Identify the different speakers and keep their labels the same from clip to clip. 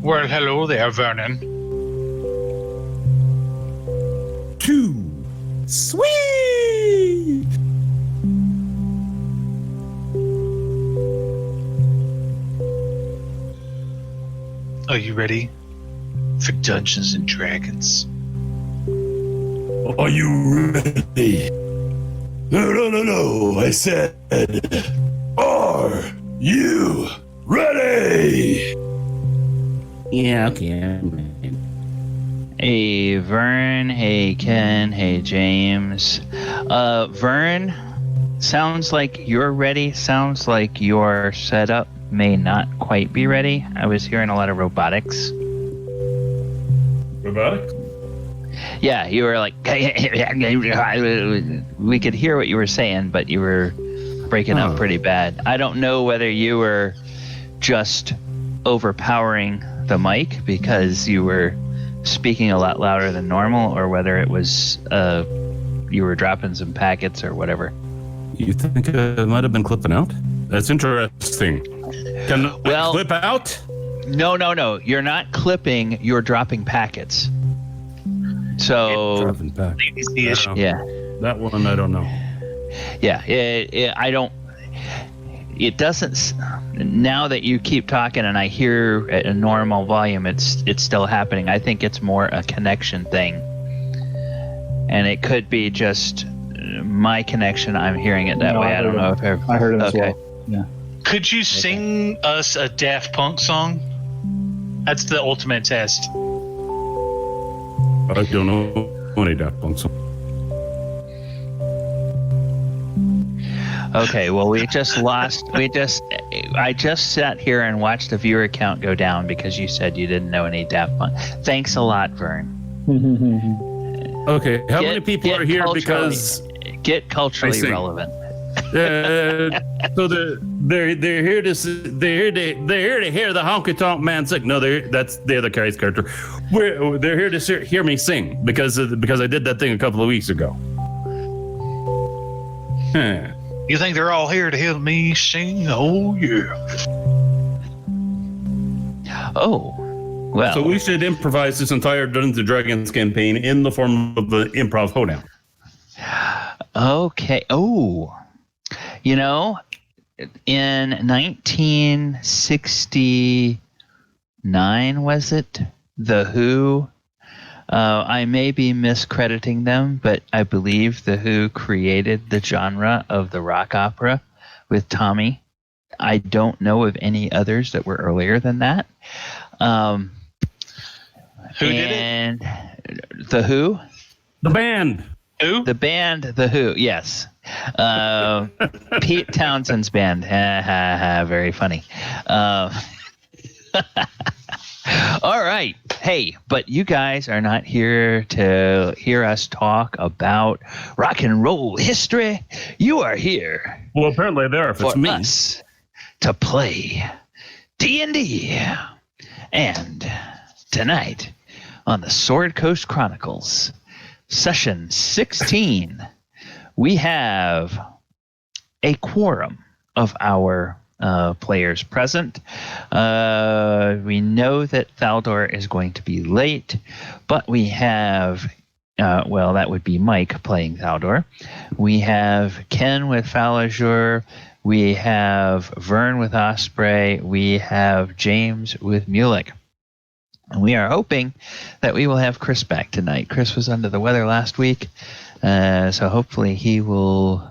Speaker 1: Well, hello there, Vernon.
Speaker 2: Too sweet.
Speaker 1: Are you ready for Dungeons and Dragons?
Speaker 2: Are you ready? No. I said, are you ready?
Speaker 3: Yeah, okay.
Speaker 4: Hey, Vern. Hey, Ken. Hey, James. Vern, sounds like you're ready. Sounds like your setup may not quite be ready. I was hearing a lot of robotics.
Speaker 2: Robotics?
Speaker 4: Yeah, you were like... We could hear what you were saying, but you were breaking up pretty bad. I don't know whether you were just overpowering the mic because you were speaking a lot louder than normal, or whether it was you were dropping some packets or whatever.
Speaker 3: You think I might have been clipping out? That's interesting. Can I clip out?
Speaker 4: No. You're not clipping. You're dropping packets. So
Speaker 3: Dropping packets.
Speaker 4: Yeah.
Speaker 3: That one I don't know.
Speaker 4: Yeah. I don't. It doesn't. Now that you keep talking and I hear at a normal volume, it's still happening. I think it's more a connection thing, and it could be just my connection. I'm hearing it that way. I don't know if
Speaker 5: I heard it as well. Yeah.
Speaker 1: Could you sing us a Daft Punk song? That's the ultimate test.
Speaker 3: I don't know any Daft Punk songs.
Speaker 4: Okay, well, we just lost. I just sat here and watched the viewer count go down because you said you didn't know any Daft Punk. Thanks a lot, Vern.
Speaker 3: Okay, how many people are here because
Speaker 4: get culturally
Speaker 3: I sing.
Speaker 4: relevant?
Speaker 3: So they're here to hear the honky tonk man sing. No, that's the other guy's character. They're here to hear me sing because I did that thing a couple of weeks ago. Huh.
Speaker 1: You think they're all here to hear me sing? Oh yeah.
Speaker 4: Oh, well.
Speaker 3: So we should improvise this entire Dungeons and Dragons campaign in the form of the improv hoedown.
Speaker 4: Okay. Oh, you know, in 1969, was it? The Who. I may be miscrediting them, but I believe The Who created the genre of the rock opera with Tommy. I don't know of any others that were earlier than that.
Speaker 1: Who did it?
Speaker 4: And The Who?
Speaker 3: The band.
Speaker 1: Who?
Speaker 4: The band, The Who, yes. Pete Townshend's band. Very funny. All right. Hey, but you guys are not here to hear us talk about rock and roll history. You are here
Speaker 3: Well, apparently they are. If it's
Speaker 4: for
Speaker 3: me.
Speaker 4: us to play D&D. And tonight on the Sword Coast Chronicles, session 16, we have a quorum of our players present. We know that Thaldohr is going to be late, but we have, that would be Mike playing Thaldohr. We have Ken with Thaldohr. We have Vern with Osprey. We have James with Mulek. And we are hoping that we will have Chris back tonight. Chris was under the weather last week, so hopefully he will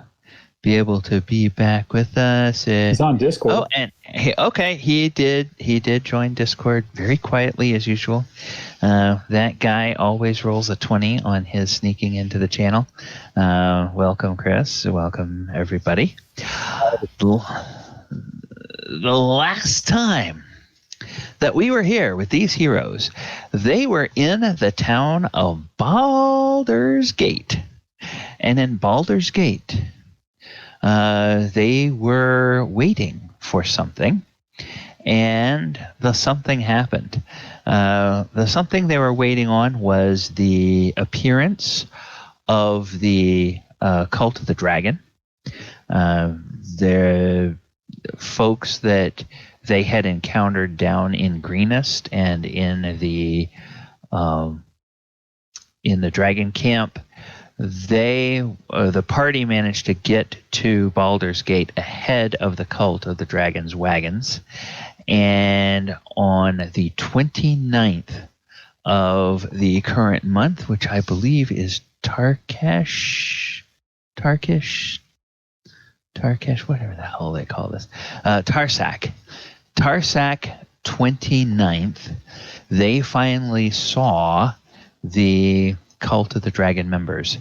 Speaker 4: be able to be back with us.
Speaker 5: He's on Discord.
Speaker 4: Oh, and he did join Discord very quietly as usual. That guy always rolls a 20 on his sneaking into the channel. Welcome, Chris. Welcome, everybody. The last time that we were here with these heroes, they were in the town of Baldur's Gate. And in Baldur's Gate, they were waiting for something, and the something happened. The something they were waiting on was the appearance of the Cult of the Dragon. The folks that they had encountered down in Greenest and in the Dragon Camp, the party managed to get to Baldur's Gate ahead of the Cult of the Dragon's wagons, and on the 29th of the current month, which I believe is Tarkish, whatever the hell they call this, Tarsak 29th, they finally saw the Cult of the Dragon members.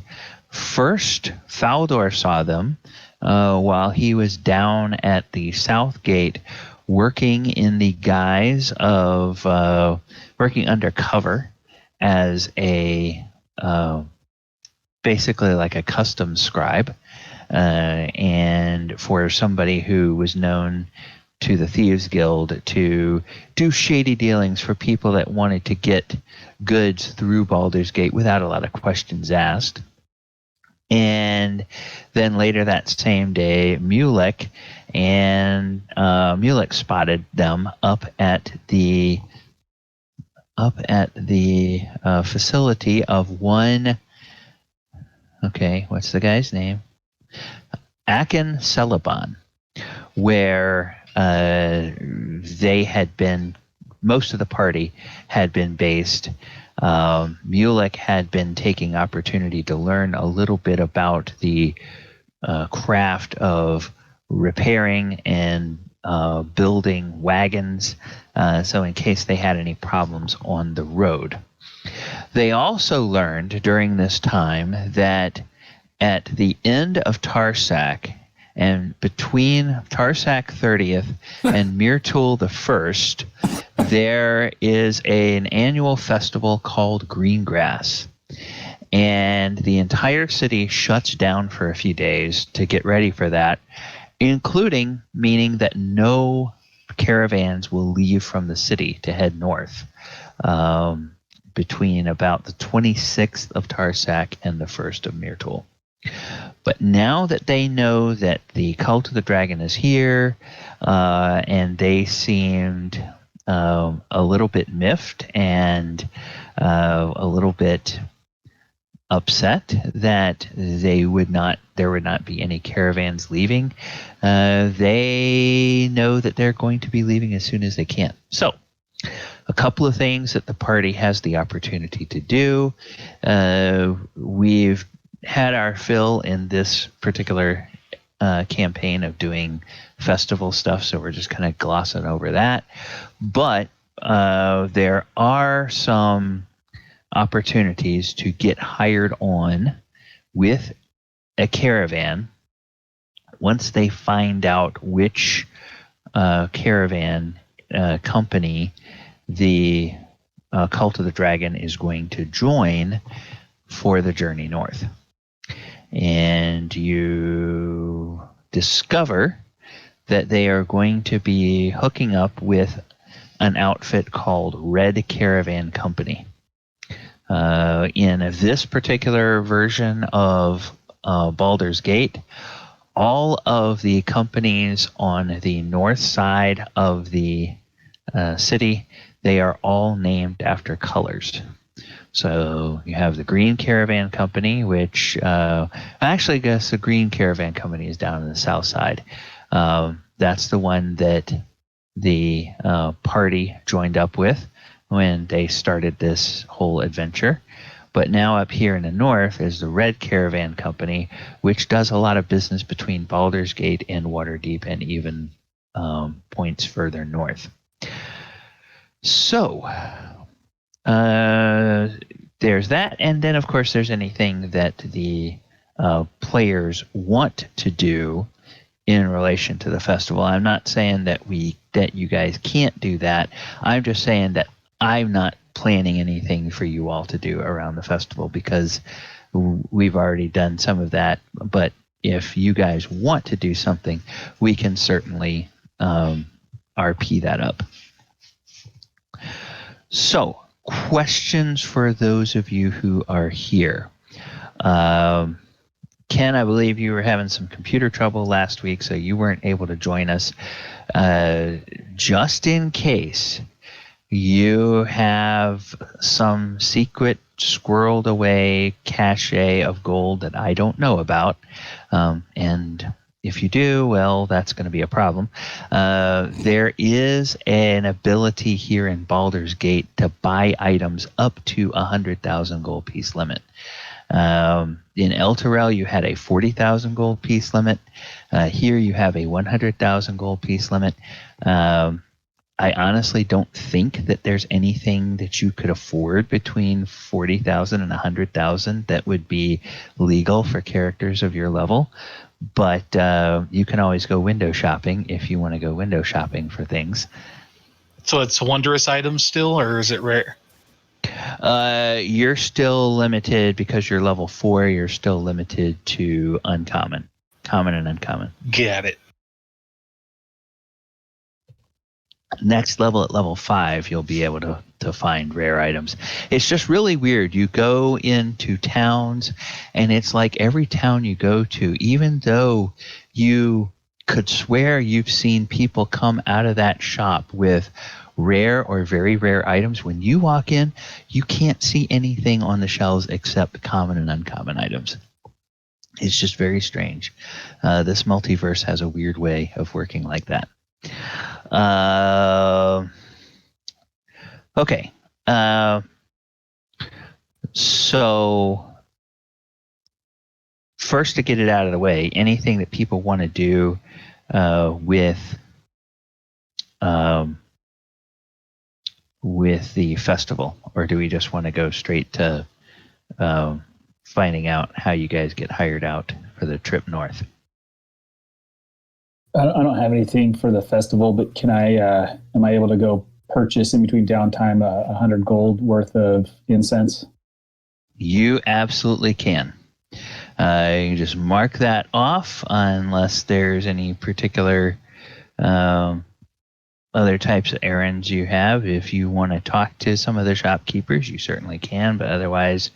Speaker 4: First, Thaldohr saw them while he was down at the South Gate working in the guise of working undercover as a basically like a customs scribe, and for somebody who was known to the Thieves Guild to do shady dealings for people that wanted to get goods through Baldur's Gate without a lot of questions asked. And then later that same day, Mulek spotted them up at the facility of one. Okay, what's the guy's name? Akin Celeban, where they had been, most of the party had been based. Mulek had been taking opportunity to learn a little bit about the craft of repairing and building wagons, so in case they had any problems on the road. They also learned during this time that at the end of Tarsak, And between Tarsak 30th and Myrtul the 1st, there is an annual festival called Greengrass. And the entire city shuts down for a few days to get ready for that, including meaning that no caravans will leave from the city to head north between about the 26th of Tarsak and the 1st of Myrtul. But now that they know that the Cult of the Dragon is here, and they seemed a little bit miffed and a little bit upset that there would not be any caravans leaving, they know that they're going to be leaving as soon as they can. So a couple of things that the party has the opportunity to do. We've had our fill in this particular campaign of doing festival stuff, so we're just kind of glossing over that. But there are some opportunities to get hired on with a caravan once they find out which caravan company the Cult of the Dragon is going to join for the journey north. And you discover that they are going to be hooking up with an outfit called Red Caravan Company. In this particular version of Baldur's Gate, all of the companies on the north side of the city, they are all named after colors. So you have the Green Caravan Company, which actually I guess the Green Caravan Company is down on the south side. That's the one that the party joined up with when they started this whole adventure. But now up here in the north is the Red Caravan Company, which does a lot of business between Baldur's Gate and Waterdeep and even points further north. So there's that, and then of course there's anything that the players want to do in relation to the festival. I'm not saying that you guys can't do that. I'm just saying that I'm not planning anything for you all to do around the festival because we've already done some of that. But if you guys want to do something, we can certainly RP that up. So, questions for those of you who are here. Ken, I believe you were having some computer trouble last week, so you weren't able to join us. Just in case you have some secret squirreled away cache of gold that I don't know about, and if you do, well, that's going to be a problem. There is an ability here in Baldur's Gate to buy items up to 100,000 gold piece limit. In Elturel, you had a 40,000 gold piece limit. Here you have a 100,000 gold piece limit. I honestly don't think that there's anything that you could afford between 40,000 and 100,000 that would be legal for characters of your level. But you can always go window shopping if you want to go window shopping for things.
Speaker 1: So it's wondrous items still, or is it rare?
Speaker 4: You're still limited because you're level 4. You're still limited to uncommon, common, and uncommon.
Speaker 1: Get it.
Speaker 4: Next level, at level 5, you'll be able to find rare items. It's just really weird. You go into towns, and it's like every town you go to, even though you could swear you've seen people come out of that shop with rare or very rare items, when you walk in, you can't see anything on the shelves except common and uncommon items. It's just very strange. This multiverse has a weird way of working like that. Okay. So first, to get it out of the way, anything that people want to do with the festival, or do we just want to go straight to finding out how you guys get hired out for the trip north?
Speaker 5: I don't have anything for the festival, but can I? Am I able to go purchase in between downtime 100 gold worth of incense?
Speaker 4: You absolutely can. You can just mark that off unless there's any particular other types of errands you have. If you want to talk to some of the shopkeepers, you certainly can, but otherwise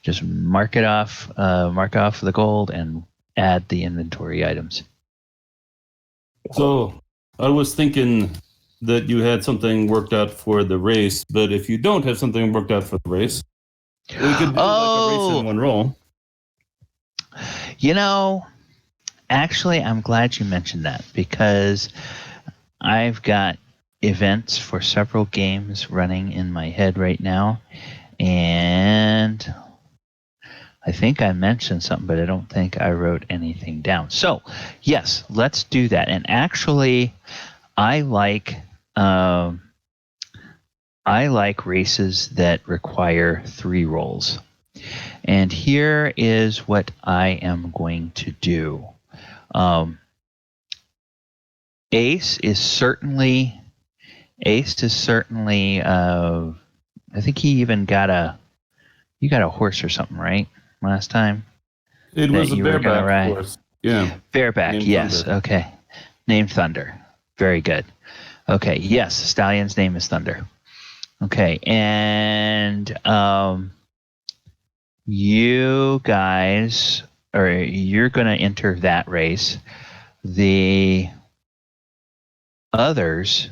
Speaker 4: just mark off the gold and add the inventory items.
Speaker 3: So I was thinking that you had something worked out for the race, but if you don't have something worked out for the race, we could do like a race in one roll.
Speaker 4: You know, actually, I'm glad you mentioned that because I've got events for several games running in my head right now, and I think I mentioned something, but I don't think I wrote anything down. So, yes, let's do that. And actually, I like races that require 3 rolls. And here is what I am going to do. Ace is certainly. I think he even got you got a horse or something, right? Last time.
Speaker 3: It was a bareback horse. Yeah.
Speaker 4: Bareback,
Speaker 3: Named
Speaker 4: yes.
Speaker 3: Thunder.
Speaker 4: Okay. Named Thunder. Very good. Okay, yes, stallion's name is Thunder. Okay, and you guys, you're going to enter that race. The others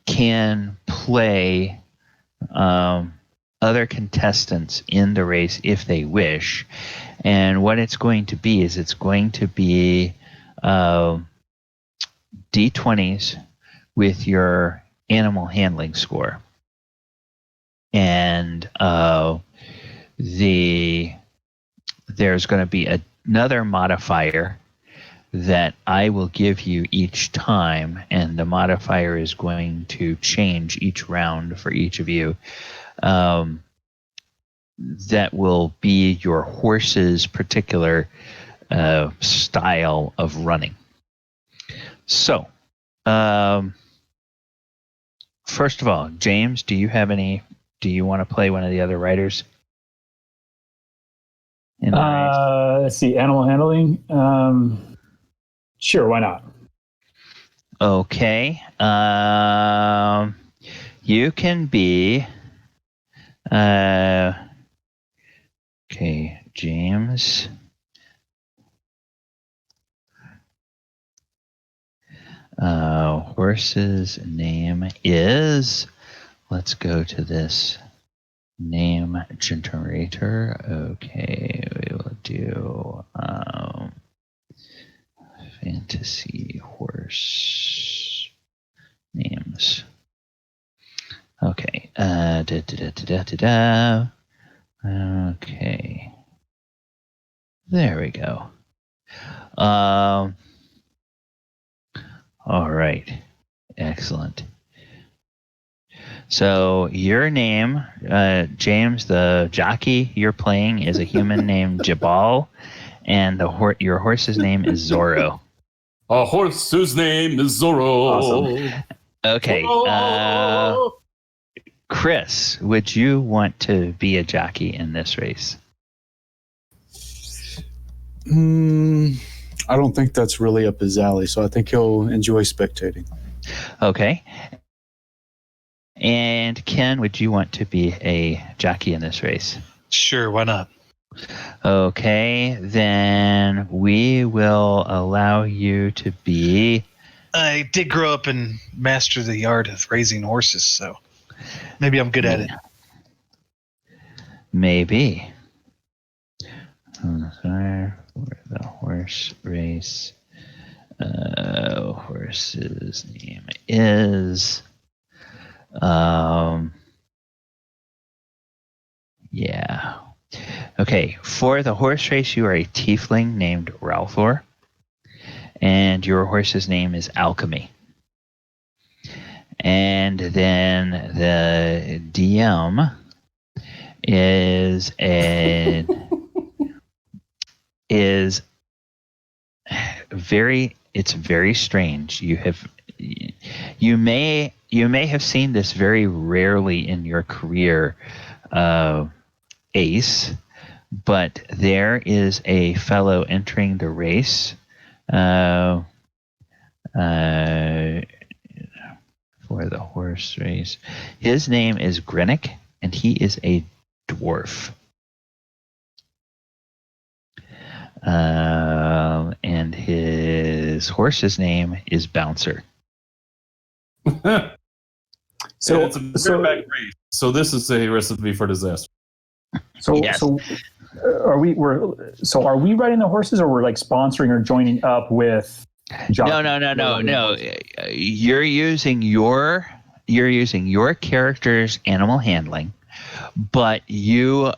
Speaker 4: can play other contestants in the race if they wish. And what it's going to be is it's going to be D20s with your animal handling score. And there's going to be another modifier that I will give you each time, and the modifier is going to change each round for each of you. That will be your horse's particular style of running. So, first of all, James, do you want to play one of the other riders?
Speaker 5: Let's see, animal handling. Sure, why not?
Speaker 4: Okay. You can be. Okay, James. Horse's name is. Let's go to this name generator. Okay, we will do fantasy horse names. Okay. Okay. There we go. All right. Excellent. So your name, James, the jockey you're playing is a human named Jabal, and your horse's name is Zorro.
Speaker 3: A horse whose name is Zorro.
Speaker 5: Awesome.
Speaker 4: Okay. Chris, would you want to be a jockey in this race?
Speaker 6: I don't think that's really up his alley, so I think he'll enjoy spectating.
Speaker 4: Okay. And Ken, would you want to be a jockey in this race?
Speaker 1: Sure, why not?
Speaker 4: Okay, then we will allow you to be...
Speaker 1: I did grow up and master the art of raising horses, so maybe I'm good at it.
Speaker 4: Maybe. For the horse race, horse's name is... yeah. Okay, for the horse race, you are a tiefling named Ralthor, and your horse's name is Alchemy. And then the DM is very it's very strange. You may have seen this very rarely in your career, Ace, but there is a fellow entering the race for the horse race. His name is Greengrass, and he is a dwarf. And his horse's name is Bouncer.
Speaker 5: So,
Speaker 3: it's a bareback race. So this is a recipe for disaster.
Speaker 4: Yes.
Speaker 5: Are we riding the horses, or we're like sponsoring or joining up with jockeys?
Speaker 4: No. You're using your character's animal handling, but your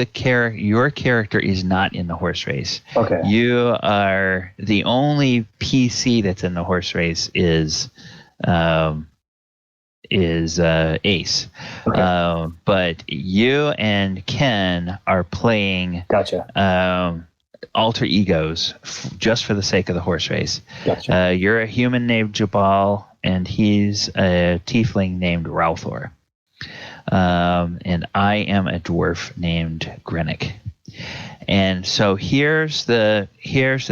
Speaker 4: character is not in the horse race.
Speaker 5: Okay.
Speaker 4: You are the only PC that's in the horse race is Ace.
Speaker 5: Okay.
Speaker 4: But you and Ken are playing
Speaker 5: Gotcha.
Speaker 4: alter egos just for the sake of the horse race.
Speaker 5: Gotcha.
Speaker 4: You're a human named Jabal, and he's a tiefling named Thaldohr. And I am a dwarf named Greengrass. And so here's the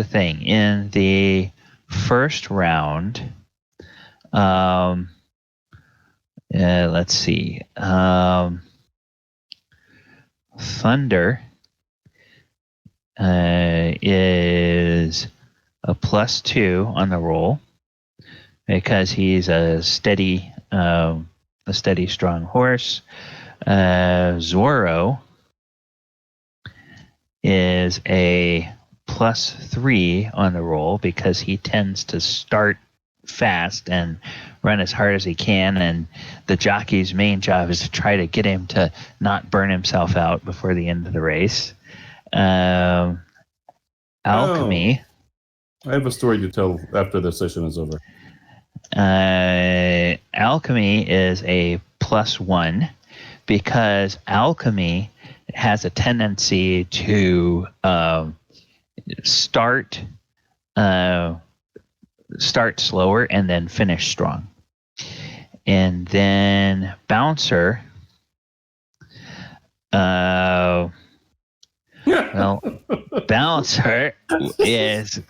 Speaker 4: thing. In the first round, let's see. Thunder is a +2 on the roll because he's a steady, strong horse. Zorro is a +3 on the roll because he tends to start fast and run as hard as he can, and the jockey's main job is to try to get him to not burn himself out before the end of the race. Alchemy.
Speaker 3: I have a story to tell after the session is over.
Speaker 4: Alchemy is a +1 because alchemy has a tendency to start slower and then finish strong. And then Bouncer, Bouncer is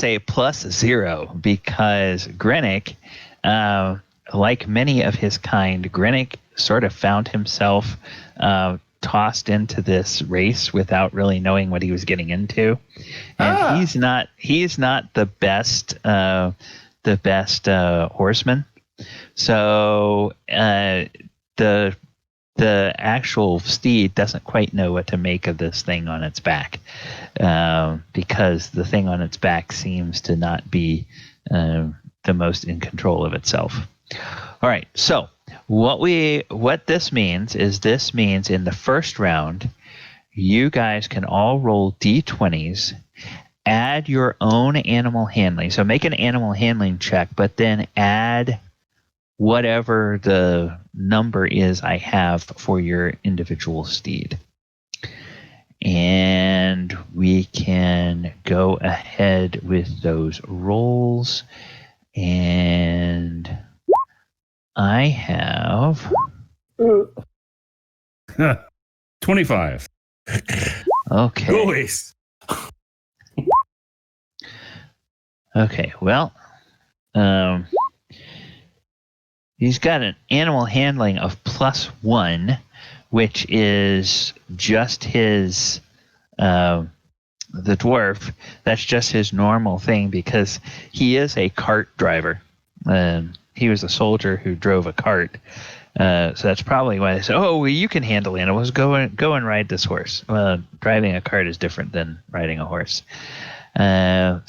Speaker 4: a +0 because Greengrass, like many of his kind, Greengrass sort of found himself tossed into this race without really knowing what he was getting into, and he's not the best horseman. So the actual steed doesn't quite know what to make of this thing on its back, because the thing on its back seems to not be the most in control of itself. All right, so what this means is in the first round, you guys can all roll d20s, add your own animal handling. So make an animal handling check, but then add whatever the number is I have for your individual steed. And we can go ahead with those rolls. And I have
Speaker 3: 25.
Speaker 4: Okay.
Speaker 3: Go Ace.
Speaker 4: Okay, well, he's got an animal handling of +1, which is just his, the dwarf, that's just his normal thing because he is a cart driver. He was a soldier who drove a cart. So that's probably why they said, oh, well, you can handle animals. Go and ride this horse. Well, driving a cart is different than riding a horse. Well,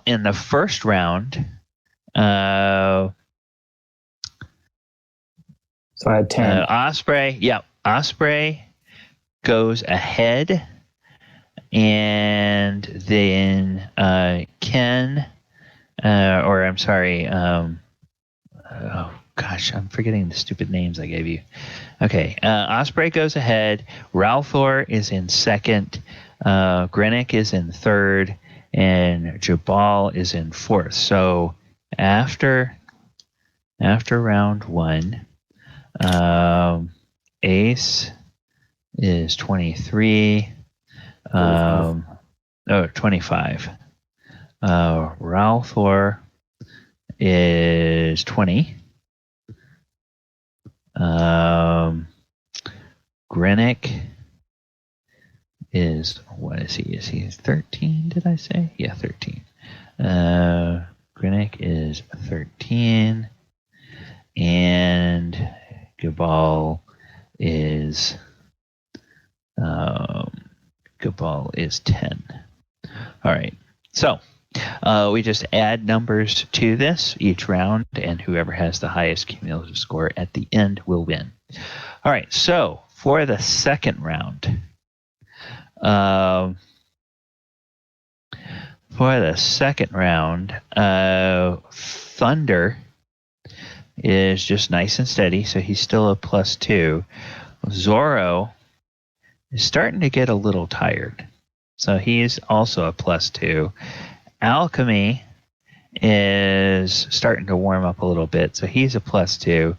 Speaker 4: in the first round,
Speaker 5: so I had 10.
Speaker 4: Osprey goes ahead, and then Ken, gosh, I'm forgetting the stupid names I gave you. Okay, Osprey goes ahead. Thaldohr is in second. Greengrass is in third, and Jabal is in fourth. So after round one, Ace is 23. 25. Thaldohr is 20. Greengrass is, what is he? Is he 13, did I say? Yeah, 13. Greengrass is 13. And Jabal is 10. All right. So we just add numbers to this each round, and whoever has the highest cumulative score at the end will win. All right. So for the second round, Thunder is just nice and steady, so he's still a +2. Zorro is starting to get a little tired, so he's also a +2. Alchemy is starting to warm up a little bit, so he's a +2.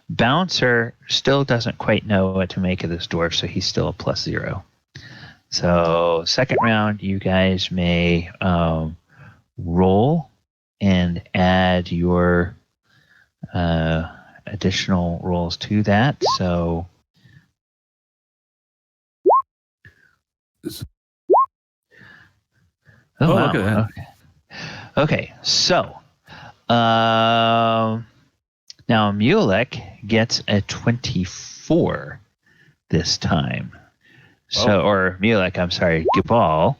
Speaker 4: Bouncer still doesn't quite know what to make of this dwarf, so he's still a +0. So second round, you guys may roll and add your additional rolls to that. So
Speaker 3: Look at that.
Speaker 4: Okay. So now Mulek gets a 24 this time. So, or Mulek, I'm sorry, Jabal.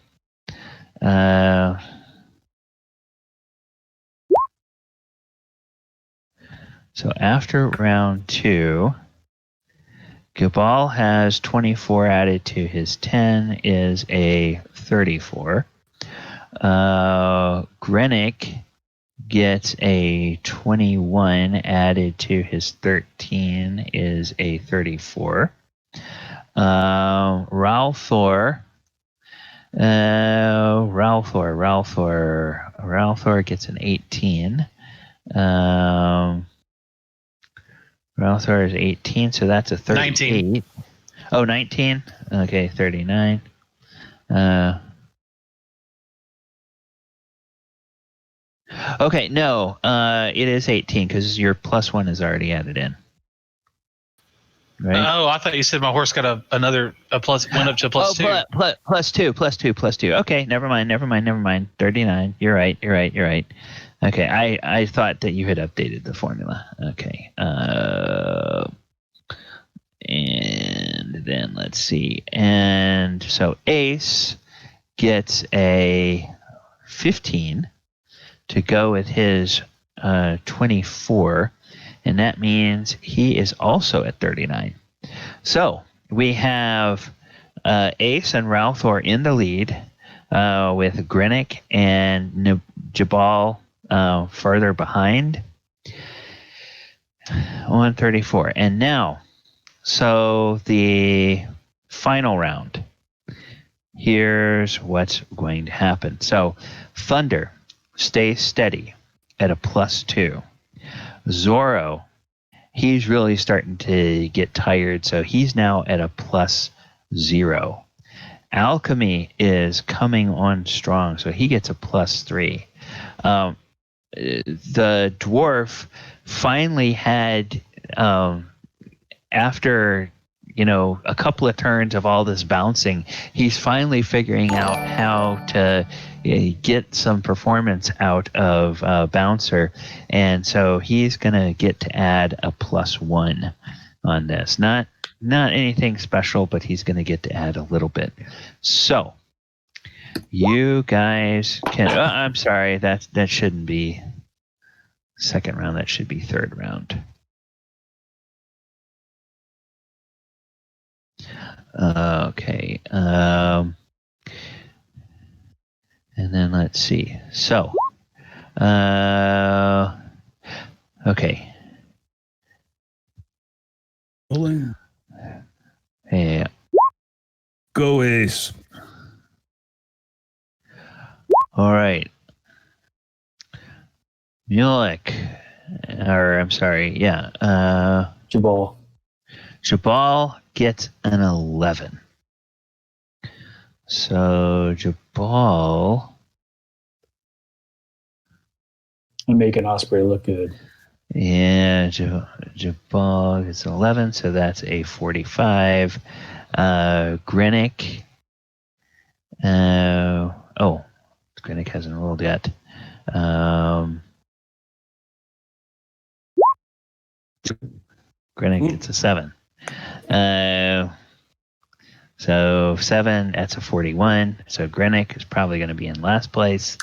Speaker 4: So after round 2, Jabal has 24 added to his 10 is a 34. Greengrass gets a 21 added to his 13 is a 34. Thaldohr gets an 18. Thaldohr is 18, so that's a 38.
Speaker 1: 19.
Speaker 4: Oh, 19? Okay, 39. Okay, no, it is 18 because your +1 is already added in. Right?
Speaker 1: Oh, I thought you said my horse got a plus went up to +2.
Speaker 4: +2. Okay, never mind. 39. You're right. Okay, I thought that you had updated the formula. Okay. And then let's see. And so Ace gets a 15 to go with his 24, and that means he is also at 39. So we have Ace and Thaldohr in the lead with Greengrass and Jabal further behind. 134. And now, so the final round. Here's what's going to happen. So Thunder stays steady at a +2. Zorro, he's really starting to get tired, so he's now at a +0. Alchemy is coming on strong, so he gets a +3. The dwarf finally had, after a couple of turns of all this bouncing, he's finally figuring out how to get some performance out of Bouncer, and so he's gonna get to add a +1 on this. Not anything special, but he's gonna get to add a little bit. So you guys can. I'm sorry, that shouldn't be second round. That should be third round. Okay. And then let's see. So, Okay.
Speaker 3: Rolling.
Speaker 4: Yeah.
Speaker 2: Go Ace.
Speaker 4: All right. Mulek. Or, I'm sorry. Yeah.
Speaker 5: Jabal.
Speaker 4: Jabal gets an 11. So, Jabal.
Speaker 5: I'm making Osprey look good.
Speaker 4: Yeah, Jabal gets an 11, so that's a 45. Grinnick. Grinnick hasn't rolled yet. Grinnick gets a 7. So 7, that's a 41. So Grinnick is probably going to be in last place.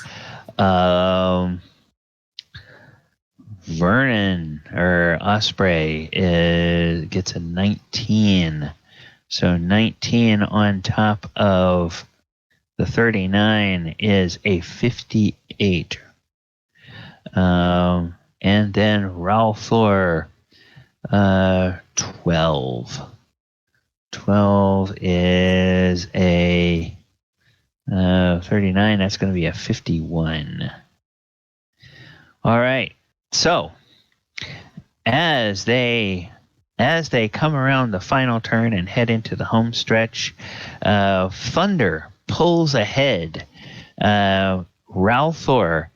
Speaker 4: Vernon or Osprey gets a 19. So 19 on top of the 39 is a 58. And then Thaldohr, 12. 12 is a 39. That's going to be a 51. All right. So as they come around the final turn and head into the home stretch, Thunder pulls ahead. Thaldohr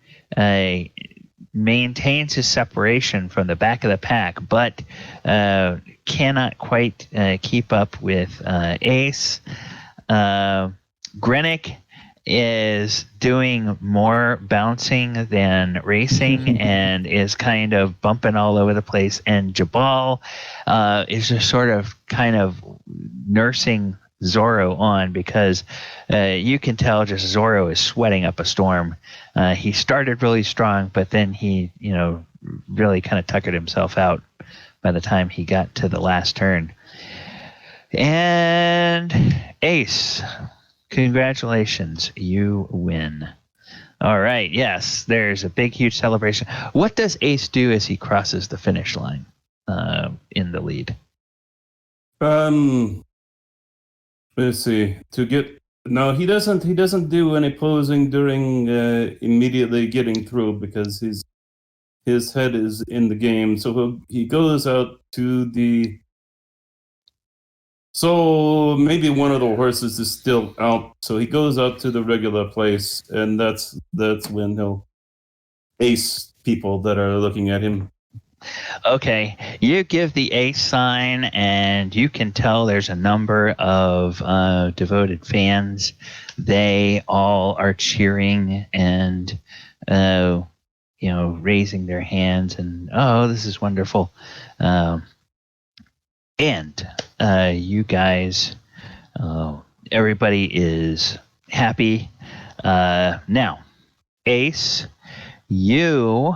Speaker 4: maintains his separation from the back of the pack, but cannot quite keep up with Ace. Grinnick is doing more bouncing than racing and is kind of bumping all over the place. And Jabal is just sort of kind of nursing Zorro on because you can tell just Zorro is sweating up a storm. He started really strong, but then he, really kind of tuckered himself out by the time he got to the last turn. And Ace, congratulations, you win. All right, yes, there's a big, huge celebration. What does Ace do as he crosses the finish line in the lead?
Speaker 3: Let's see. No, he doesn't do any posing during immediately getting through because his head is in the game. So he goes out to the. So maybe one of the horses is still out. So he goes out to the regular place, and that's when he'll ace people that are looking at him.
Speaker 4: Okay, you give the ace sign, and you can tell there's a number of devoted fans. They all are cheering and, raising their hands, and this is wonderful. And you guys, everybody is happy. Now, Ace, you,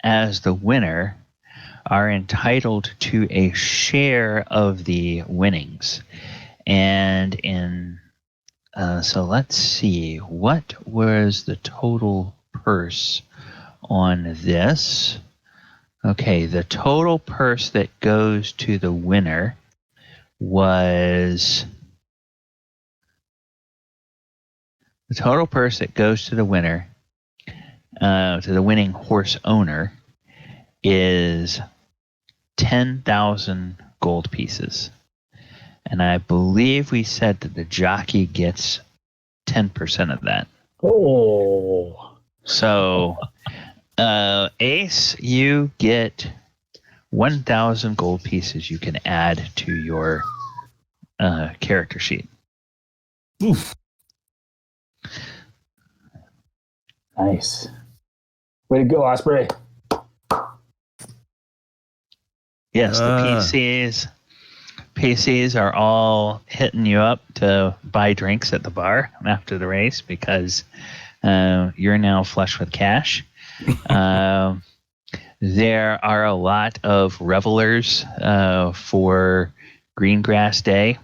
Speaker 4: as the winner, are entitled to a share of the winnings. And so let's see, what was the total purse on this? Okay, the total purse that goes to the winner was... The total purse that goes to the winner, to the winning horse owner, is 10,000 gold pieces. And I believe we said that the jockey gets 10% of that.
Speaker 5: Oh.
Speaker 4: So, Ace, you get 1,000 gold pieces you can add to your character sheet.
Speaker 3: Oof.
Speaker 5: Nice. Way to go, Osprey.
Speaker 4: Yes, the PCs are all hitting you up to buy drinks at the bar after the race because you're now flush with cash. There are a lot of revelers for Greengrass Day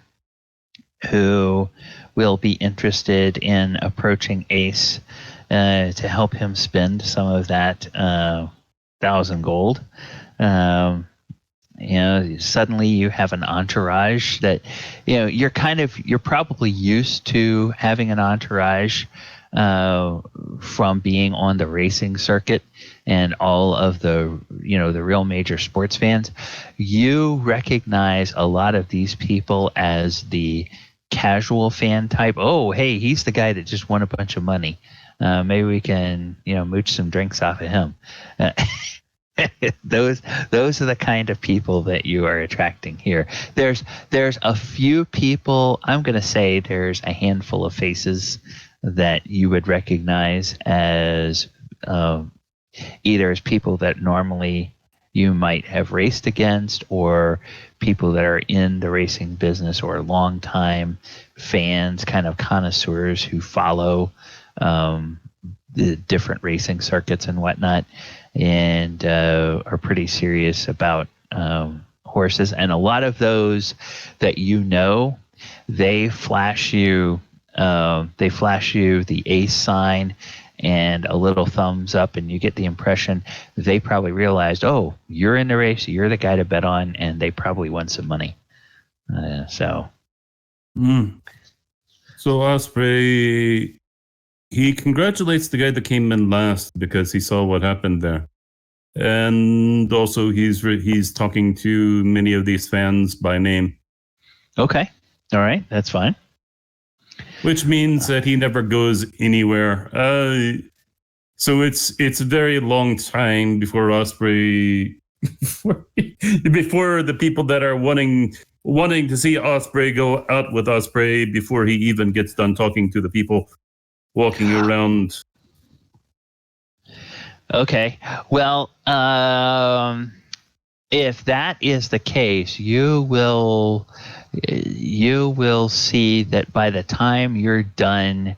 Speaker 4: who will be interested in approaching Ace to help him spend some of that 1,000 gold. Suddenly you have an entourage that, you're probably used to having an entourage from being on the racing circuit and all of the, the real major sports fans. You recognize a lot of these people as the casual fan type. Oh, hey, he's the guy that just won a bunch of money. Maybe we can, mooch some drinks off of him. Those are the kind of people that you are attracting here. There's a few people. I'm going to say there's a handful of faces that you would recognize as either as people that normally you might have raced against, or people that are in the racing business, or long-time fans, kind of connoisseurs who follow the different racing circuits and whatnot, and are pretty serious about horses. And a lot of those that they flash you the ace sign and a little thumbs up, and you get the impression they probably realized, oh, you're in the race, you're the guy to bet on, and they probably won some money. So
Speaker 3: Osprey, he congratulates the guy that came in last because he saw what happened there. And also he's talking to many of these fans by name.
Speaker 4: Okay. All right. That's fine.
Speaker 3: Which means that he never goes anywhere. So it's a very long time before Osprey, before the people that are wanting to see Osprey go out with Osprey, before he even gets done talking to the people walking around.
Speaker 4: Okay. Well, if that is the case, you will see that by the time you're done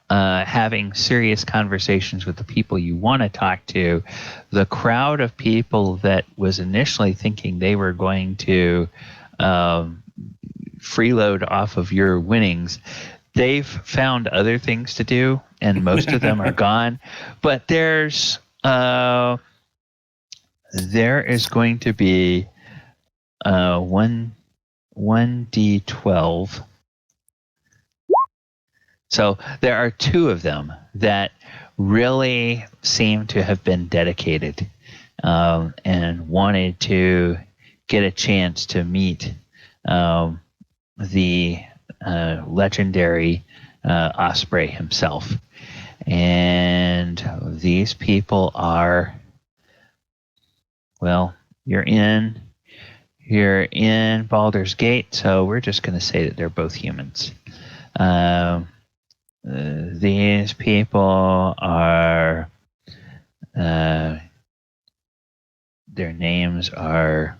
Speaker 4: having serious conversations with the people you want to talk to, the crowd of people that was initially thinking they were going to freeload off of your winnings, they've found other things to do, and most of them are gone. But there is going to be 1d12. So there are two of them that really seem to have been dedicated and wanted to get a chance to meet the legendary Osprey himself. And these people are, well, you're in Baldur's Gate, so we're just going to say that they're both humans. These people are, their names are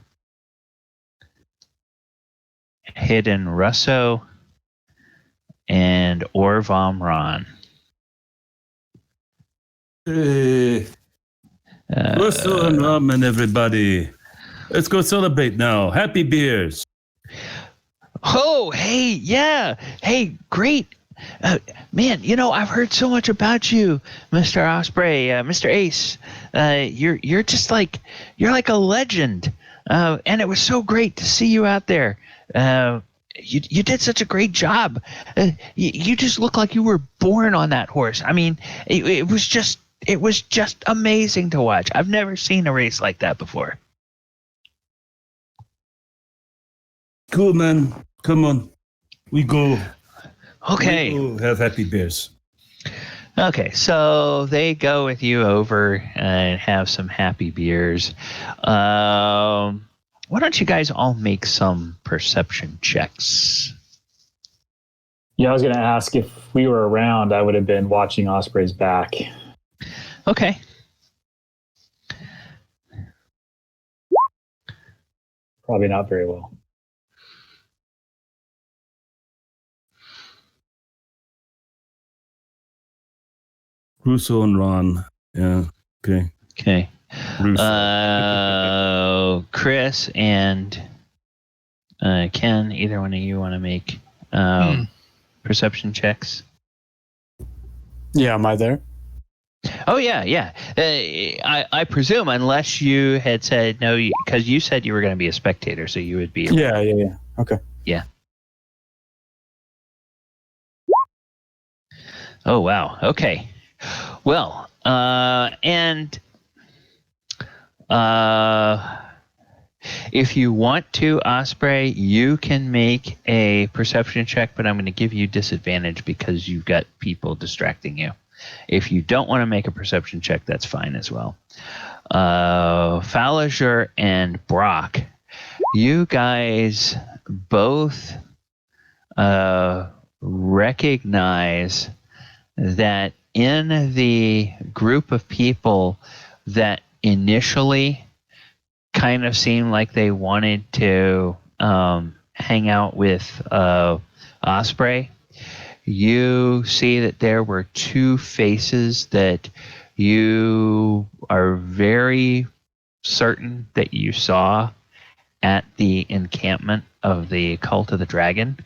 Speaker 4: Hidden Russo and Orvom Ron.
Speaker 3: Russell and Ramen, everybody. Let's go celebrate now. Happy beers.
Speaker 4: Oh, hey, yeah. Hey, great. Man, I've heard so much about you, Mr. Osprey, Mr. Ace. You're just like, you're like a legend. And it was so great to see you out there. You did such a great job. You just look like you were born on that horse. I mean, it was just amazing to watch. I've never seen a race like that before.
Speaker 3: Cool, man. Come on. We go.
Speaker 4: Okay.
Speaker 3: We go have happy beers.
Speaker 4: Okay, so they go with you over and have some happy beers. Why don't you guys all make some perception checks?
Speaker 5: Yeah, I was going to ask if we were around, I would have been watching Osprey's back.
Speaker 4: Okay.
Speaker 5: Probably not very well.
Speaker 3: Russo and Ron. Yeah. Okay.
Speaker 4: Okay.
Speaker 3: Russo.
Speaker 4: Chris and Ken, either one of you want to make perception checks?
Speaker 6: Yeah, am I there?
Speaker 4: Oh yeah. I presume unless you had said no, because you said you were going to be a spectator, so you would be.
Speaker 6: Yeah. Okay.
Speaker 4: Yeah. Oh wow. Okay. Well, if you want to, Osprey, you can make a perception check, but I'm going to give you disadvantage because you've got people distracting you. If you don't want to make a perception check, that's fine as well. Thaldohr and Brok, you guys both recognize that in the group of people that initially kind of seemed like they wanted to hang out with Osprey, you see that there were two faces that you are very certain that you saw at the encampment of the Cult of the Dragon.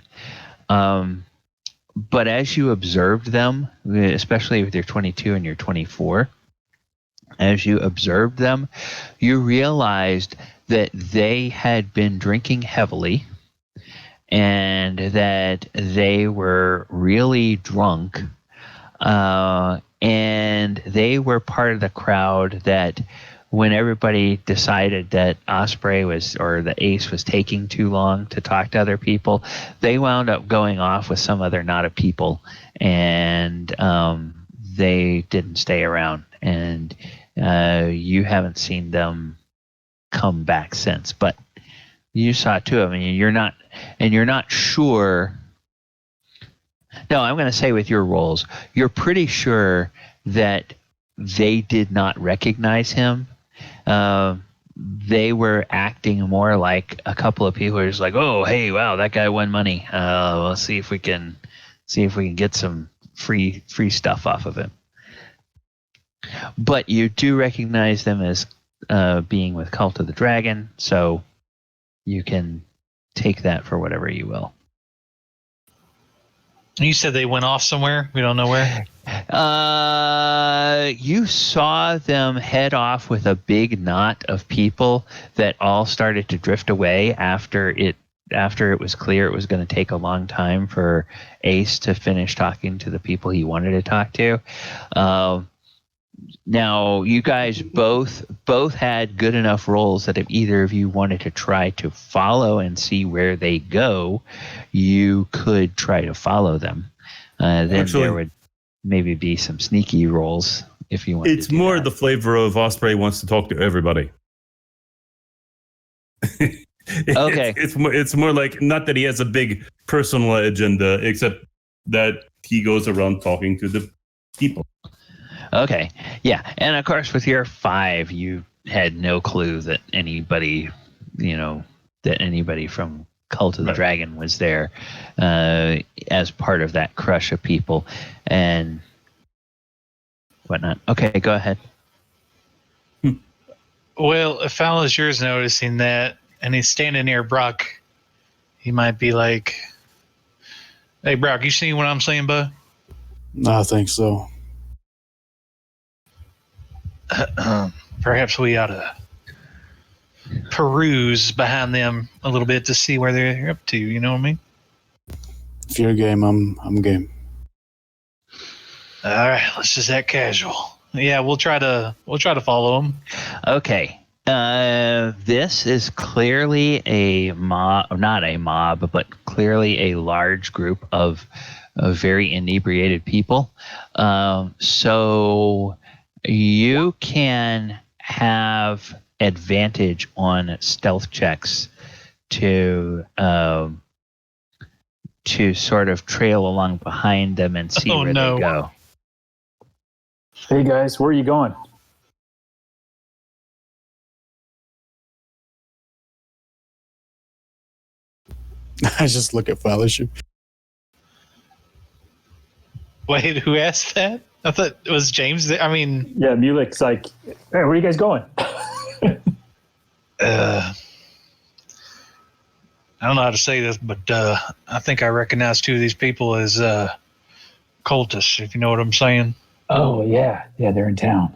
Speaker 4: But as you observed them, especially with your 22 and your 24, as you observed them, you realized that they had been drinking heavily and that they were really drunk. And they were part of the crowd that when everybody decided that Osprey or the Ace was taking too long to talk to other people, they wound up going off with some other knot of people, and they didn't stay around. And you haven't seen them come back since, but you saw two of them, and you're not sure. No, I'm going to say with your rolls, you're pretty sure that they did not recognize him. They were acting more like a couple of people who are just like, oh, hey, wow, that guy won money. We'll see if we can get some free stuff off of him. But you do recognize them as being with Cult of the Dragon, so you can take that for whatever you will.
Speaker 1: You said they went off somewhere. We don't know where.
Speaker 4: You saw them head off with a big knot of people that all started to drift away after it was clear it was going to take a long time for Ace to finish talking to the people he wanted to talk to. Now, you guys both had good enough rolls that if either of you wanted to try to follow and see where they go, you could try to follow them. Then
Speaker 3: Actually,
Speaker 4: there would maybe be some sneaky rolls if you wanted
Speaker 3: it's
Speaker 4: to do
Speaker 3: more
Speaker 4: that.
Speaker 3: the flavor of Osprey wants to talk to everybody.
Speaker 4: Okay.
Speaker 3: It's more like, not that he has a big personal agenda, except that he goes around talking to the people.
Speaker 4: Okay, yeah, and of course with your 5, you had no clue that anybody from Cult of the Dragon was there as part of that crush of people and whatnot. Okay, go ahead.
Speaker 1: Well, if Thaldohr's noticing that and he's standing near Brok, he might be like, hey, Brok, you see what I'm saying, bud?
Speaker 6: I think so.
Speaker 1: Perhaps we ought to peruse behind them a little bit to see where they're up to. You know what I mean?
Speaker 6: If you're game, I'm game.
Speaker 1: All right, let's just act casual. Yeah, we'll try to follow them.
Speaker 4: Okay. This is clearly a mob, not a mob, but clearly a large group of very inebriated people. So you can have advantage on stealth checks to sort of trail along behind them and see where they go.
Speaker 5: Hey guys, where are you going?
Speaker 6: I just look at fellowship.
Speaker 1: Wait, who asked that? I thought it was James. I mean,
Speaker 5: Yeah, Mulek's like, hey, where are you guys going?
Speaker 1: I don't know how to say this, but I think I recognize two of these people as cultists, if you know what I'm saying.
Speaker 5: Oh yeah, they're in town.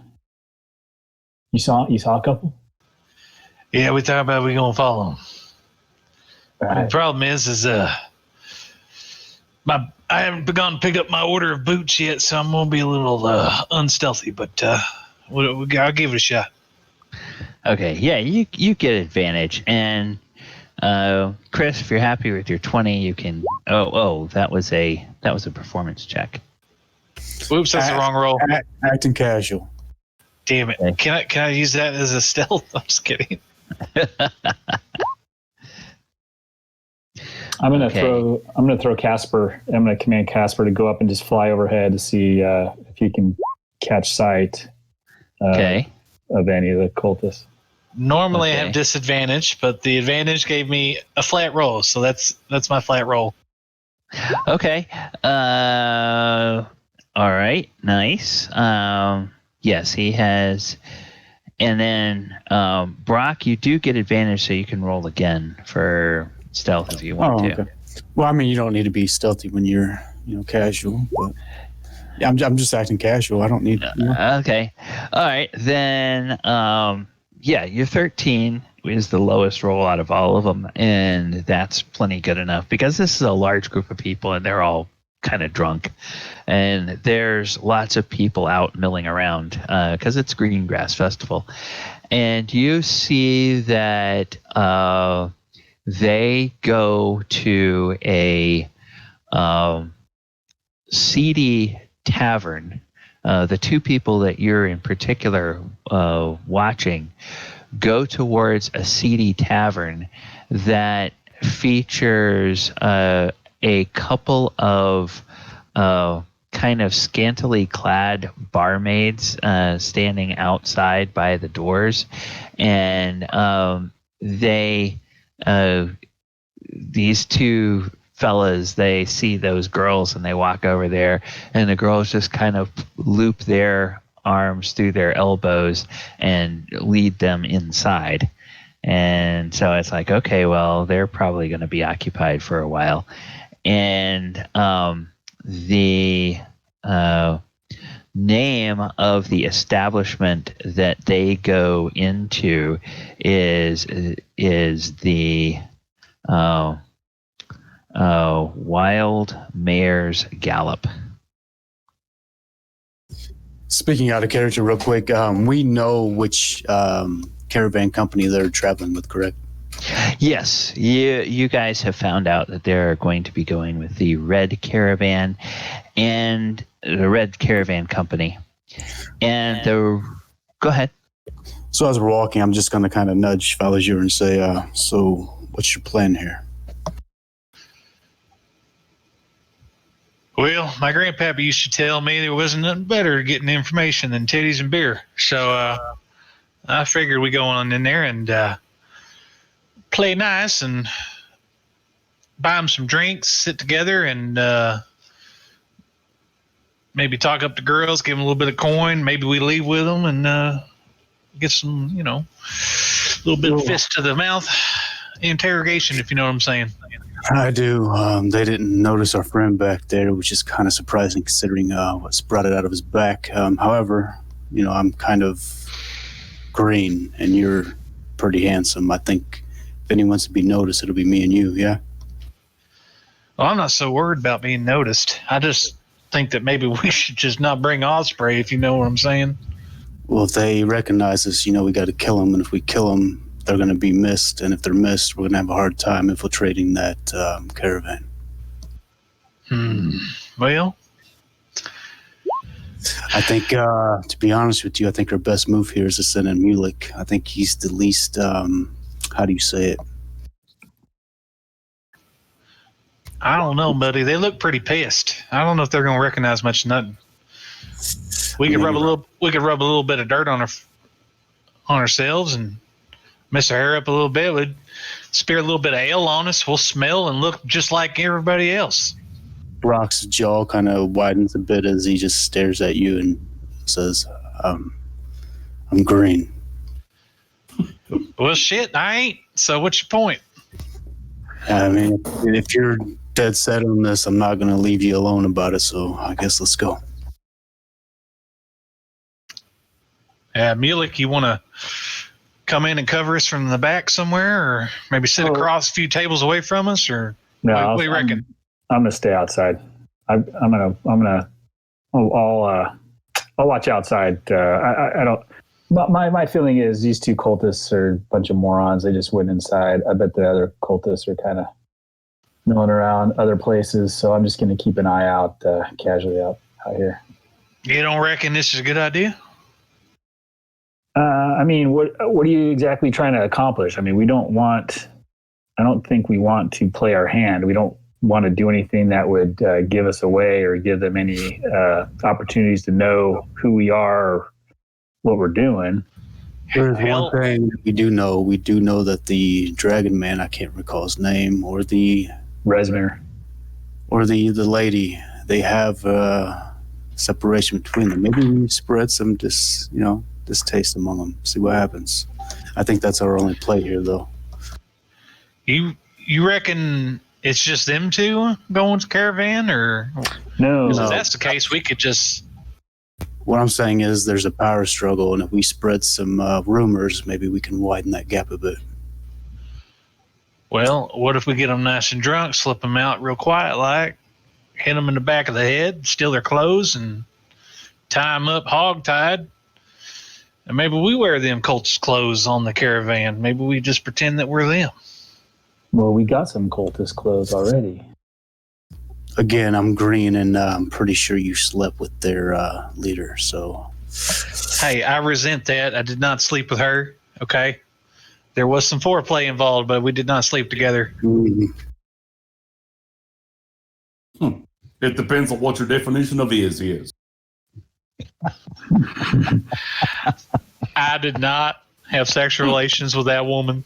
Speaker 5: You saw a couple?
Speaker 1: Yeah, we thought about we gonna follow them. The problem is I haven't begun to pick up my order of boots yet, so I'm gonna be a little unstealthy. But I'll give it a shot.
Speaker 4: Okay, yeah, you get advantage, and Chris, if you're happy with your 20, you can. Oh, that was a performance check.
Speaker 1: Oops, that's the wrong roll.
Speaker 6: Acting casual.
Speaker 1: Damn it!
Speaker 4: Okay.
Speaker 1: Can I use that as a stealth? I'm just kidding.
Speaker 5: I'm gonna throw Casper. I'm gonna command Casper to go up and just fly overhead to see if he can catch sight.
Speaker 4: Okay.
Speaker 5: Of any of the cultists.
Speaker 1: Normally I have disadvantage, but the advantage gave me a flat roll, so that's my flat roll.
Speaker 4: Okay. All right. Nice. Yes, he has. And then Brok, you do get advantage, so you can roll again for stealth if you want to.
Speaker 6: Okay. Well, I mean, you don't need to be stealthy when you're, casual. But yeah, I'm just acting casual. I don't need.
Speaker 4: Okay. All right. Then, your 13 is the lowest roll out of all of them, and that's plenty good enough because this is a large group of people, and they're all kind of drunk, and there's lots of people out milling around because it's Greengrass Festival, and you see that they go to a seedy tavern. The two people that you're in particular watching go towards a seedy tavern that features a couple of kind of scantily clad barmaids standing outside by the doors, and these two fellas, they see those girls and they walk over there, and the girls just kind of loop their arms through their elbows and lead them inside. And so it's like, okay, well, they're probably going to be occupied for a while. And the name of the establishment that they go into is the Wild Mare's Gallop.
Speaker 6: Speaking out of character real quick, we know which caravan company they're traveling with, correct?
Speaker 4: Yes, you guys have found out that they're going to be going with the Red Caravan and the Red Caravan Company. And go ahead.
Speaker 6: So as we're walking, I'm just going to kind of nudge Thaldohr and say, so what's your plan here?
Speaker 1: Well, my grandpappy used to tell me there wasn't nothing better at getting information than titties and beer. So I figured we go on in there and play nice and buy them some drinks, sit together, and maybe talk up the girls, give them a little bit of coin. Maybe we leave with them and get some, a little bit of fist to the mouth interrogation, if you know what I'm saying.
Speaker 6: I do. They didn't notice our friend back there, which is kind of surprising considering what's brought it out of his back. However, I'm kind of green and you're pretty handsome. I think if anyone's to be noticed, it'll be me and you, yeah?
Speaker 1: Well, I'm not so worried about being noticed. I just think that maybe we should just not bring Osprey, if you know what I'm saying.
Speaker 6: Well, if they recognize us, we got to kill them. And if we kill them, they're going to be missed. And if they're missed, we're going to have a hard time infiltrating that caravan.
Speaker 1: Well,
Speaker 6: I think, to be honest with you, I think our best move here is to send in Mulek. I think he's the least, how do you say it?
Speaker 1: I don't know, buddy. They look pretty pissed. I don't know if they're going to recognize much nothing. We could rub a little bit of dirt on ourselves and mess our hair up a little bit. We'd spear a little bit of ale on us. We'll smell and look just like everybody else.
Speaker 6: Brok's jaw kind of widens a bit as he just stares at you and says, I'm green.
Speaker 1: Well, shit, I ain't. So what's your point?
Speaker 6: I mean, if you're dead set on this, I'm not going to leave you alone about it. So I guess let's go.
Speaker 1: Mulek, you want to come in and cover us from the back somewhere, or maybe sit across a few tables away from us, or
Speaker 5: No,
Speaker 1: what do you reckon?
Speaker 5: I'm gonna stay outside. I'll watch outside. I don't. My feeling is these two cultists are a bunch of morons. They just went inside. I bet the other cultists are kind of milling around other places. So I'm just going to keep an eye out casually out here.
Speaker 1: You don't reckon this is a good idea?
Speaker 5: I mean, what are you exactly trying to accomplish? I mean, I don't think we want to play our hand. We don't want to do anything that would give us away or give them any opportunities to know who we are or what we're doing.
Speaker 6: There's one thing we do know. We do know that the dragon man, I can't recall his name, or the
Speaker 5: Resmir,
Speaker 6: or the lady, they have separation between them. Maybe we spread some distaste among them. See what happens. I think that's our only play here, though.
Speaker 1: You reckon it's just them two going to caravan, or
Speaker 5: no?
Speaker 1: If that's the case, we could just.
Speaker 6: What I'm saying is there's a power struggle, and if we spread some rumors, maybe we can widen that gap a bit.
Speaker 1: Well, what if we get them nice and drunk, slip them out real quiet, like hit them in the back of the head, steal their clothes, and tie them up hog-tied? And maybe we wear them cultist clothes on the caravan. Maybe we just pretend that we're them.
Speaker 5: Well, we got some cultist clothes already.
Speaker 6: Again, I'm green, and I'm pretty sure you slept with their leader, so...
Speaker 1: Hey, I resent that. I did not sleep with her, okay? There was some foreplay involved, but we did not sleep together.
Speaker 3: It depends on what your definition of is.
Speaker 1: I did not have sexual relations with that woman.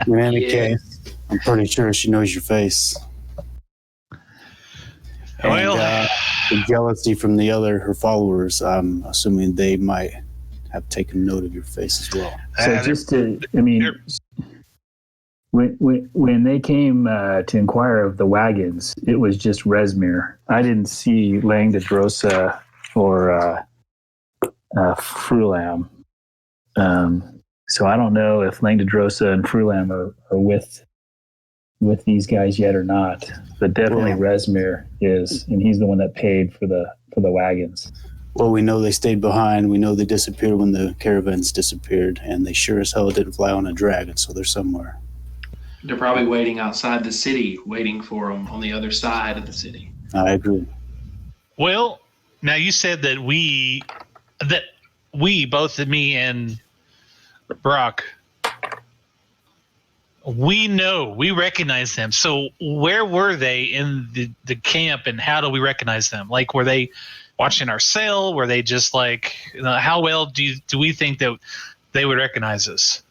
Speaker 6: In any case, I'm pretty sure she knows your face.
Speaker 1: Well,
Speaker 6: and, the jealousy from her followers, I'm assuming they might have taken note of your face as well.
Speaker 5: So when they came to inquire of the wagons, it was just Resmir. I didn't see Langdadrosa or Frulam. So I don't know if Langdadrosa and Frulam are with these guys yet or not. But definitely Resmir is, and he's the one that paid for the wagons.
Speaker 6: Well, we know they stayed behind. We know they disappeared when the caravans disappeared, and they sure as hell didn't fly on a dragon, so they're somewhere.
Speaker 7: They're probably waiting outside the city, waiting for them on the other side of the city.
Speaker 6: I agree.
Speaker 1: Well, now you said that we, both me and Brok, we recognize them. So where were they in the camp, and how do we recognize them? Like, were they watching our cell? Were they just like, how well do we think that they would recognize us?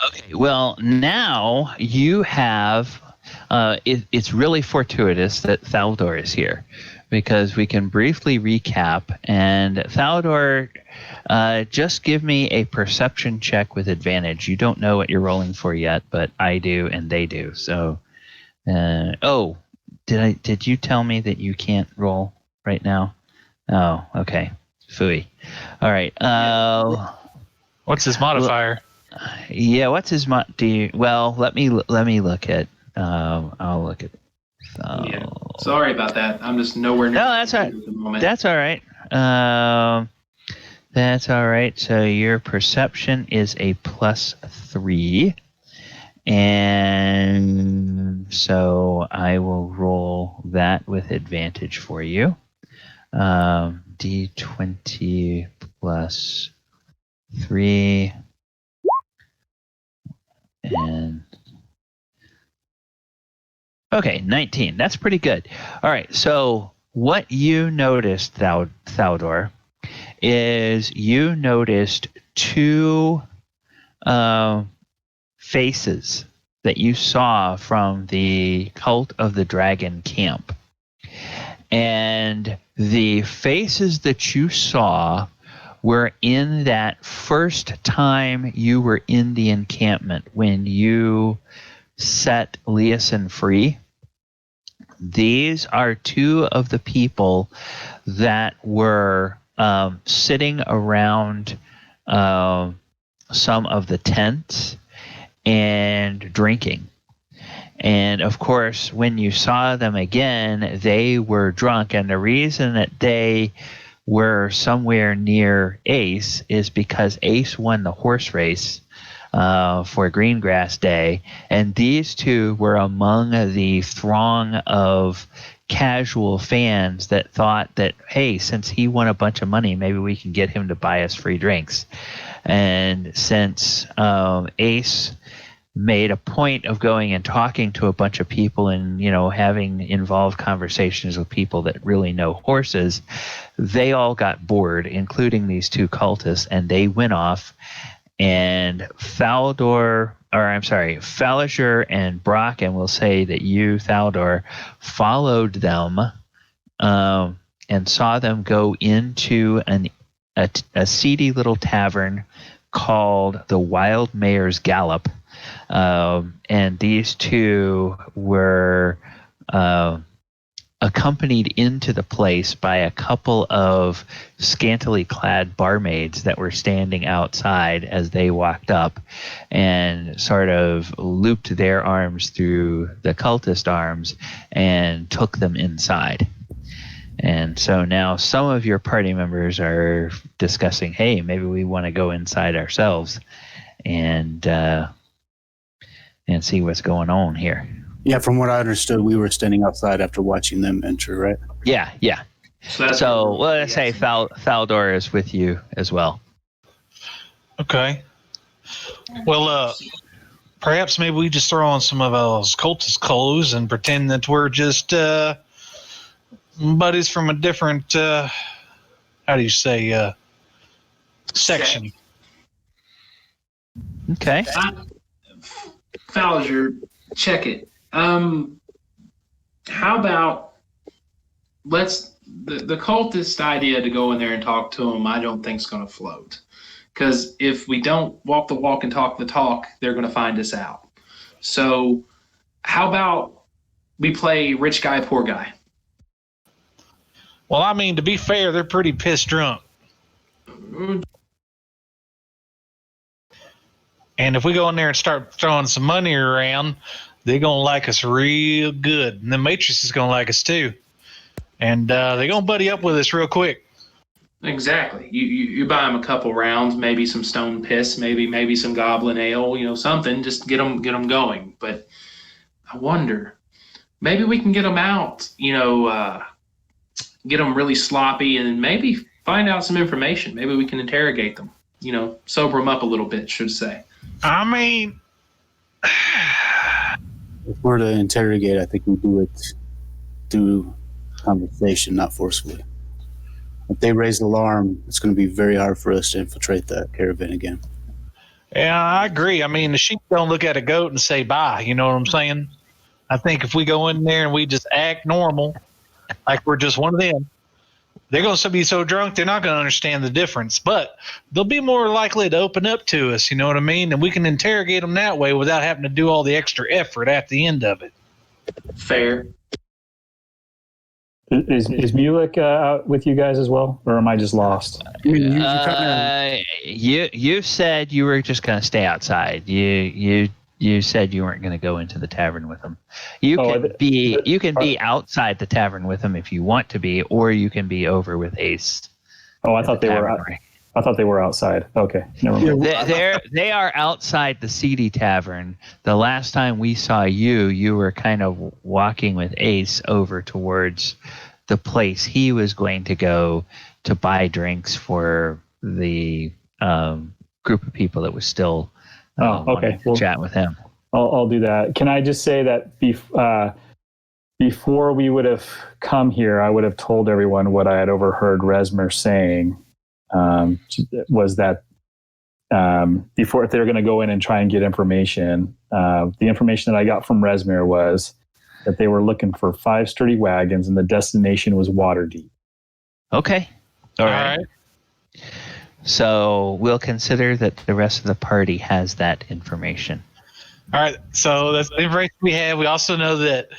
Speaker 4: Okay, well, now you have, it's really fortuitous that Thaldohr is here, because we can briefly recap. And Thaldohr, just give me a perception check with advantage. You don't know what you're rolling for yet, but I do and they do. So, did you tell me that you can't roll right now? Oh, okay. Phooey. All right.
Speaker 1: What's his modifier?
Speaker 4: Yeah, what's his well, let me look at. I'll look at.
Speaker 7: Yeah. Sorry about that. I'm just nowhere near.
Speaker 4: No, that's all right.
Speaker 7: At the moment.
Speaker 4: That's all right. That's all right. So your perception is a +3, and so I will roll that with advantage for you. D20 +3. And okay, 19. That's pretty good. All right. So what you noticed, Thaldohr, is you noticed two faces that you saw from the Cult of the Dragon camp. And the faces that you saw were in that first time you were in the encampment when you set Leosin free. these are two of the people that were sitting around some of the tents and drinking. And of course, when you saw them again, they were drunk. And the reason that they were somewhere near Ace is because Ace won the horse race for Greengrass Day. And these two were among the throng of casual fans that thought that, hey, since he won a bunch of money, maybe we can get him to buy us free drinks. And since Ace made a point of going and talking to a bunch of people and, having involved conversations with people that really know horses, they all got bored, including these two cultists, and they went off. And Thaldohr and Brok, and we'll say that you, Thaldohr, followed them and saw them go into a seedy little tavern called the Wild Mayor's Gallop. And these two were accompanied into the place by a couple of scantily clad barmaids that were standing outside as they walked up and sort of looped their arms through the cultist arms and took them inside. And so now some of your party members are discussing, hey, maybe we want to go inside ourselves and see what's going on here.
Speaker 6: Yeah, from what I understood, we were standing outside after watching them enter, right?
Speaker 4: Yeah. So let's say Thaldohr is with you as well.
Speaker 1: Okay. Well, perhaps maybe we just throw on some of those cultist clothes and pretend that we're just buddies from a different, section.
Speaker 4: Okay.
Speaker 7: Thaldohr, check it. How about the cultist idea to go in there and talk to them, I don't think is going to float. Because if we don't walk the walk and talk the talk, they're going to find us out. So how about we play rich guy, poor guy?
Speaker 1: Well, I mean, to be fair, they're pretty pissed drunk. And if we go in there and start throwing some money around, they're going to like us real good. And the Matrix is going to like us too. And they're going to buddy up with us real quick.
Speaker 7: Exactly. You buy them a couple rounds, maybe some stone piss, maybe some goblin ale, something, just get them going. But I wonder, maybe we can get them out, get them really sloppy and maybe find out some information. Maybe we can interrogate them, sober them up a little bit, should say.
Speaker 1: I mean,
Speaker 6: if we're to interrogate, I think we do it through conversation, not forcefully. If they raise the alarm, it's going to be very hard for us to infiltrate that caravan again.
Speaker 1: Yeah, I agree. I mean, the sheep don't look at a goat and say bye. You know what I'm saying? I think if we go in there and we just act normal, like we're just one of them, they're going to be so drunk they're not going to understand the difference. But they'll be more likely to open up to us, you know what I mean? And we can interrogate them that way without having to do all the extra effort at the end of it.
Speaker 7: Fair.
Speaker 5: Is Mulek out with you guys as well, or am I just lost?
Speaker 4: You said you were just going to stay outside. You said you weren't going to go into the tavern with them. You can be outside the tavern with them if you want to be, or you can be over with Ace.
Speaker 5: Oh, I thought they were. I thought they were outside. Okay, never mind.
Speaker 4: They are outside the seedy tavern. The last time we saw you were kind of walking with Ace over towards the place he was going to go to buy drinks for the group of people that was still
Speaker 5: okay.
Speaker 4: Well, chat with him.
Speaker 5: I'll do that. Can I just say that before we would have come here, I would have told everyone what I had overheard Resmer saying. Was that before, if they were going to go in and try and get information, the information that I got from Resmer was that they were looking for 5 sturdy wagons and the destination was Waterdeep.
Speaker 4: Okay. All right. So we'll consider that the rest of the party has that information.
Speaker 1: All right. So that's the information we have. We also know that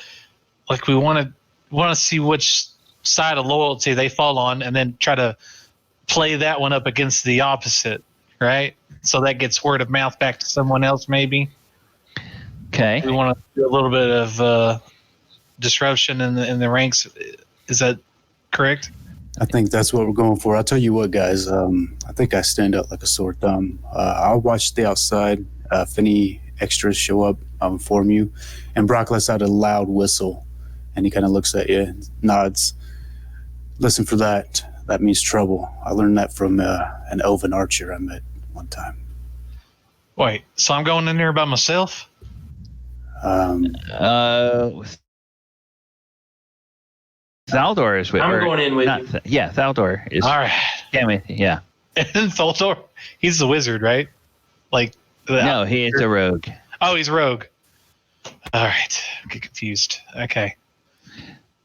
Speaker 1: like we want to see which side of loyalty they fall on, and then try to play that one up against the opposite, right? So that gets word of mouth back to someone else, maybe.
Speaker 4: Okay.
Speaker 1: We want to do a little bit of disruption in the ranks. Is that correct?
Speaker 6: I think that's what we're going for. I'll tell you what, guys. I think I stand out like a sore thumb. I'll watch the outside. If any extras show up, I'll inform you. And Brok lets out a loud whistle, and he kind of looks at you, nods. Listen for that. That means trouble. I learned that from an elven archer I met one time.
Speaker 1: Wait, so I'm going in there by myself?
Speaker 4: Thaldohr is with.
Speaker 7: I'm going in with you.
Speaker 4: Yeah, Thaldohr is.
Speaker 1: All right.
Speaker 4: Yeah.
Speaker 1: And Thaldohr, he's the wizard, right? Like,
Speaker 4: No, he is a rogue.
Speaker 1: Oh, he's rogue. All right. I get confused. Okay.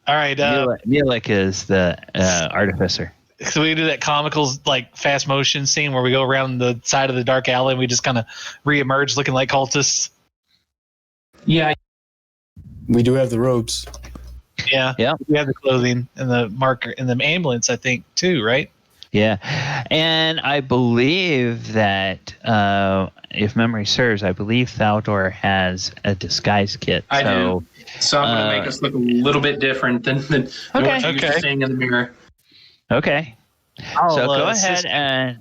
Speaker 1: All right.
Speaker 4: Mulek is the artificer.
Speaker 1: So we do that comical, like, fast motion scene where we go around the side of the dark alley and we just kind of reemerge looking like cultists.
Speaker 7: Yeah.
Speaker 6: We do have the robes.
Speaker 1: Yeah.
Speaker 4: Yeah.
Speaker 1: We have the clothing and the marker and the ambulance, I think, too, right?
Speaker 4: Yeah, and I believe that if memory serves, I believe Thaldohr has a disguise kit.
Speaker 7: I do. So I'm going to make us look a little bit different than what you're
Speaker 1: Okay.
Speaker 7: seeing in the mirror.
Speaker 4: Okay. So go ahead and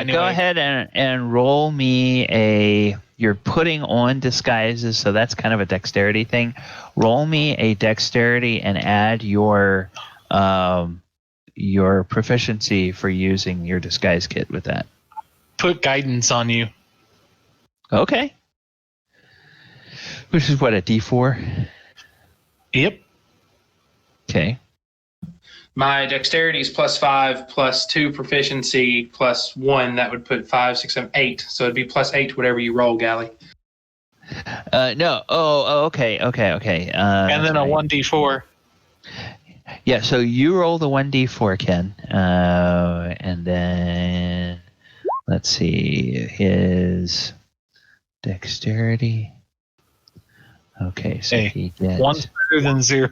Speaker 4: go ahead and roll me you're putting on disguises, so that's kind of a dexterity thing. Roll me a dexterity and add your proficiency for using your disguise kit with that.
Speaker 1: Put guidance on you.
Speaker 4: Okay. Which is what, a D4?
Speaker 1: Yep.
Speaker 4: Okay.
Speaker 7: My dexterity is +5, +2 proficiency, +1. That would put 5, 6, 7, 8. So it'd be +8, whatever you roll, Gally.
Speaker 4: No. Oh, okay.
Speaker 1: And then a 1d4.
Speaker 4: Yeah, so you roll the 1d4, Ken. And then, let's see, his dexterity. Okay, so
Speaker 1: Hey,
Speaker 4: he gets...
Speaker 1: One's better than 0.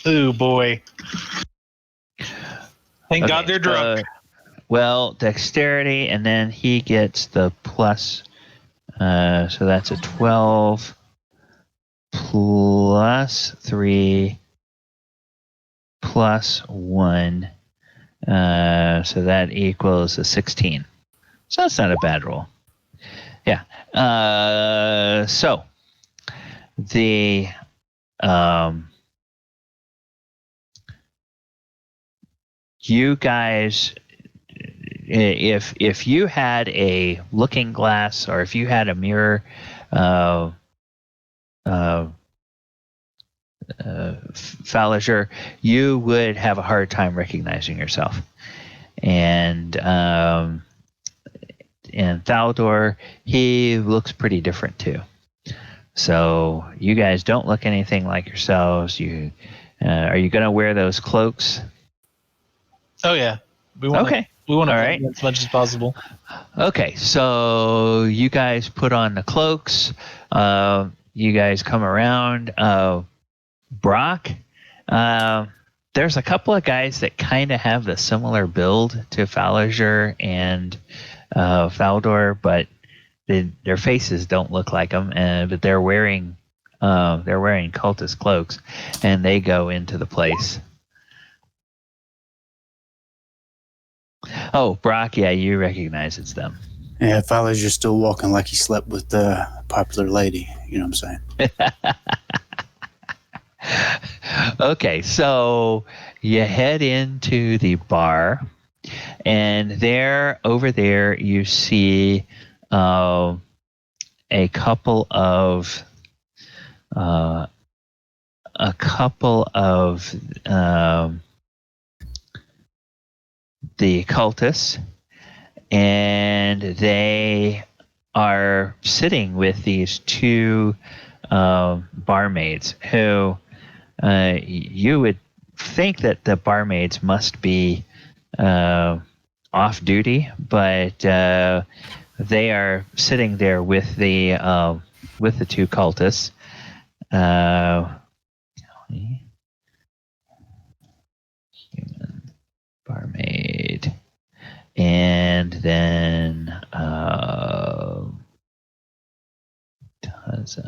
Speaker 1: Ooh, boy. Thank God they're drunk.
Speaker 4: Well, dexterity, and then he gets the plus... so that's a 12 plus 3 plus 1. So that equals a 16. So that's not a bad roll. Yeah. So the you guys, if you had a looking glass or if you had a mirror, Thaldohr, you would have a hard time recognizing yourself. And Thaldohr, he looks pretty different too. So you guys don't look anything like yourselves. You are you going to wear those cloaks?
Speaker 1: Oh, yeah. We want to
Speaker 4: All right.
Speaker 1: as much as possible.
Speaker 4: Okay, so you guys put on the cloaks. You guys come around. Brok, there's a couple of guys that kind of have the similar build to Thaldohr and Thaldohr, but their faces don't look like them. But they're wearing cultist cloaks, and they go into the place. Oh, Brok, yeah, you recognize it's them.
Speaker 6: Yeah, fellas, you're still walking like he slept with the popular lady. You know what I'm saying?
Speaker 4: Okay, so you head into the bar, and over there you see a couple of the cultists, and they are sitting with these two barmaids who you would think that the barmaids must be off duty, but they are sitting there with the two cultists. human barmaid, and then does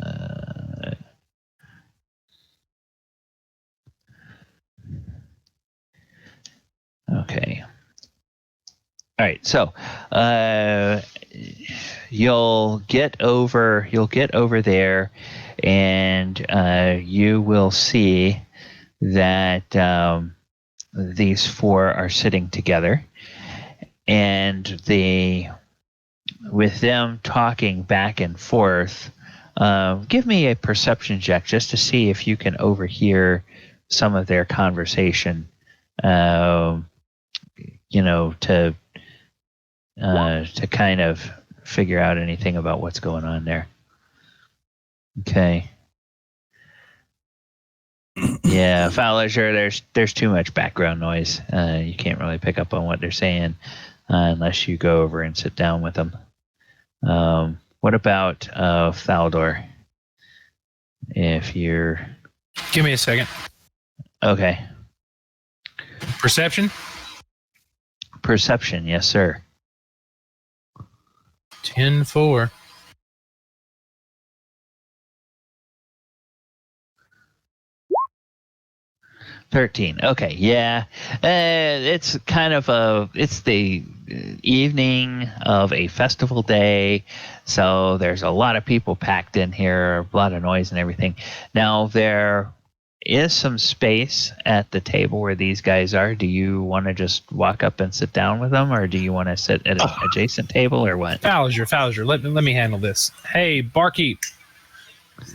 Speaker 4: okay. All right, so you'll get over there, and you will see that these four are sitting together, and with them talking back and forth. Give me a perception check just to see if you can overhear some of their conversation. To kind of figure out anything about what's going on there. Okay. Yeah, Thaldohr, there's too much background noise. You can't really pick up on what they're saying unless you go over and sit down with them. What about Thaldohr? If you're...
Speaker 1: Give me a second.
Speaker 4: Okay.
Speaker 1: Perception?
Speaker 4: Perception, yes, sir.
Speaker 1: 10-4.
Speaker 4: $13. Okay, yeah. It's kind of it's the evening of a festival day, so there's a lot of people packed in here, a lot of noise and everything. Now, there is some space at the table where these guys are. Do you want to just walk up and sit down with them, or do you want to sit at an adjacent table, or what?
Speaker 1: Thaldohr, let me handle this. Hey, barkeep,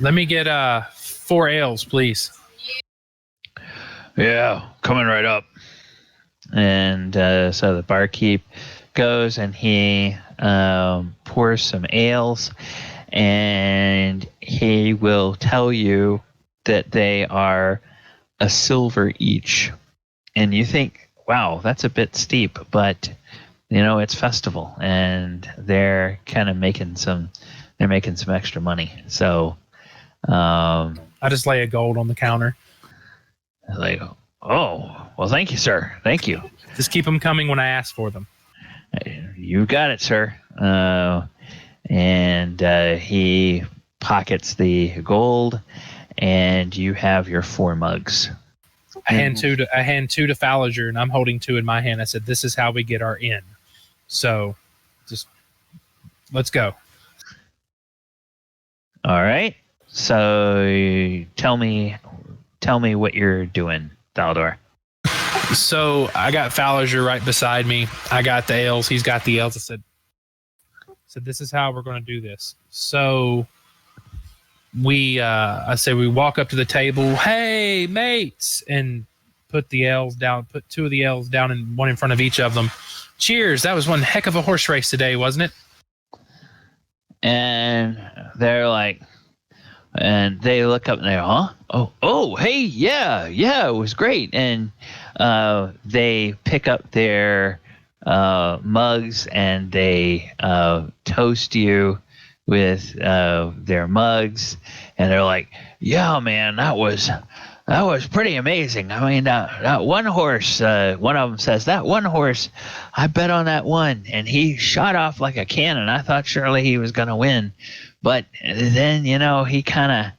Speaker 1: let me get 4 ales, please.
Speaker 4: Yeah, coming right up. And so the barkeep goes and he pours some ales, and he will tell you that they are a silver each. And you think, wow, that's a bit steep, but it's festival, and they're kind of making some extra money. So
Speaker 1: I just lay a gold on the counter.
Speaker 4: Like, oh, well, thank you, sir. Thank you.
Speaker 1: Just keep them coming when I ask for them.
Speaker 4: You got it, sir. And he pockets the gold, and you have your 4 mugs.
Speaker 1: I hand two to Thaldohr, and I'm holding 2 in my hand. I said, "This is how we get our in." So, just let's go.
Speaker 4: All right. So, tell me what you're doing, Thaldohr.
Speaker 1: So I got Thaldohr right beside me. I got the ales. He's got the ales. I said, "This is how we're going to do this." So I say we walk up to the table. Hey, mates, and put the ales down. Put 2 of the ales down and one in front of each of them. Cheers! That was one heck of a horse race today, wasn't it?
Speaker 4: And they're like. And they look up and they're, huh? Oh, hey, yeah, it was great. And they pick up their mugs and they toast you with their mugs. And they're like, yeah, man, that was pretty amazing. I mean, that one horse, one of them says, that one horse, I bet on that one. And he shot off like a cannon. I thought surely he was going to win. But then, he kind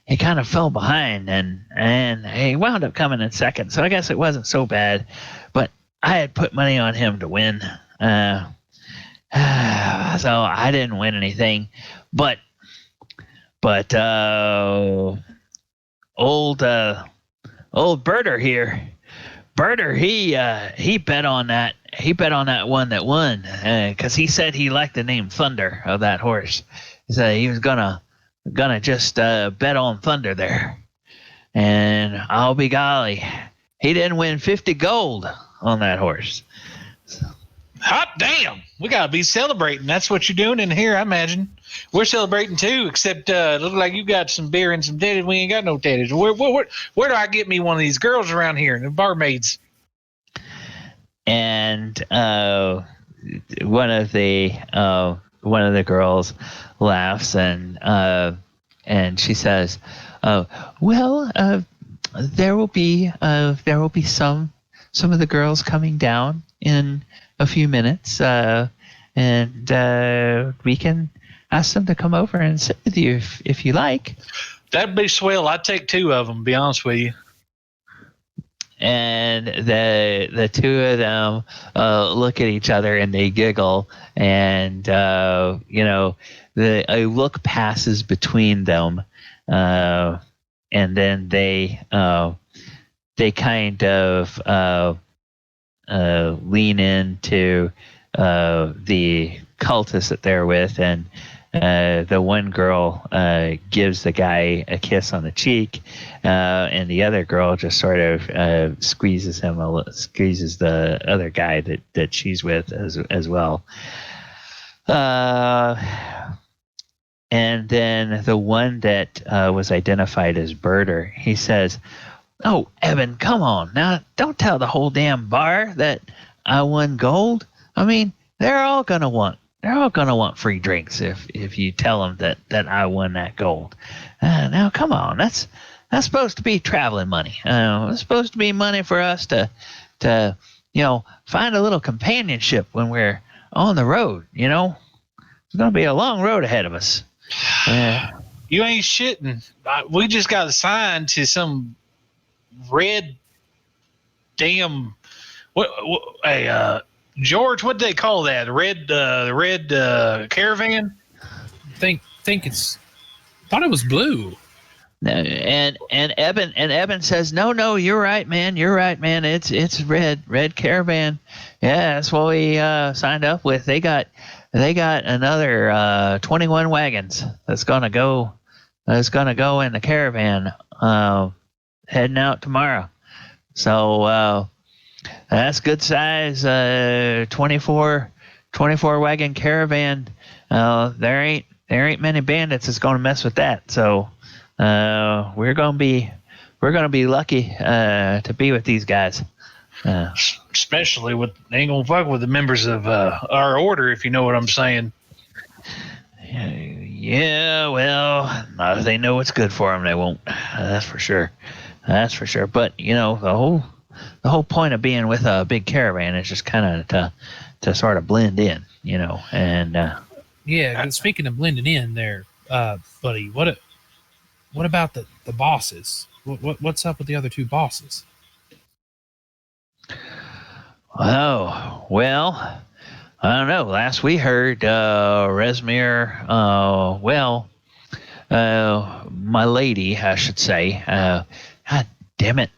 Speaker 4: of fell behind, and he wound up coming in second. So I guess it wasn't so bad. But I had put money on him to win. So I didn't win anything. But old Berter here, he bet on that. He bet on that one that won because he said he liked the name Thunder of that horse. He said he was gonna just bet on Thunder there, and I'll be golly, he didn't win 50 gold on that horse. So.
Speaker 1: Hot damn! We gotta be celebrating. That's what you're doing in here, I imagine. We're celebrating too, except it looks like you got some beer and some titties. We ain't got no titties. Where do I get me one of these girls around here? The barmaids.
Speaker 4: And one of the girls laughs and she says, Well, there will be some of the girls coming down in a few minutes, and we can ask them to come over and sit with you if you like.
Speaker 1: That'd be swell. I'd take 2 of them, to be honest with you.
Speaker 4: And the 2 of them look at each other and they giggle, and a look passes between them, and then they kind of lean into the cultist that they're with, and the one girl gives the guy a kiss on the cheek, and the other girl just sort of squeezes the other guy that she's with as well. And then the one that was identified as Birder, he says, "Oh, Evan, come on now! Don't tell the whole damn bar that I won gold. I mean, they're all gonna want free drinks if you tell them that I won that gold. Now, come on, that's supposed to be traveling money. It's supposed to be money for us to find a little companionship when we're on the road. It's gonna be a long road ahead of us."
Speaker 1: You ain't shitting. We just got assigned to some red damn George, what do they call that? Red caravan?
Speaker 8: Think it's. Thought it was blue.
Speaker 4: And Evan says, "No, you're right, man. It's red caravan. Yeah, that's what we signed up with. They got another 21 wagons that's gonna go in the caravan heading out tomorrow. So that's good size 24 wagon caravan. There ain't many bandits that's gonna mess with that. So we're gonna be lucky to be with these guys.
Speaker 1: Especially they ain't gonna fuck with the members of our order, if you know what I'm saying.
Speaker 4: Yeah, well, if they know what's good for them, they won't. That's for sure. But the whole point of being with a big caravan is just kind of to sort of blend in, and
Speaker 8: Yeah, and speaking of blending in there, buddy, what about the bosses? What's up with the other 2 bosses?
Speaker 4: Oh, well, I don't know. Last we heard, Resmir, my lady, I should say, God damn it,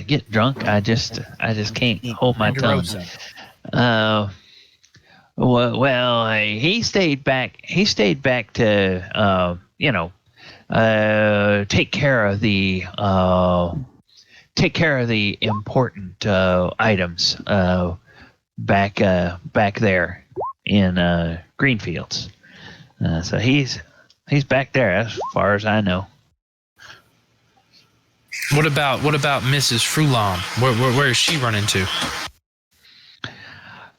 Speaker 4: get drunk. I just can't hold my tongue. He stayed back to, take care of the important items back there in Greenfields. So he's back there as far as I know.
Speaker 8: What about Mrs. Frulam? Where is she running to?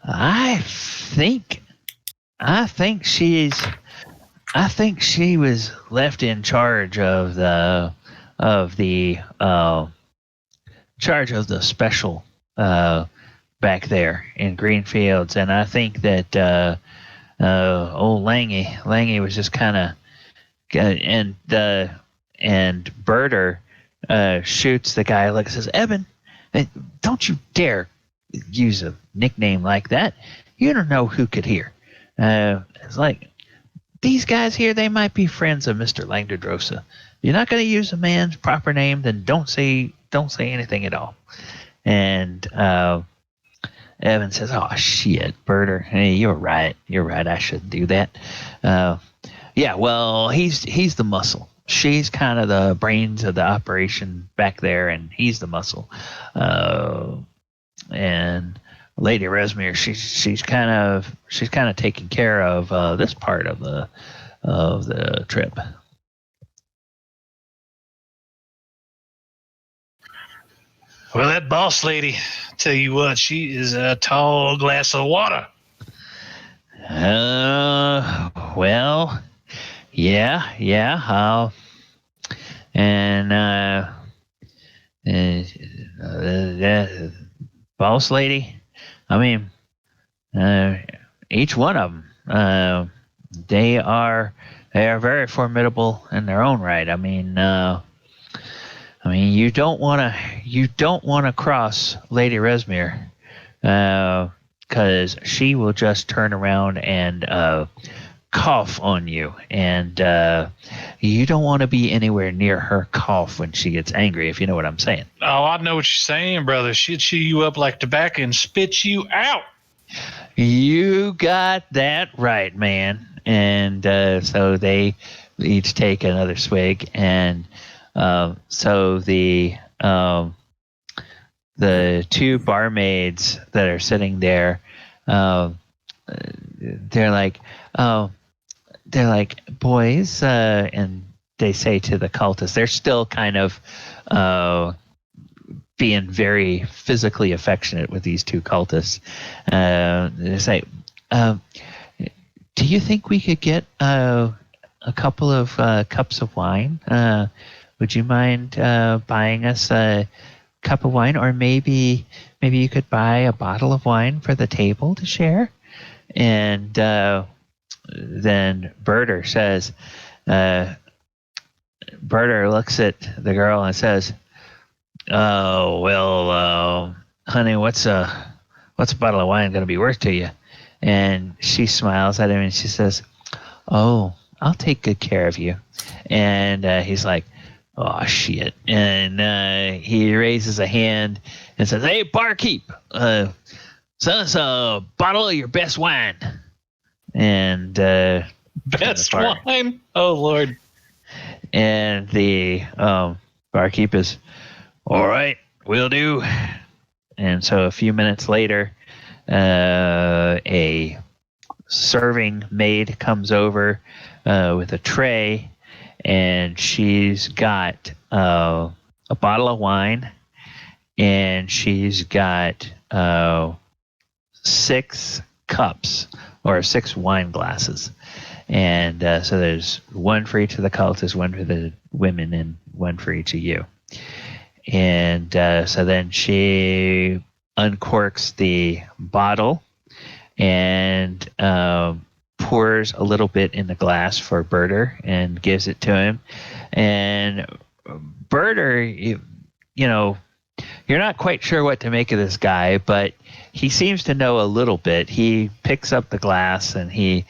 Speaker 4: I think she was left in charge of the special back there in Greenfields, and I think that old Langy was just kind of and Birder shoots the guy. Like, says, "Evan, don't you dare use a nickname like that. You don't know who could hear." It's like, these guys here, they might be friends of Mr. Langderdrosa. You're not going to use a man's proper name, then don't say anything at all. And Evan says, "Oh shit, Birder, hey, you're right. I shouldn't do that." Yeah, well, he's the muscle. She's kind of the brains of the operation back there, and he's the muscle. And Lady Resmir, she's kind of taking care of this part of the trip.
Speaker 1: Well, that boss lady, tell you what, she is a tall glass of water.
Speaker 4: Well, yeah. And boss lady, I mean, each one of them, they are very formidable in their own right. I mean, you don't want to cross Lady Resmere, because she will just turn around and cough on you, and you don't want to be anywhere near her cough when she gets angry, if you know what I'm saying.
Speaker 1: Oh, I know what you're saying, brother. She'd chew you up like tobacco and spit you out.
Speaker 4: You got that right, man. And so they each take another swig, and so the two barmaids that are sitting there, they're like, boys, and they say to the cultists, they're still kind of being very physically affectionate with these two cultists. They say, do you think we could get a couple of cups of wine? Would you mind buying us a cup of wine, or maybe you could buy a bottle of wine for the table to share? And then Berter says, Berter looks at the girl and says, "Oh, well, honey, what's a bottle of wine going to be worth to you?" And she smiles at him and she says, "Oh, I'll take good care of you." And he's like, "Oh, shit." And he raises a hand and says, "Hey, barkeep, send us a bottle of your best wine." And
Speaker 1: best wine? Oh, Lord.
Speaker 4: And the barkeep is, "All right, will do." And so a few minutes later, a serving maid comes over with a tray, and she's got a bottle of wine, and she's got 6 cups or 6 wine glasses. And so there's one for each of the cultists, one for the women, and one for each of you. And so then she uncorks the bottle and pours a little bit in the glass for Berter and gives it to him. And Berter, you know, you're not quite sure what to make of this guy, but he seems to know a little bit. He picks up the glass and he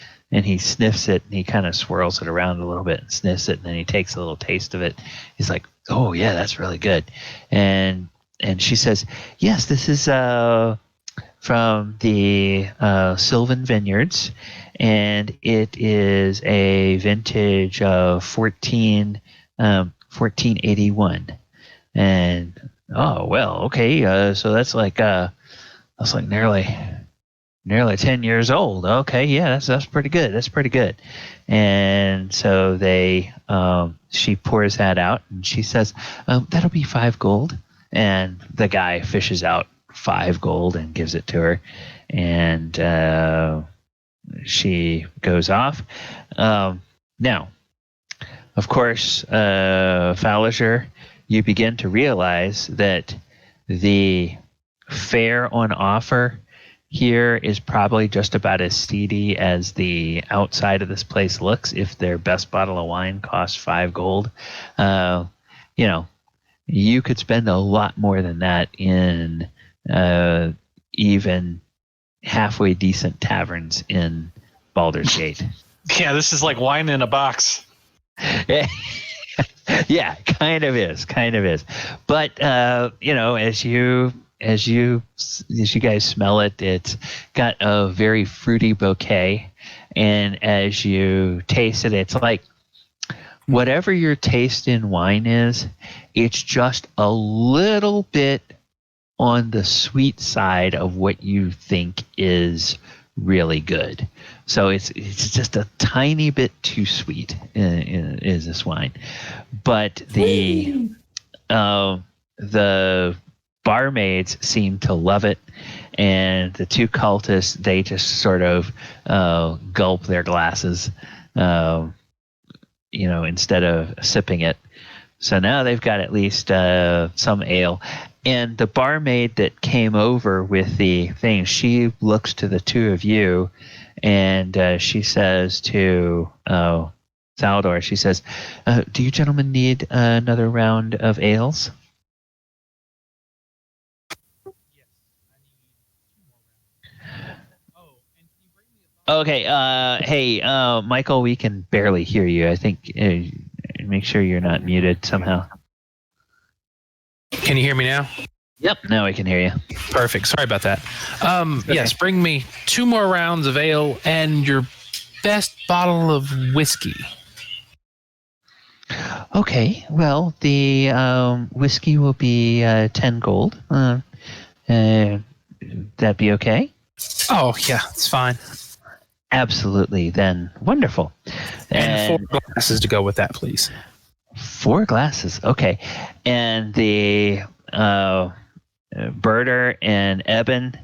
Speaker 4: sniffs it, and he kind of swirls it around a little bit and sniffs it, and then he takes a little taste of it. He's like, "Oh yeah, that's really good." And she says, "Yes, this is from the Sylvan Vineyards, and it is a vintage of 1481." And oh well, okay, so that's like nearly 10 years old. Okay, yeah, that's pretty good. That's pretty good. And so she pours that out, and she says, "That'll be 5 gold." And the guy fishes out 5 gold and gives it to her, and she goes off. Now, of course, Thaldohr, you begin to realize that the fare on offer here is probably just about as seedy as the outside of this place looks. If their best bottle of wine costs 5 gold, you could spend a lot more than that in even halfway decent taverns in Baldur's Gate.
Speaker 1: Yeah, this is like wine in a box.
Speaker 4: Yeah, kind of is. But as you guys smell it, it's got a very fruity bouquet, and as you taste it, it's like whatever your taste in wine is, it's just a little bit on the sweet side of what you think is really good. So it's just a tiny bit too sweet is this wine. But the barmaids seem to love it, and the 2 cultists, they just sort of gulp their glasses, instead of sipping it. So now they've got at least some ale. And the barmaid that came over with the thing, she looks to the two of you, and she says to Thaldohr, she says, do you gentlemen need another round of ales? Okay, hey, Michael, we can barely hear you. I think make sure you're not muted somehow.
Speaker 8: Can you hear me now?
Speaker 4: Yep, now I can hear you.
Speaker 8: Perfect. Sorry about that. Yes, bring me 2 more rounds of ale and your best bottle of whiskey.
Speaker 4: Okay, well, the whiskey will be 10 gold. That be okay?
Speaker 8: Oh, yeah, it's fine.
Speaker 4: Absolutely, then. Wonderful.
Speaker 8: And 4 glasses to go with that, please.
Speaker 4: 4 glasses, okay. And the Birder and Eben,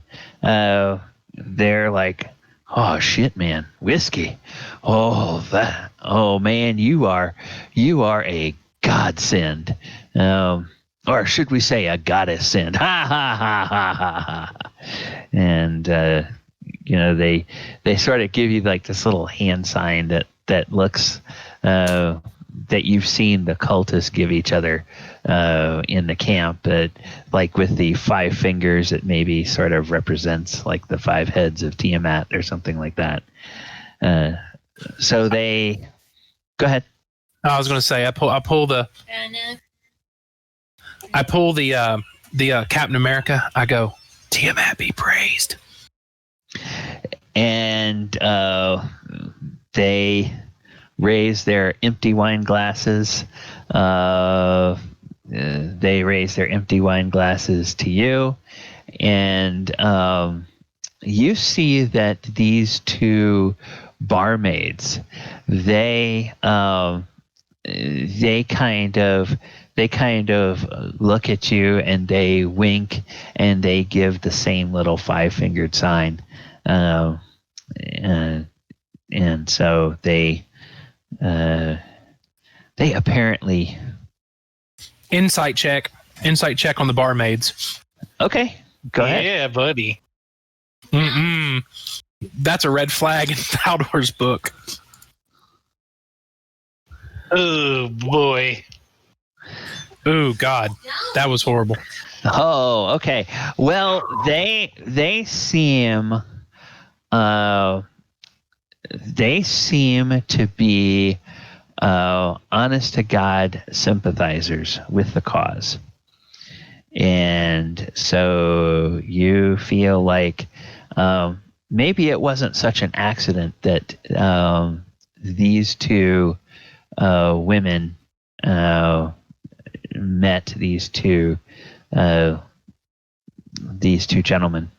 Speaker 4: they're like, oh shit, man, whiskey. Oh man, you are a godsend, or should we say a goddess send? Ha ha ha ha ha ha. And they sort of give you like this little hand sign that looks that you've seen the cultists give each other in the camp, but like with the 5 fingers, it maybe sort of represents like the 5 heads of Tiamat or something like that. So they go ahead.
Speaker 8: I was going to say I pull the Captain America. I go, Tiamat be praised.
Speaker 4: And they raise their empty wine glasses. They raise their empty wine glasses to you, and you see that these 2 barmaids, they kind of look at you and they wink and they give the same little 5-fingered sign, and so they apparently
Speaker 8: Insight check on the barmaids.
Speaker 4: Okay, go ahead.
Speaker 1: Yeah, buddy.
Speaker 8: That's a red flag in Thaldohr's book.
Speaker 1: Oh boy.
Speaker 8: Oh God, that was horrible.
Speaker 4: Oh, okay. Well, they seem to be honest to God sympathizers with the cause. And so you feel like maybe it wasn't such an accident that these 2 women met these two gentlemen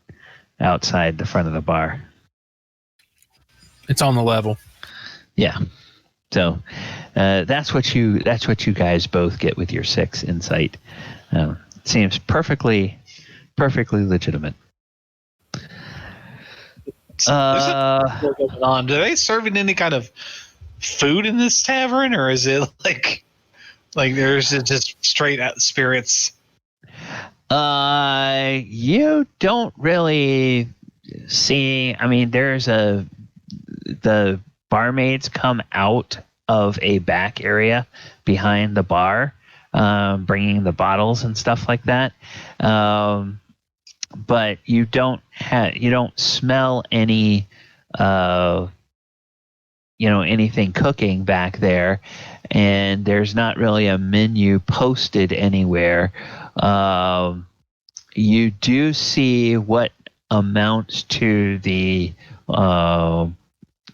Speaker 4: outside the front of the bar.
Speaker 8: It's on the level.
Speaker 4: Yeah. So that's what you guys both get with your 6 insight. Seems perfectly legitimate.
Speaker 1: There's a going on. Do they serving any kind of food in this tavern, or is it like there's just straight out spirits?
Speaker 4: You don't really see. I mean, the barmaids come out of a back area behind the bar, bringing the bottles and stuff like that. But you don't smell any, anything cooking back there, and there's not really a menu posted anywhere. You do see what amounts to the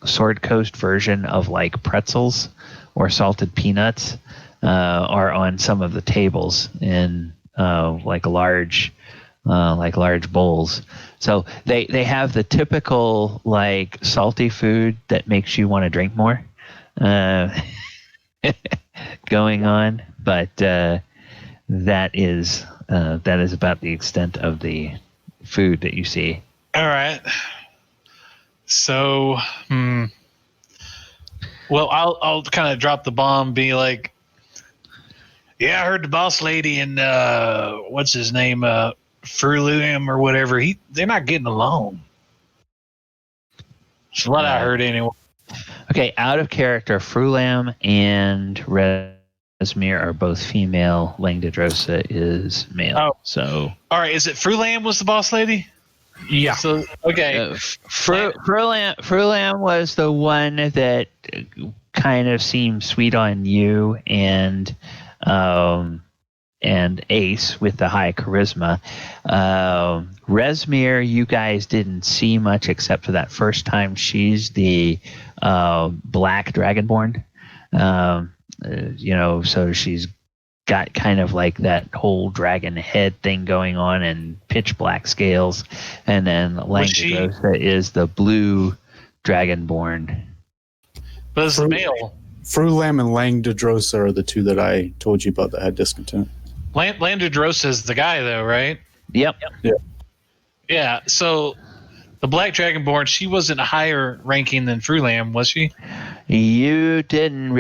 Speaker 4: Sword Coast version of like pretzels or salted peanuts are on some of the tables in like large bowls. So they have the typical like salty food that makes you want to drink more going on, but that is about the extent of the food that you see.
Speaker 1: All right. So, well, I'll kind of drop the bomb, be like, Yeah, I heard the boss lady and what's his name, Faerun or whatever. They're not getting along. That's what I heard anyway.
Speaker 4: Okay, out of character, Frulam and Resmir are both female. Langdedrosa is male.
Speaker 1: Oh.
Speaker 4: So,
Speaker 1: All right, is it Frulam was the boss lady?
Speaker 8: Yeah.
Speaker 1: So okay,
Speaker 4: Frulam was the one that kind of seemed sweet on you and Ace with the high charisma. Resmir, you guys didn't see much except for that first time. She's the black dragonborn. So she's got kind of like that whole dragon head thing going on and pitch black scales. And then Langdedrosa is the blue dragonborn.
Speaker 1: But it's male.
Speaker 6: Frulam and Langdedrosa are the two that I told you about that had discontent.
Speaker 1: Langdedrosa is the guy, though, right?
Speaker 4: Yep.
Speaker 1: Yeah. So the Black Dragonborn, she wasn't higher ranking than Frulam, was she?
Speaker 4: You didn't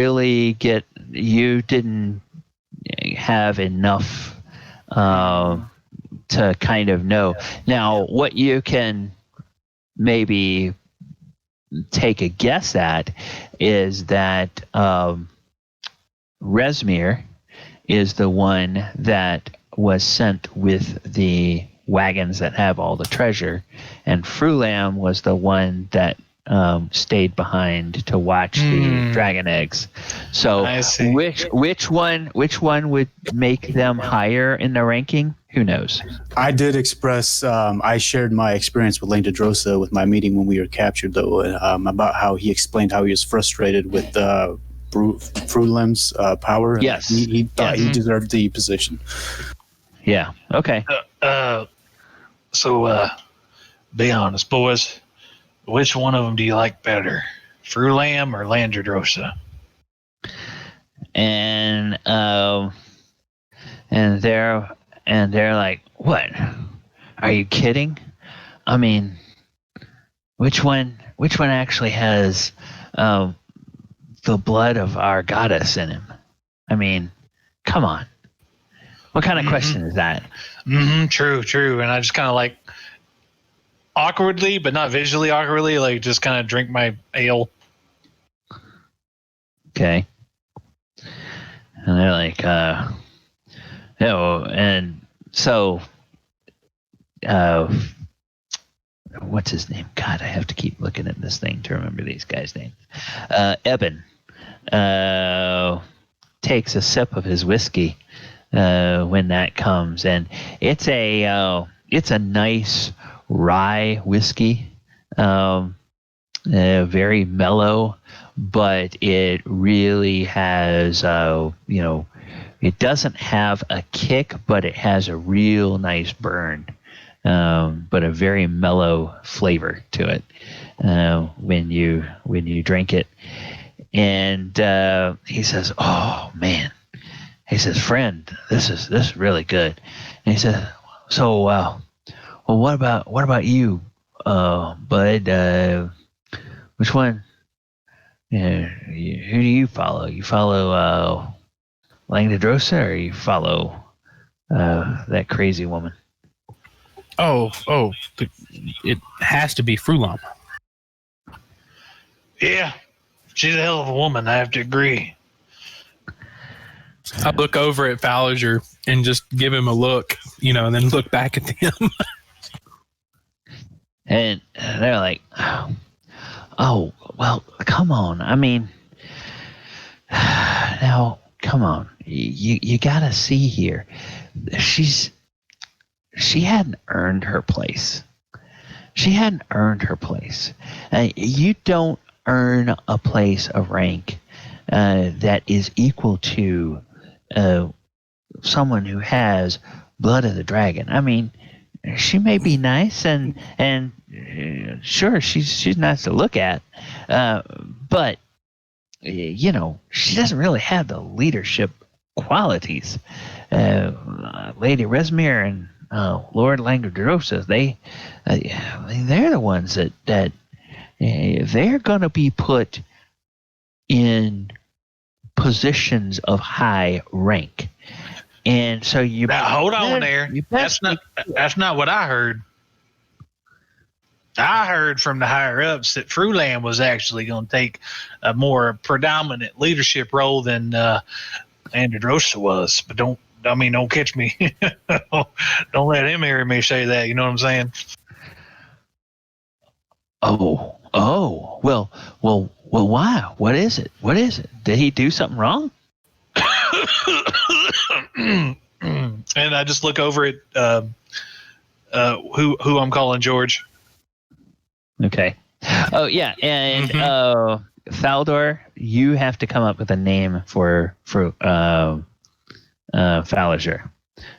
Speaker 4: have enough to kind of know. Now, what you can maybe take a guess at is that Resmir is the one that was sent with the wagons that have all the treasure, and Frulam was the one that stayed behind to watch the dragon eggs. So which one would make them higher in the ranking? Who knows?
Speaker 6: I did express, I shared my experience with Langdedrosa with my meeting when we were captured, though, about how he explained how he was frustrated with Frulam's power.
Speaker 4: Yes.
Speaker 6: He thought he deserved the position.
Speaker 4: Yeah. Okay.
Speaker 1: So, be honest, boys. Which one of them do you like better, Frulam or Langdedrosa?
Speaker 4: And they're like, what? Are you kidding? I mean, which one actually has the blood of our goddess in him? I mean, come on. What kind of question is that?
Speaker 1: True. And I just kind of like awkwardly, but not visually awkwardly, like just kind of drink my ale.
Speaker 4: Okay. And they're like, and so, what's his name? God, I have to keep looking at this thing to remember these guys' names. Eben takes a sip of his whiskey when that comes, and it's a nice rye whiskey, very mellow, but it really has, it doesn't have a kick, but it has a real nice burn, but a very mellow flavor to it when you drink it. And he says, "Oh man," he says, "Friend, this is really good." And he says, "So, well, what about you, bud? Which one? Who do you follow? You follow Langdedrosa, or you follow that crazy woman?"
Speaker 8: Oh, it has to be Frulam.
Speaker 1: Yeah, she's a hell of a woman. I have to agree.
Speaker 8: I look over at Thaldohr and just give him a look, and then look back at them.
Speaker 4: And they're like, "Oh, well, come on. I mean, now, come on. You gotta see here. She hadn't earned her place. She hadn't earned her place. You don't earn a place of rank that is equal to someone who has blood of the dragon. I mean, she may be nice and sure, she's nice to look at, but she doesn't really have the leadership qualities. Lady Resmir and Lord Langdedrosa, they're the ones that they're going to be put in positions of high rank. And so you
Speaker 1: Now, hold on there.
Speaker 4: you best
Speaker 1: That's not what I heard. I heard from the higher ups that Fruland was actually going to take a more predominant leadership role than Androdrosa was. But don't catch me. Don't let him hear me say that. You know what I'm saying?
Speaker 4: Oh, well, why? What is it? Did he do something wrong?
Speaker 1: And I just look over at who I'm calling George.
Speaker 4: Okay. Oh yeah, and Thaldohr, you have to come up with a name for Thaldohr.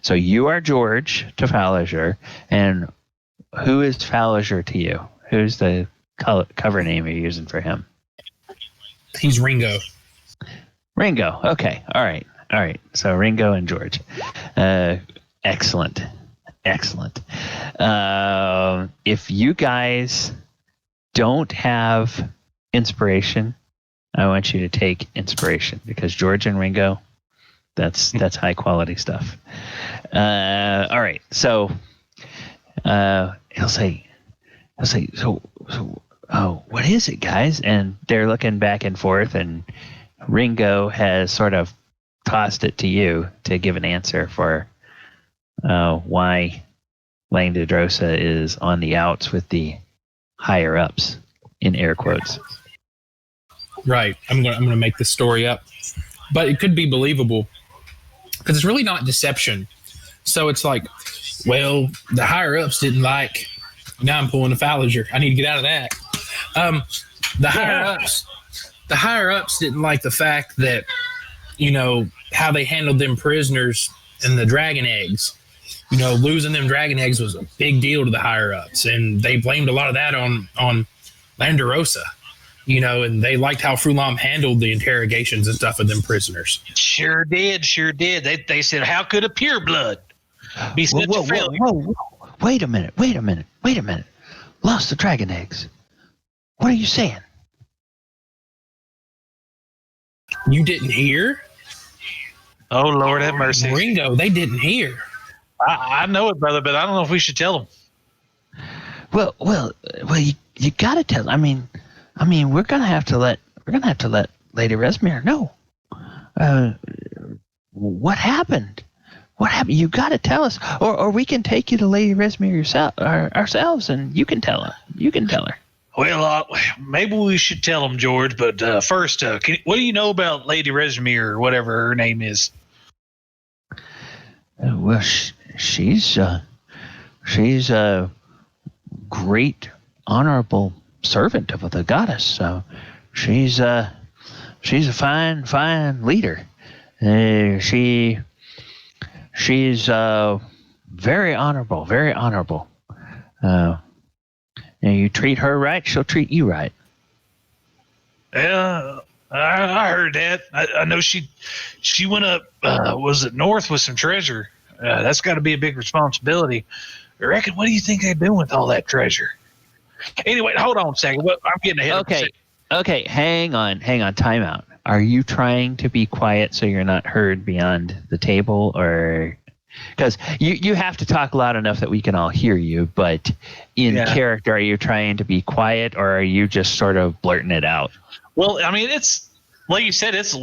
Speaker 4: So you are George to Thaldohr, and who is Thaldohr to you? Who's the cover name you're using for him?
Speaker 8: He's Ringo.
Speaker 4: Ringo. Okay. All right. So Ringo and George. Excellent. If you guys don't have inspiration, I want you to take inspiration, because George and Ringo, that's high quality stuff. All right. So he'll say, so, what is it, guys? And they're looking back and forth, and Ringo has sort of tossed it to you to give an answer for why Langdedrosa is on the outs with the higher ups, in air quotes.
Speaker 8: Right. I'm gonna make this story up, but it could be believable because it's really not deception. So it's like, well, the higher ups didn't like. Now I'm pulling a Thaldohr. I need to get out of that. The higher ups didn't like the fact that, how they handled them prisoners and the dragon eggs. Losing them dragon eggs was a big deal to the higher ups, and they blamed a lot of that on Landorosa. And they liked how Frulam handled the interrogations and stuff of them prisoners.
Speaker 1: Sure did. They said, how could a pureblood be such a failure?
Speaker 4: Whoa. Wait a minute. Lost the dragon eggs. What are you saying?
Speaker 8: You didn't hear?
Speaker 1: Oh, Lord have mercy.
Speaker 8: Ringo, they didn't hear.
Speaker 1: I know it, brother, but I don't know if we should tell them.
Speaker 4: Well, you gotta tell. I mean, we're gonna have to let Lady Resmere know. What happened? You gotta tell us, or we can take you to Lady Resmere ourselves, and you can tell her.
Speaker 1: Well, maybe we should tell them, George. But first, what do you know about Lady Resmere, or whatever her name is?
Speaker 4: Well, she's a great, honorable servant of the goddess. So she's a fine leader. She's very honorable. And you treat her right, she'll treat you right.
Speaker 1: Yeah, I heard that. I know she went up, was it north with some treasure? That's got to be a big responsibility. I reckon, what do you think they're doing with all that treasure? Anyway, hold on a second. I'm getting ahead.
Speaker 4: Okay, hang on, time out. Are you trying to be quiet so you're not heard beyond the table, or... Because you have to talk loud enough that we can all hear you, but in character, are you trying to be quiet, or are you just sort of blurting it out?
Speaker 1: Well, I mean, it's like you said, it's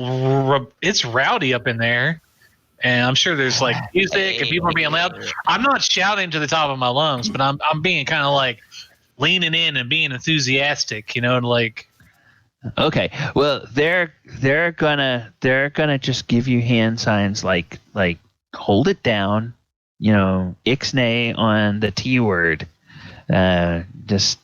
Speaker 1: rowdy up in there, and I'm sure there's like music and people are being loud. I'm not shouting to the top of my lungs, but I'm being kind of like leaning in and being enthusiastic, and like.
Speaker 4: Okay, well, they're gonna just give you hand signs like. Hold it down, ixnay on the T word. That's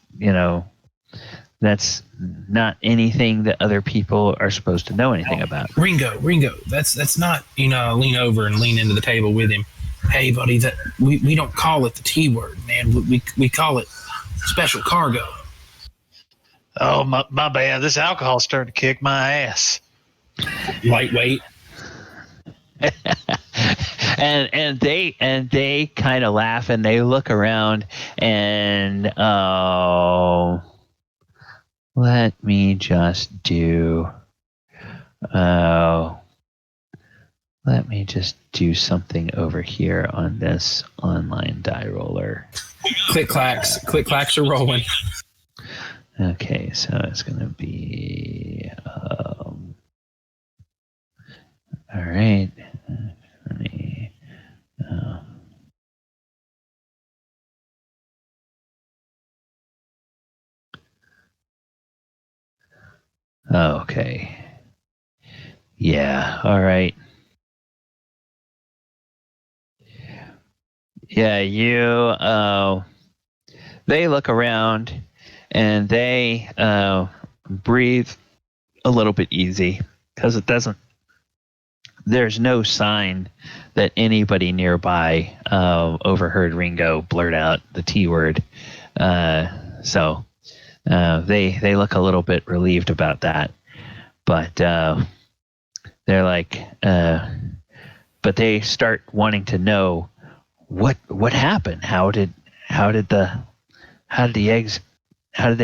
Speaker 4: not anything that other people are supposed to know anything about.
Speaker 8: Ringo, that's not, lean over and lean into the table with him. Hey, buddy, that we don't call it the T word, man. We call it special cargo.
Speaker 1: Oh, my bad. This alcohol's starting to kick my ass.
Speaker 8: Lightweight.
Speaker 4: and they kind of laugh, and they look around, and let me just do Let me just do something over here on this online die roller.
Speaker 8: Click clacks are rolling.
Speaker 4: Okay, so it's going to be... all right. Let me... okay. Yeah, all right. Yeah, they look around and they breathe a little bit easy because there's no sign that anybody nearby overheard Ringo blurt out the T word. So they look a little bit relieved about that. But they're like, but they start wanting to know what happened. How did they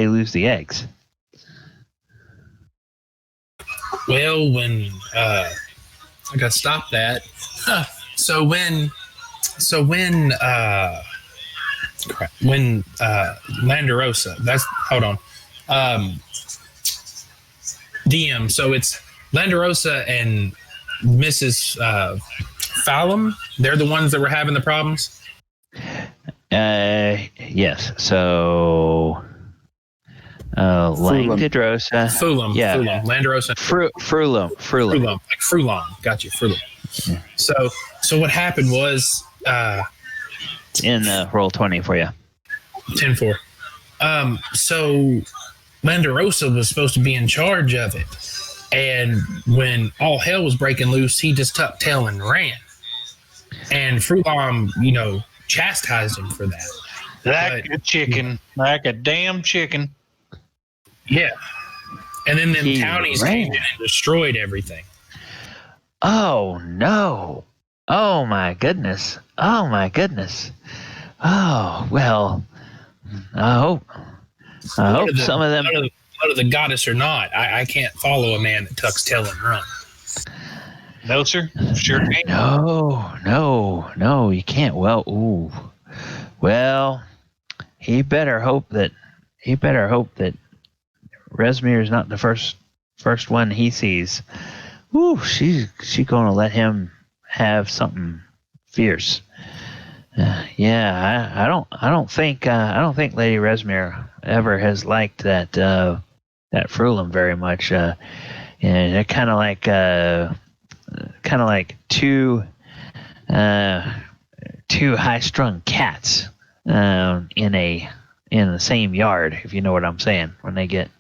Speaker 4: lose the eggs?
Speaker 8: Well, when I gotta stop that. So when Landerosa, that's hold on. DM. So it's Landerosa and Mrs. Fallum. They're the ones that were having the problems.
Speaker 4: Yes. So Langdedrosa.
Speaker 8: Fulham.
Speaker 4: Yeah.
Speaker 8: Fulham. Landerosa.
Speaker 4: Frulum.
Speaker 8: Like Frulon. Got you. Frulum.
Speaker 4: Yeah.
Speaker 8: So what happened was
Speaker 4: In roll 20 for you.
Speaker 8: 10-4. So Landerosa was supposed to be in charge of it. And when all hell was breaking loose, he just tucked tail and ran. And Frulon, chastised him for that.
Speaker 1: Like a chicken. Like a damn chicken.
Speaker 8: Yeah. And then them
Speaker 4: He
Speaker 8: townies
Speaker 4: ran.
Speaker 8: came in and destroyed everything.
Speaker 4: Oh no. Oh my goodness. Oh well. I hope some of them.
Speaker 8: Whether the goddess or not, I can't follow a man that tucks tail and run.
Speaker 1: No, sir. Sure can't.
Speaker 4: No, you can't. Well, he better hope that Resmir is not the first one he sees. Ooh, she's gonna let him have something fierce. I don't think Lady Resmir ever has liked that Frulum very much. And they're kind of like two high-strung cats in the same yard, if you know what I'm saying. When they get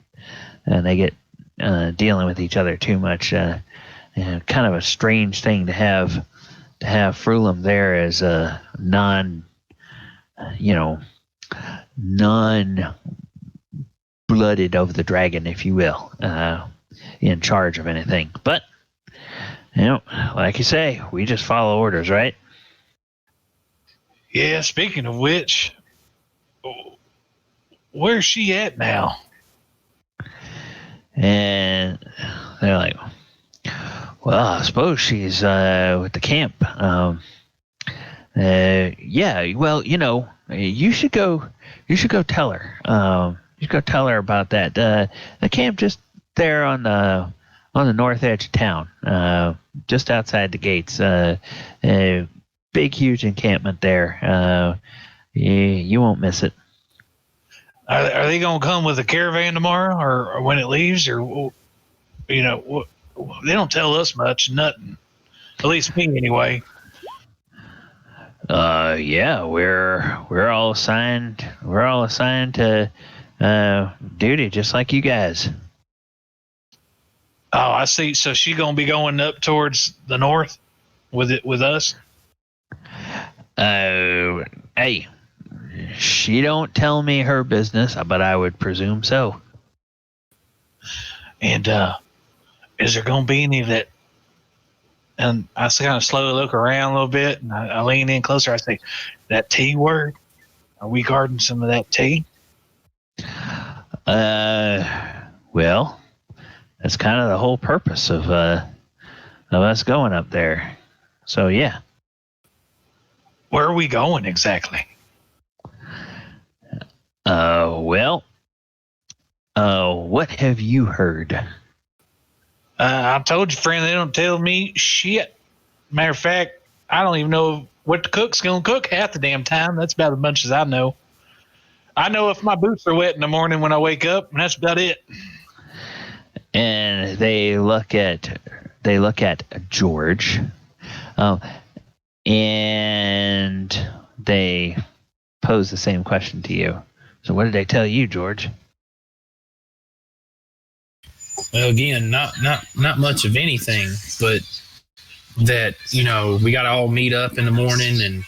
Speaker 4: dealing with each other too much, kind of a strange thing to have Frulum there as a non-blooded of the dragon, if you will, in charge of anything. But like you say, we just follow orders, right?
Speaker 1: Yeah, speaking of which, where's she at now?
Speaker 4: And they're like, well, I suppose she's with the camp. Yeah, well, you should go tell her. You should go tell her about that. The camp just there on the north edge of town, just outside the gates. Big, huge encampment there. You won't miss it.
Speaker 1: Are they going to come with a caravan tomorrow, or when it leaves, or they don't tell us much, nothing. At least me, anyway.
Speaker 4: Yeah, we're all assigned. We're all assigned to duty, just like you guys.
Speaker 1: Oh, I see. So she gonna be going up towards the north with us?
Speaker 4: Hey, she don't tell me her business, but I would presume so.
Speaker 1: And is there gonna be any of that? And I kind of slowly look around a little bit, and I lean in closer. I say, "That T word. Are we guarding some of that T?"
Speaker 4: Well, that's kind of the whole purpose of us going up there. So yeah.
Speaker 1: Where are we going exactly?
Speaker 4: What have you heard?
Speaker 1: I told you, friend, they don't tell me shit. Matter of fact, I don't even know what the cook's going to cook half the damn time. That's about as much as I know. I know if my boots are wet in the morning when I wake up, and that's about it.
Speaker 4: And they look at George, and they pose the same question to you. So, what did they tell you, George?
Speaker 8: Well, again, not much of anything, but that, we got to all meet up in the morning and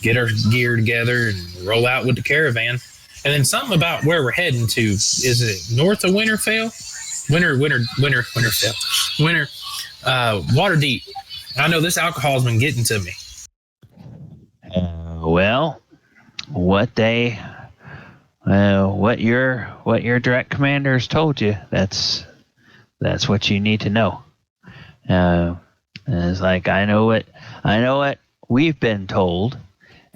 Speaker 8: get our gear together and roll out with the caravan. And then something about where we're heading to. Is it north of Winterfell? Winterfell. Waterdeep. I know this alcohol's been getting to me.
Speaker 4: Well, what your direct commanders told you, that's what you need to know. It's like, I know what we've been told,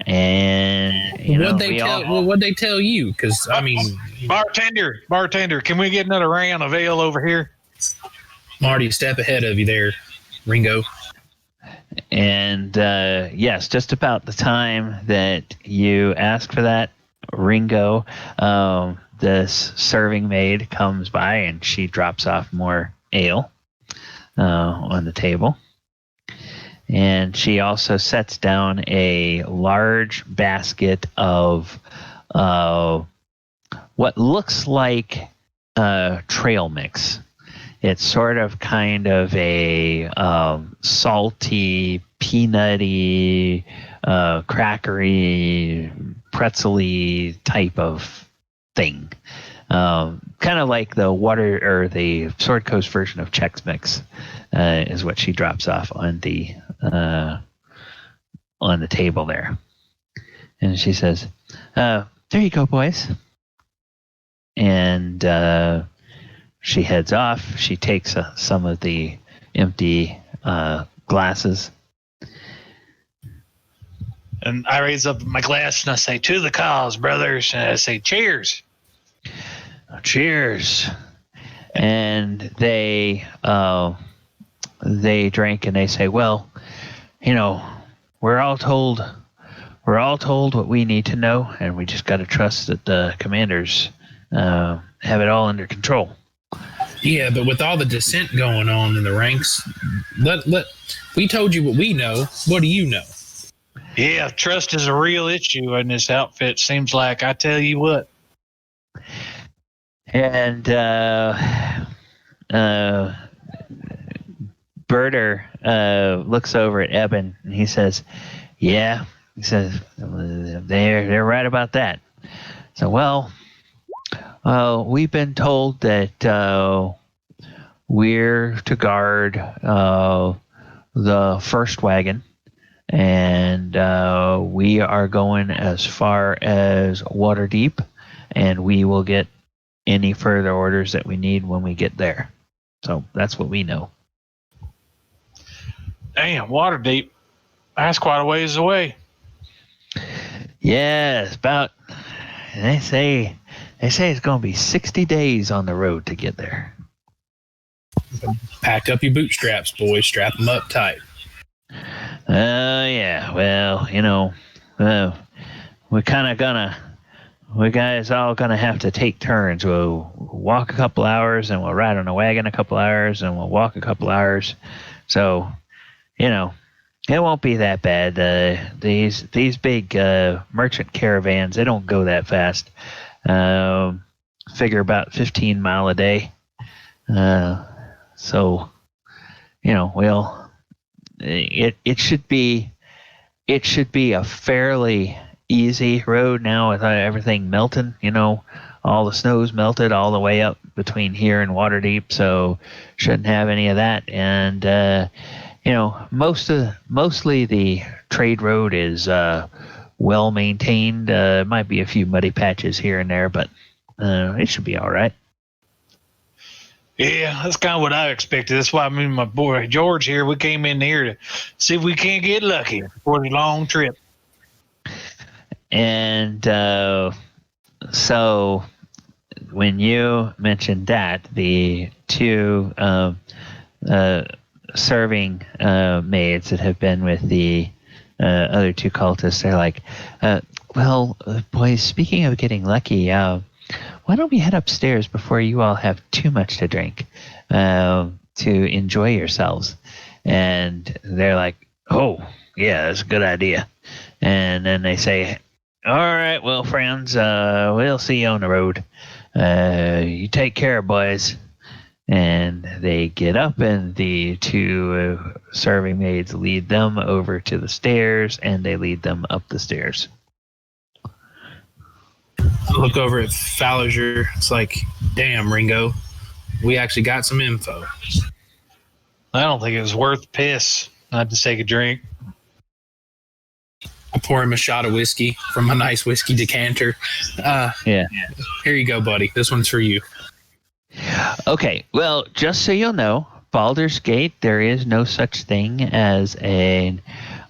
Speaker 4: and
Speaker 8: what'd they tell you? Because I mean,
Speaker 1: bartender, can we get another round of ale over here?
Speaker 8: Marty, a step ahead of you there, Ringo.
Speaker 4: And yes, just about the time that you ask for that, Ringo, this serving maid comes by and she drops off more ale on the table. And she also sets down a large basket of what looks like trail mix. It's sort of kind of a salty, peanutty, crackery, pretzel-y type of thing. Kind of like the water or the Sword Coast version of Chex Mix is what she drops off on the table there. And she says, there you go, boys. And she heads off. She takes some of the empty glasses.
Speaker 1: And I raise up my glass and I say, to the cause, brothers. And I say, cheers.
Speaker 4: Cheers. And they drink and they say, well, we're all told what we need to know, and we just got to trust that the commanders have it all under control.
Speaker 8: Yeah, but with all the dissent going on in the ranks, we told you what we know. What do you know?
Speaker 1: Yeah, trust is a real issue in this outfit, seems like. I tell you what.
Speaker 4: And Birder looks over at Eben and he says, yeah, he says, they're right about that. So, well, we've been told that we're to guard the first wagon, and we are going as far as Waterdeep, and we will get any further orders that we need when we get there. So that's what we know.
Speaker 1: Damn, Waterdeep. That's quite a ways away.
Speaker 4: Yeah, it's about, they say it's going to be 60 days on the road to get there.
Speaker 8: Pack up your bootstraps, boys. Strap them up tight.
Speaker 4: Yeah, well, we guys all gonna have to take turns. We'll walk a couple hours, and we'll ride on a wagon a couple hours, and we'll walk a couple hours. So, it won't be that bad. These big merchant caravans, they don't go that fast. Figure about 15 mile a day. So, it should be a fairly easy road now with everything melting. All the snow's melted all the way up between here and Waterdeep, so shouldn't have any of that. And mostly the trade road is well maintained. Might be a few muddy patches here and there, but it should be all right.
Speaker 1: Yeah, that's kind of what I expected. That's why me and my boy George here, we came in here to see if we can't get lucky for the long trip.
Speaker 4: And so when you mentioned that, the two serving maids that have been with the other two cultists, they're like, well, boys, speaking of getting lucky, why don't we head upstairs before you all have too much to drink to enjoy yourselves? And they're like, oh, yeah, that's a good idea. And then they say, all right, well, friends, we'll see you on the road. You take care, boys. And they get up, and the two serving maids lead them over to the stairs, and they lead them up the stairs.
Speaker 8: I look over at Thaldohr. It's like, damn, Ringo, we actually got some info.
Speaker 1: I don't think it was worth the piss not to take a drink.
Speaker 8: I pour him a shot of whiskey from a nice whiskey decanter.
Speaker 4: Yeah.
Speaker 8: Here you go, buddy. This one's for you.
Speaker 4: Okay, well, just so you'll know, Baldur's Gate, there is no such thing as an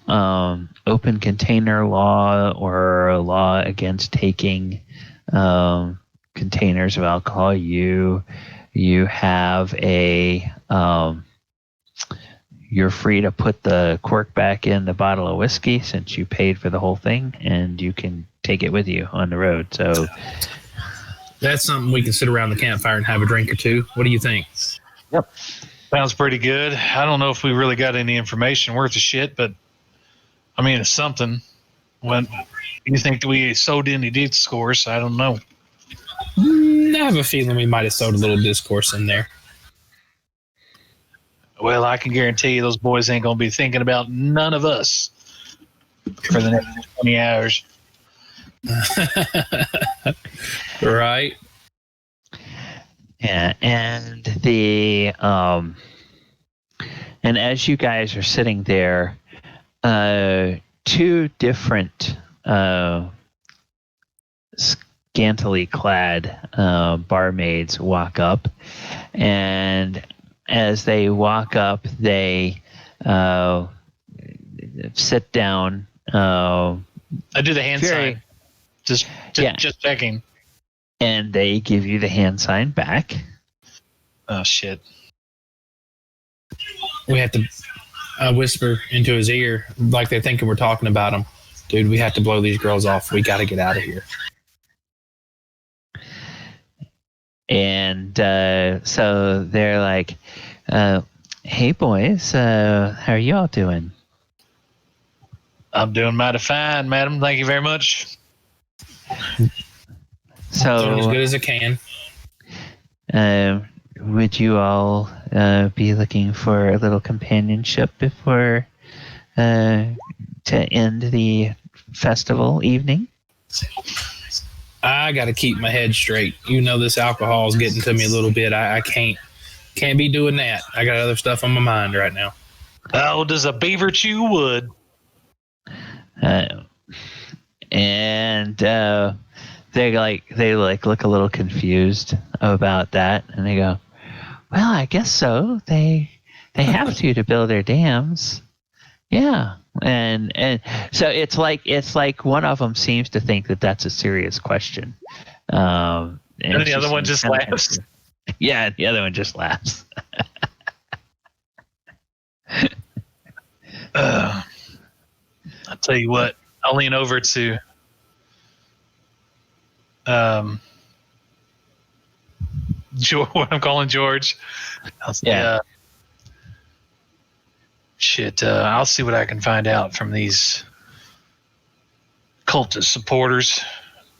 Speaker 4: open container law or a law against taking containers of alcohol. You have a you're free to put the cork back in the bottle of whiskey since you paid for the whole thing, and you can take it with you on the road. So
Speaker 8: that's something we can sit around the campfire and have a drink or two. What do you think?
Speaker 1: Yep. Sounds pretty good. I don't know if we really got any information worth a shit, but I mean, it's something. When you think that we sowed any discourse, I don't know.
Speaker 8: I have a feeling we might have sowed a little discourse in there.
Speaker 1: Well, I can guarantee you those boys ain't going to be thinking about none of us for the next 20 hours.
Speaker 8: Right.
Speaker 4: Yeah, and the and as you guys are sitting there, two different scantily clad barmaids walk up, and as they walk up, they sit down.
Speaker 1: I do the hand sign. Just checking.
Speaker 4: And they give you the hand sign back.
Speaker 1: Oh, shit.
Speaker 8: We have to whisper into his ear like they're thinking we're talking about him. Dude, we have to blow these girls off. We got to get out of here.
Speaker 4: And so they're like, hey, boys, how are you all doing?
Speaker 1: I'm doing mighty fine, madam. Thank you very much.
Speaker 4: So
Speaker 8: doing as good as I can.
Speaker 4: Would you all be looking for a little companionship before to end the festival evening?
Speaker 8: I got to keep my head straight. You know, this alcohol is getting to me a little bit. I can't be doing that. I got other stuff on my mind right now.
Speaker 1: Oh, does a beaver chew wood?
Speaker 4: And they look a little confused about that, and they go, well, I guess so. They have to build their dams. Yeah. And so it's like one of them seems to think that that's a serious question. And
Speaker 1: the other one just laughs.
Speaker 4: Yeah, the other one just laughs.
Speaker 1: I'll tell you what, I'll lean over to what I'm calling George. I'll say, I'll see what I can find out from these cultist supporters,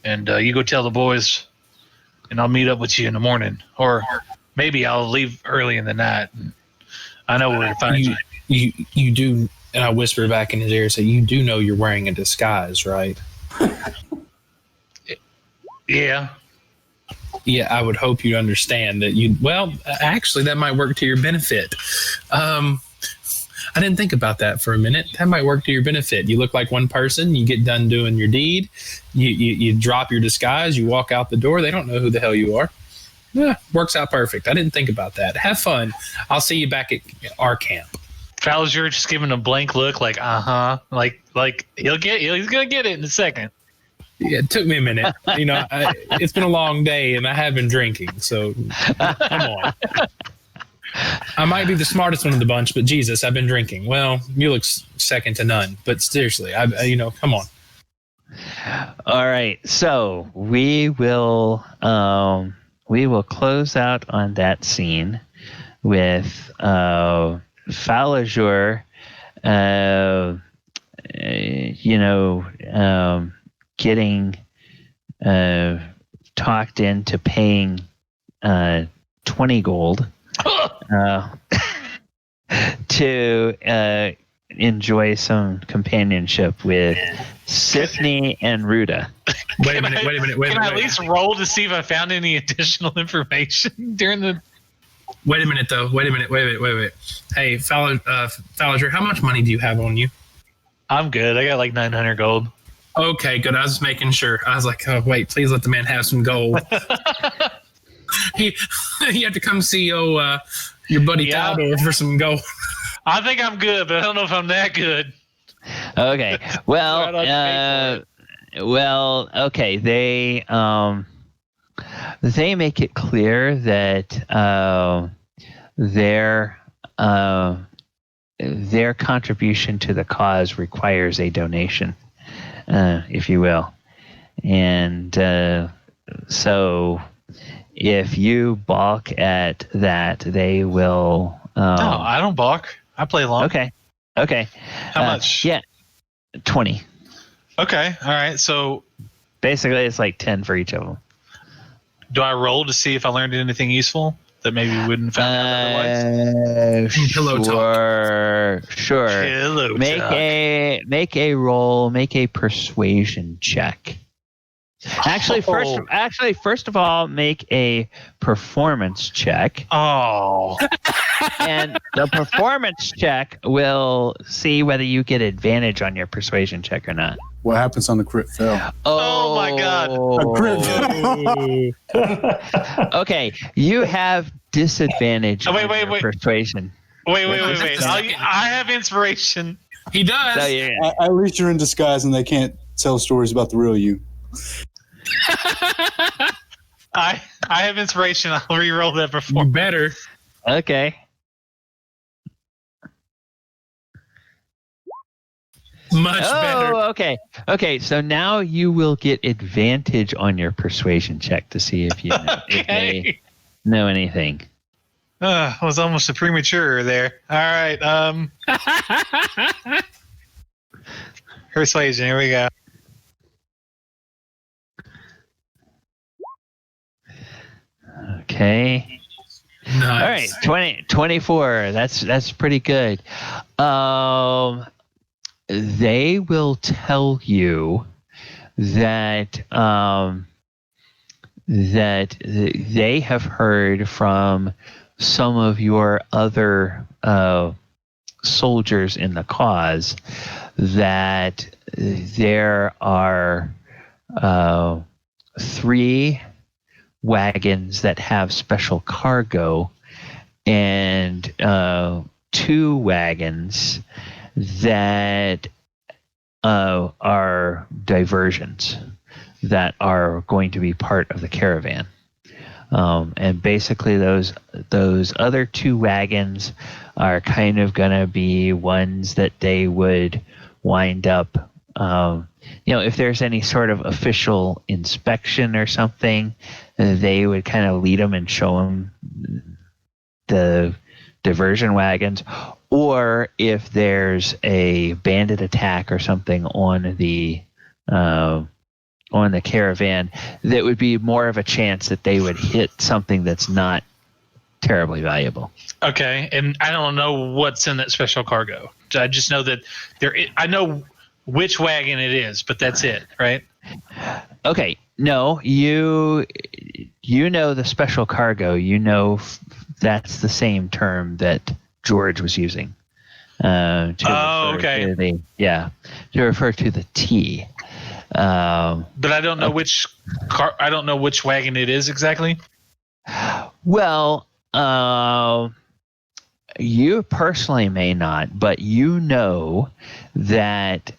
Speaker 1: and you go tell the boys, and I'll meet up with you in the morning, or maybe I'll leave early in the night. I know where to find you.
Speaker 8: You do, and I whisper back in his ear, say, you do know you're wearing a disguise, right?
Speaker 1: Yeah.
Speaker 8: Yeah, I would hope you understand that you. Well, actually, that might work to your benefit. I didn't think about that for a minute. That might work to your benefit. You look like one person. You get done doing your deed. You drop your disguise. You walk out the door. They don't know who the hell you are. works out perfect. I didn't think about that. Have fun. I'll see you back at our camp.
Speaker 1: Thaldohr just giving a blank look, like like he's gonna get it in a second.
Speaker 8: Yeah, it took me a minute. It's been a long day, and I have been drinking. So come on. I might be the smartest one of the bunch, but Jesus, I've been drinking. Well, Mulek's second to none. But seriously, come on.
Speaker 4: All right, so we will close out on that scene with Thaldohr, getting talked into paying 20 gold to enjoy some companionship with Sifney and Ruda.
Speaker 8: Wait a minute.
Speaker 1: Can I at least roll to see if I found any additional information during the...
Speaker 8: Wait a minute, though. Wait a minute. Hey, Thaldohr, how much money do you have on you?
Speaker 1: I'm good. I got like 900 gold.
Speaker 8: Okay, good. I was just making sure. I was like, oh, wait, please let the man have some gold. You have to come see your buddy Thaldohr for some gold.
Speaker 1: I think I'm good, but I don't know if I'm that good.
Speaker 4: Okay. Well, okay. They make it clear that their contribution to the cause requires a donation, if you will, and so if you balk at that, they will.
Speaker 1: No, I don't balk. I play along.
Speaker 4: Okay.
Speaker 1: How much?
Speaker 4: Yeah, 20.
Speaker 1: Okay. All right. So
Speaker 4: basically, it's like 10 for each of them.
Speaker 1: Do I roll to see if I learned anything useful that maybe we wouldn't have found out otherwise?
Speaker 4: Sure.
Speaker 1: Pillow
Speaker 4: make
Speaker 1: talk.
Speaker 4: Make a roll. Make a persuasion check. Actually, first of all, make a performance check.
Speaker 1: Oh.
Speaker 4: And the performance check will see whether you get advantage on your persuasion check or not.
Speaker 6: What happens on the crit fail?
Speaker 1: Oh my God.
Speaker 6: A crit.
Speaker 4: Okay, you have disadvantage on your persuasion.
Speaker 1: Wait. I have inspiration.
Speaker 8: He does.
Speaker 4: So, yeah.
Speaker 6: At least you're in disguise and they can't tell stories about the real you.
Speaker 1: I have inspiration. I'll re-roll that
Speaker 8: You
Speaker 1: performance.
Speaker 8: better.
Speaker 4: Okay.
Speaker 8: Much better.
Speaker 4: Okay. So now you will get advantage on your persuasion check to see if you if they know anything.
Speaker 1: I was almost a premature there. All right. Persuasion. Here we go.
Speaker 4: Okay.
Speaker 8: Nice.
Speaker 4: All right. 24. That's pretty good. They will tell you that that they have heard from some of your other soldiers in the cause that there are 3 wagons that have special cargo and 2 wagons that are diversions that are going to be part of the caravan. And basically those other 2 wagons are kind of going to be ones that they would wind up, if there's any sort of official inspection or something, they would kind of lead them and show them the diversion wagons. Or if there's a bandit attack or something on the caravan, that would be more of a chance that they would hit something that's not terribly valuable.
Speaker 1: Okay, and I don't know what's in that special cargo. I just know that I know which wagon it is, but that's it, right?
Speaker 4: Okay, no, you know the special cargo. You know that's the same term that George was using to refer to the tea.
Speaker 1: But I don't know which wagon it is exactly.
Speaker 4: Well, you personally may not, but you know that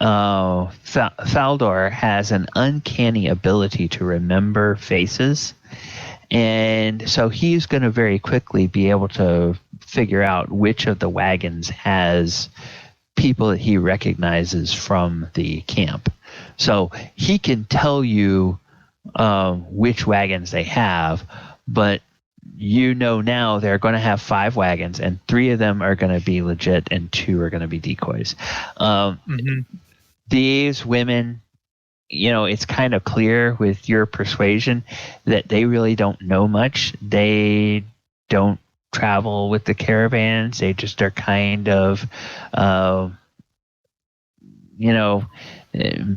Speaker 4: Thaldohr has an uncanny ability to remember faces. And so he's going to very quickly be able to figure out which of the wagons has people that he recognizes from the camp. So he can tell you which wagons they have, but you know now they're going to have 5 wagons, and 3 of them are going to be legit, and 2 are going to be decoys. These women, it's kind of clear with your persuasion that they really don't know much. They don't travel with the caravans. They just are kind of,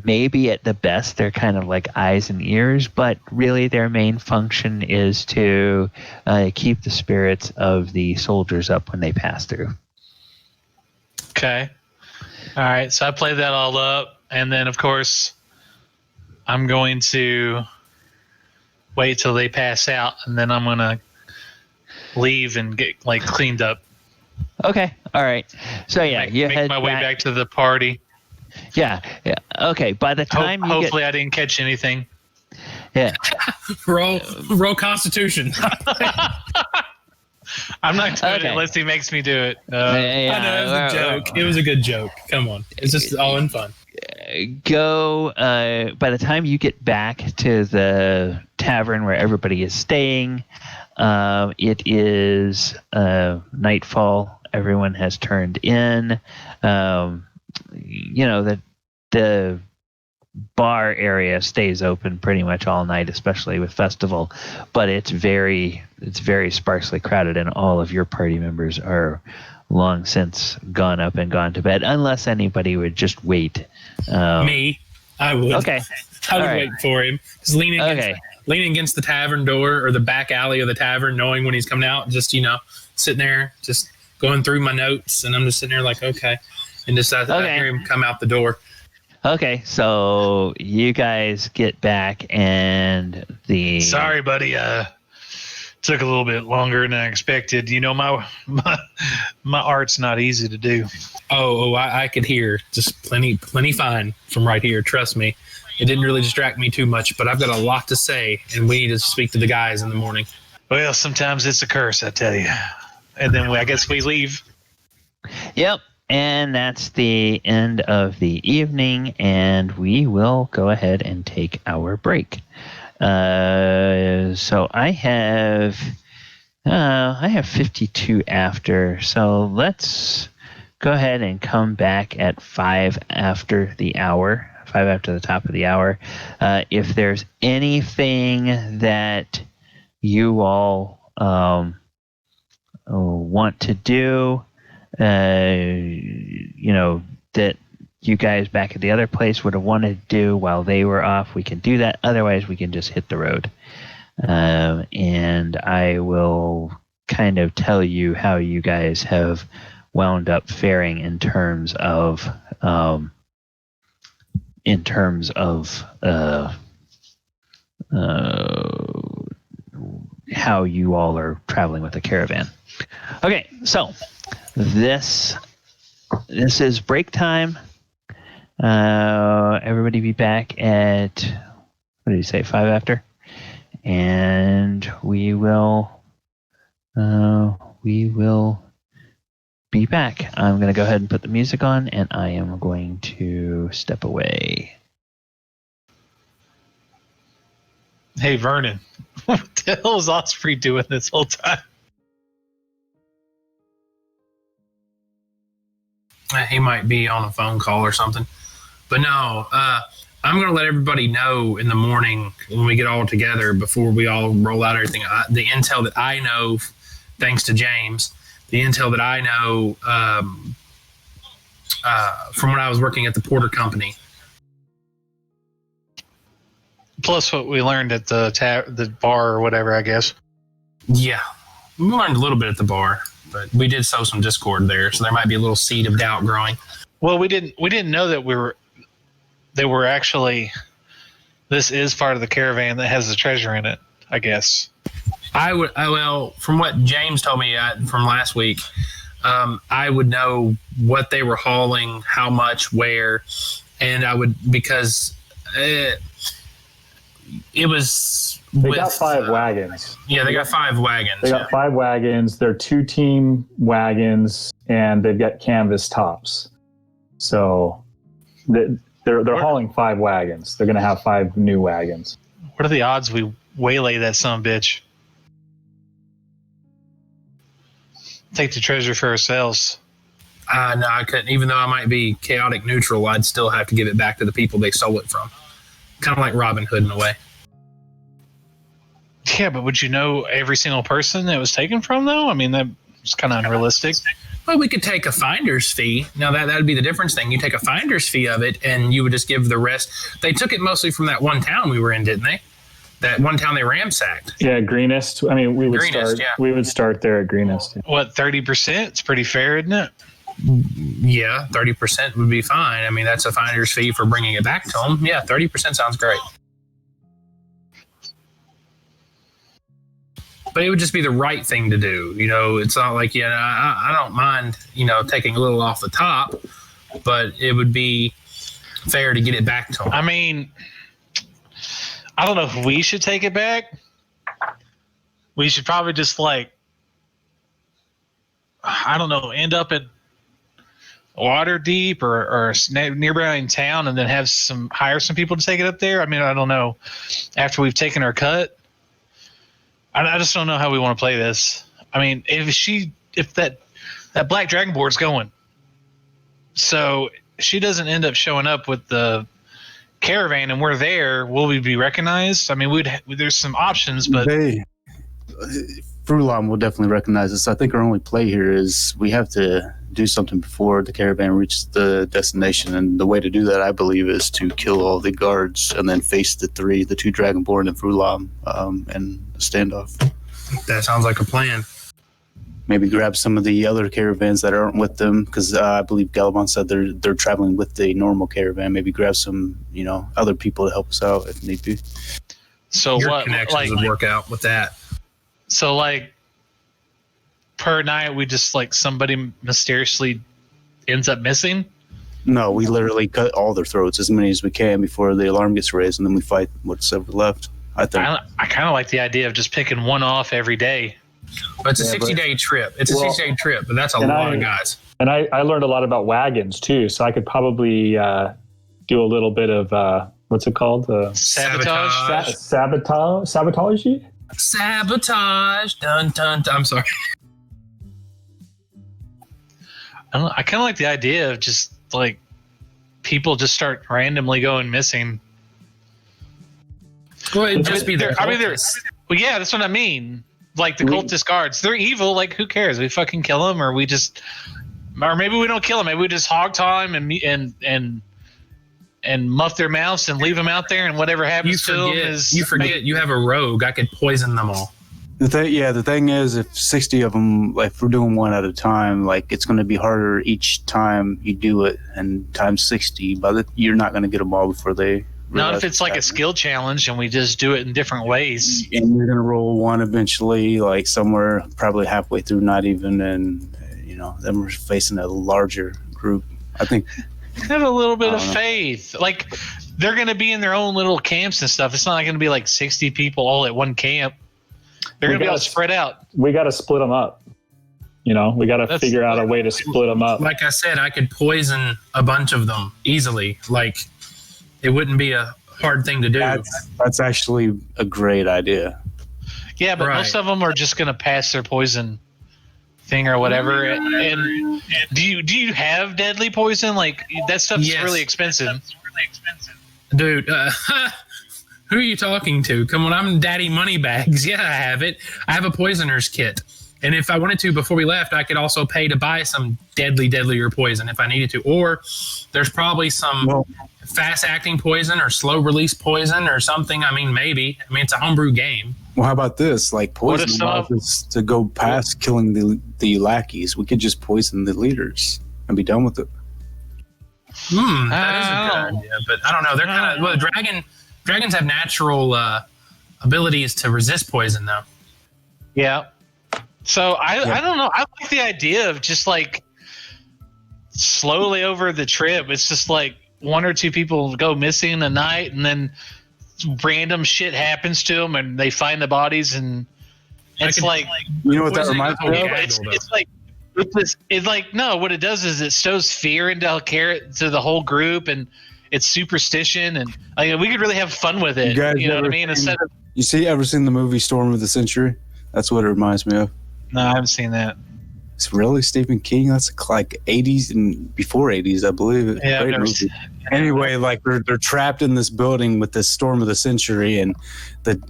Speaker 4: maybe at the best they're kind of like eyes and ears, but really their main function is to keep the spirits of the soldiers up when they pass through.
Speaker 1: Okay. All right. So I played that all up, and then of course I'm going to wait till they pass out, and then I'm gonna leave and get cleaned up.
Speaker 4: Okay. All right. So yeah, you
Speaker 1: make
Speaker 4: head
Speaker 1: my way back to the party.
Speaker 4: Yeah. Okay. By the time
Speaker 1: hopefully I didn't catch anything.
Speaker 4: Yeah.
Speaker 8: roll Constitution.
Speaker 1: I'm not doing it unless he makes me do it.
Speaker 8: I know, it was a joke. It was a good joke. Come on. It's just all in fun.
Speaker 4: Go, by the time you get back to the tavern where everybody is staying, it is nightfall. Everyone has turned in. The bar area stays open pretty much all night, especially with festival, but it's very sparsely crowded, and all of your party members are long since gone up and gone to bed, unless anybody would just wait.
Speaker 8: Me, I would.
Speaker 4: Okay.
Speaker 8: I would wait for him. Just leaning against the tavern door or the back alley of the tavern, knowing when he's coming out, just, sitting there, just going through my notes, and I'm just sitting there like, okay. And just I hear him come out the door. Okay,
Speaker 4: so you guys get back, and
Speaker 1: Sorry, buddy. Took a little bit longer than I expected. My art's not easy to do.
Speaker 8: Oh, I could hear just plenty fine from right here. Trust me. It didn't really distract me too much, but I've got a lot to say, and we need to speak to the guys in the morning.
Speaker 1: Well, sometimes it's a curse, I tell you. And then I guess we leave.
Speaker 4: Yep. And that's the end of the evening, and we will go ahead and take our break. So I have 52 after. So let's go ahead and come back at 5 after the hour. 5 after the top of the hour. If there's anything that you all want to do, that you guys back at the other place would have wanted to do while they were off, we can do that. Otherwise, we can just hit the road. And I will kind of tell you how you guys have wound up faring in terms of how you all are traveling with the caravan. Okay, so this is break time. Everybody be back at, what did you say, 5 after? And we will be back. I'm going to go ahead and put the music on, and I am going to step away.
Speaker 1: Hey, Vernon, what the hell is Osprey doing this whole time?
Speaker 8: He might be on a phone call or something. But no, I'm going to let everybody know in the morning when we get all together before we all roll out everything. The intel that I know, thanks to James, the intel that I know from when I was working at the Porter Company.
Speaker 1: Plus what we learned at the bar or whatever, I guess.
Speaker 8: Yeah, we learned a little bit at the bar, but we did sow some discord there, so there might be a little seed of doubt growing.
Speaker 1: Well, we didn't know that they were actually, this is part of the caravan that has the treasure in it, I guess.
Speaker 8: Well, from what James told me from last week, I would know what they were hauling, how much, where, and I would, because it was.
Speaker 5: They got 5 wagons.
Speaker 8: Yeah, they got 5 wagons.
Speaker 5: They got 5 wagons. They're 2-team wagons, and they've got canvas tops. So they're hauling 5 wagons. They're going to have 5 new wagons.
Speaker 1: What are the odds we waylay that son of a bitch? Take the treasure for ourselves.
Speaker 8: No, I couldn't. Even though I might be chaotic neutral, I'd still have to give it back to the people they stole it from. Kind of like Robin Hood in a way.
Speaker 1: Yeah, but would you know every single person that was taken from, though? I mean, that's kind of unrealistic.
Speaker 8: Well, we could take a finder's fee. Now, that would be the difference thing. You take a finder's fee of it, and you would just give the rest. They took it mostly from that one town we were in, didn't they? That one town they ransacked.
Speaker 5: Yeah, Greenest. I mean, we would start there at Greenest.
Speaker 1: What, 30%? It's pretty fair, isn't it?
Speaker 8: Yeah, 30% would be fine. I mean, that's a finder's fee for bringing it back to them. Yeah, 30% sounds great. But it would just be the right thing to do. You know, it's not like, I don't mind, taking a little off the top, but it would be fair to get it back to them.
Speaker 1: I mean, I don't know if we should take it back. We should probably just end up at Waterdeep or nearby town, and then hire some people to take it up there. I mean, I don't know. After we've taken our cut, I just don't know how we want to play this. I mean, if that black dragon board's going, so she doesn't end up showing up with the caravan and we're there, will we be recognized? I mean, there's some options, but
Speaker 6: Frulam will definitely recognize us. I think our only play here is we have to do something before the caravan reaches the destination, and the way to do that, I believe, is to kill all the guards and then face the 2 Dragonborn and Frulam, and the standoff.
Speaker 8: That sounds like a plan.
Speaker 6: Maybe grab some of the other caravans that aren't with them, because I believe Galabon said they're traveling with the normal caravan. Maybe grab some, other people to help us out if need be.
Speaker 1: So
Speaker 8: your connections would work out with that.
Speaker 1: So per night, we just somebody mysteriously ends up missing?
Speaker 6: No, we literally cut all their throats, as many as we can, before the alarm gets raised, and then we fight what's ever left. I think.
Speaker 1: I kind of like the idea of just picking one off every day.
Speaker 8: But it's a 60-day trip. It's a 60-day trip, but that's a lot of guys.
Speaker 5: And I learned a lot about wagons too, so I could probably do a little bit of what's it called?
Speaker 1: Sabotage.
Speaker 5: Sabotage.
Speaker 8: Sabotage. Dun dun. I'm sorry.
Speaker 1: I kind of like the idea of just people just start randomly going missing.
Speaker 8: Well, it'd just be
Speaker 1: well, yeah, that's what I mean. The cultist guards, they're evil. Who cares? We fucking kill them, or maybe we don't kill them. Maybe we just hog tie them and muff their mouths and leave them out there, and whatever happens to them is.
Speaker 8: You forget you have a rogue. I could poison them all.
Speaker 6: The thing is, if 60 of them, if we're doing one at a time, it's going to be harder each time you do it, and times 60, but you're not going to get them all before they.
Speaker 1: Not if it's a skill challenge and we just do it in different ways.
Speaker 6: And you're going to roll one eventually, somewhere probably halfway through, not even, and then we're facing a larger group. I think.
Speaker 1: Have a little bit of faith. They're going to be in their own little camps and stuff. It's not going to be 60 people all at one camp. They're going to be able to spread out. We got to split them up. We got to figure out a way to split them up.
Speaker 8: Like I said, I could poison a bunch of them easily. It wouldn't be a hard thing to do.
Speaker 6: That's actually a great idea.
Speaker 1: Yeah, but most of them are just going to pass their poison thing or whatever. And do you have deadly poison? That stuff's really expensive.
Speaker 8: Dude, who are you talking to? Come on, I'm Daddy Moneybags. Yeah, I have it. I have a poisoner's kit. And if I wanted to, before we left, I could also pay to buy some deadlier poison if I needed to. Or there's probably some fast-acting poison or slow-release poison or something. I mean, maybe. It's a homebrew game.
Speaker 6: Well, how about this? Poison is to go past killing the lackeys. We could just poison the leaders and be done with it.
Speaker 8: That is a good idea. But I don't know. They're kind of... dragons have natural abilities to resist poison, though.
Speaker 1: Yeah. So I don't know. I like the idea of just like slowly over the trip. It's just like one or two people go missing a night, and then random shit happens to them, and they find the bodies, and it's like
Speaker 6: You know what that reminds me of?
Speaker 1: it's like no. What it does is it stows fear into the whole group, and it's superstition, and we could really have fun with it. You know what I mean? Instead of
Speaker 6: Ever seen the movie Storm of the Century? That's what it reminds me of.
Speaker 1: no, I haven't seen that.
Speaker 6: It's really Stephen King. That's like 80s and before 80s, I believe.
Speaker 1: Yeah,
Speaker 6: Great movie. Anyway, like they're trapped in this building with this storm of the century, and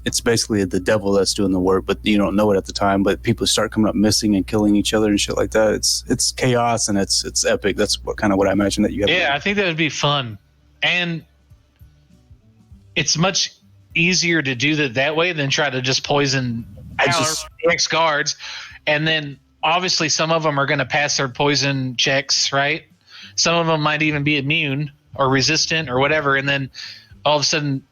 Speaker 6: it's basically the devil that's doing the work, but you don't know it at the time. But people start coming up missing and killing each other and shit like that. It's chaos and it's epic. That's what I imagine that you have.
Speaker 1: Yeah, I think that would be fun, and it's much easier to do that way than try to just poison ex guards, and then obviously some of them are going to pass their poison checks, right? Some of them might even be immune or resistant or whatever, and then all of a sudden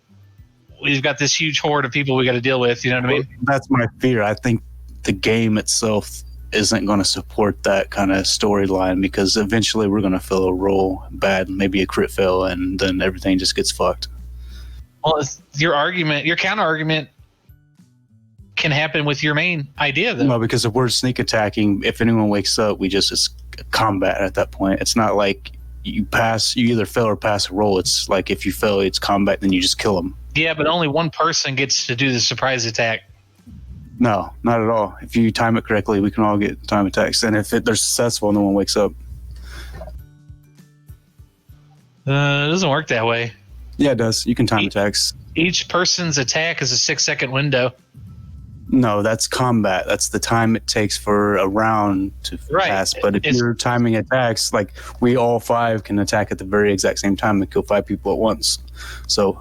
Speaker 1: we've got this huge horde of people we got to deal with. You know what I mean?
Speaker 6: That's my fear. I think the game itself isn't going to support that kind of storyline, because eventually we're going to feel a roll bad, maybe a crit fail, and then everything just gets fucked.
Speaker 1: Well, your counter argument can happen with your main idea, though.
Speaker 6: No, because if we're sneak attacking, if anyone wakes up, it's combat at that point. It's not like you either fail or pass a roll. It's like if you fail, it's combat, then you just kill them.
Speaker 1: Yeah, but only one person gets to do the surprise attack.
Speaker 6: No, not at all. If you time it correctly, we can all get time attacks. And if they're successful, no one wakes up.
Speaker 1: It doesn't work that way.
Speaker 6: Yeah, it does. You can time attacks.
Speaker 1: Each person's attack is a 6-second window.
Speaker 6: No, that's combat. That's the time it takes for a round to pass. But if you're timing attacks, like we all 5 can attack at the very exact same time and kill 5 people at once. So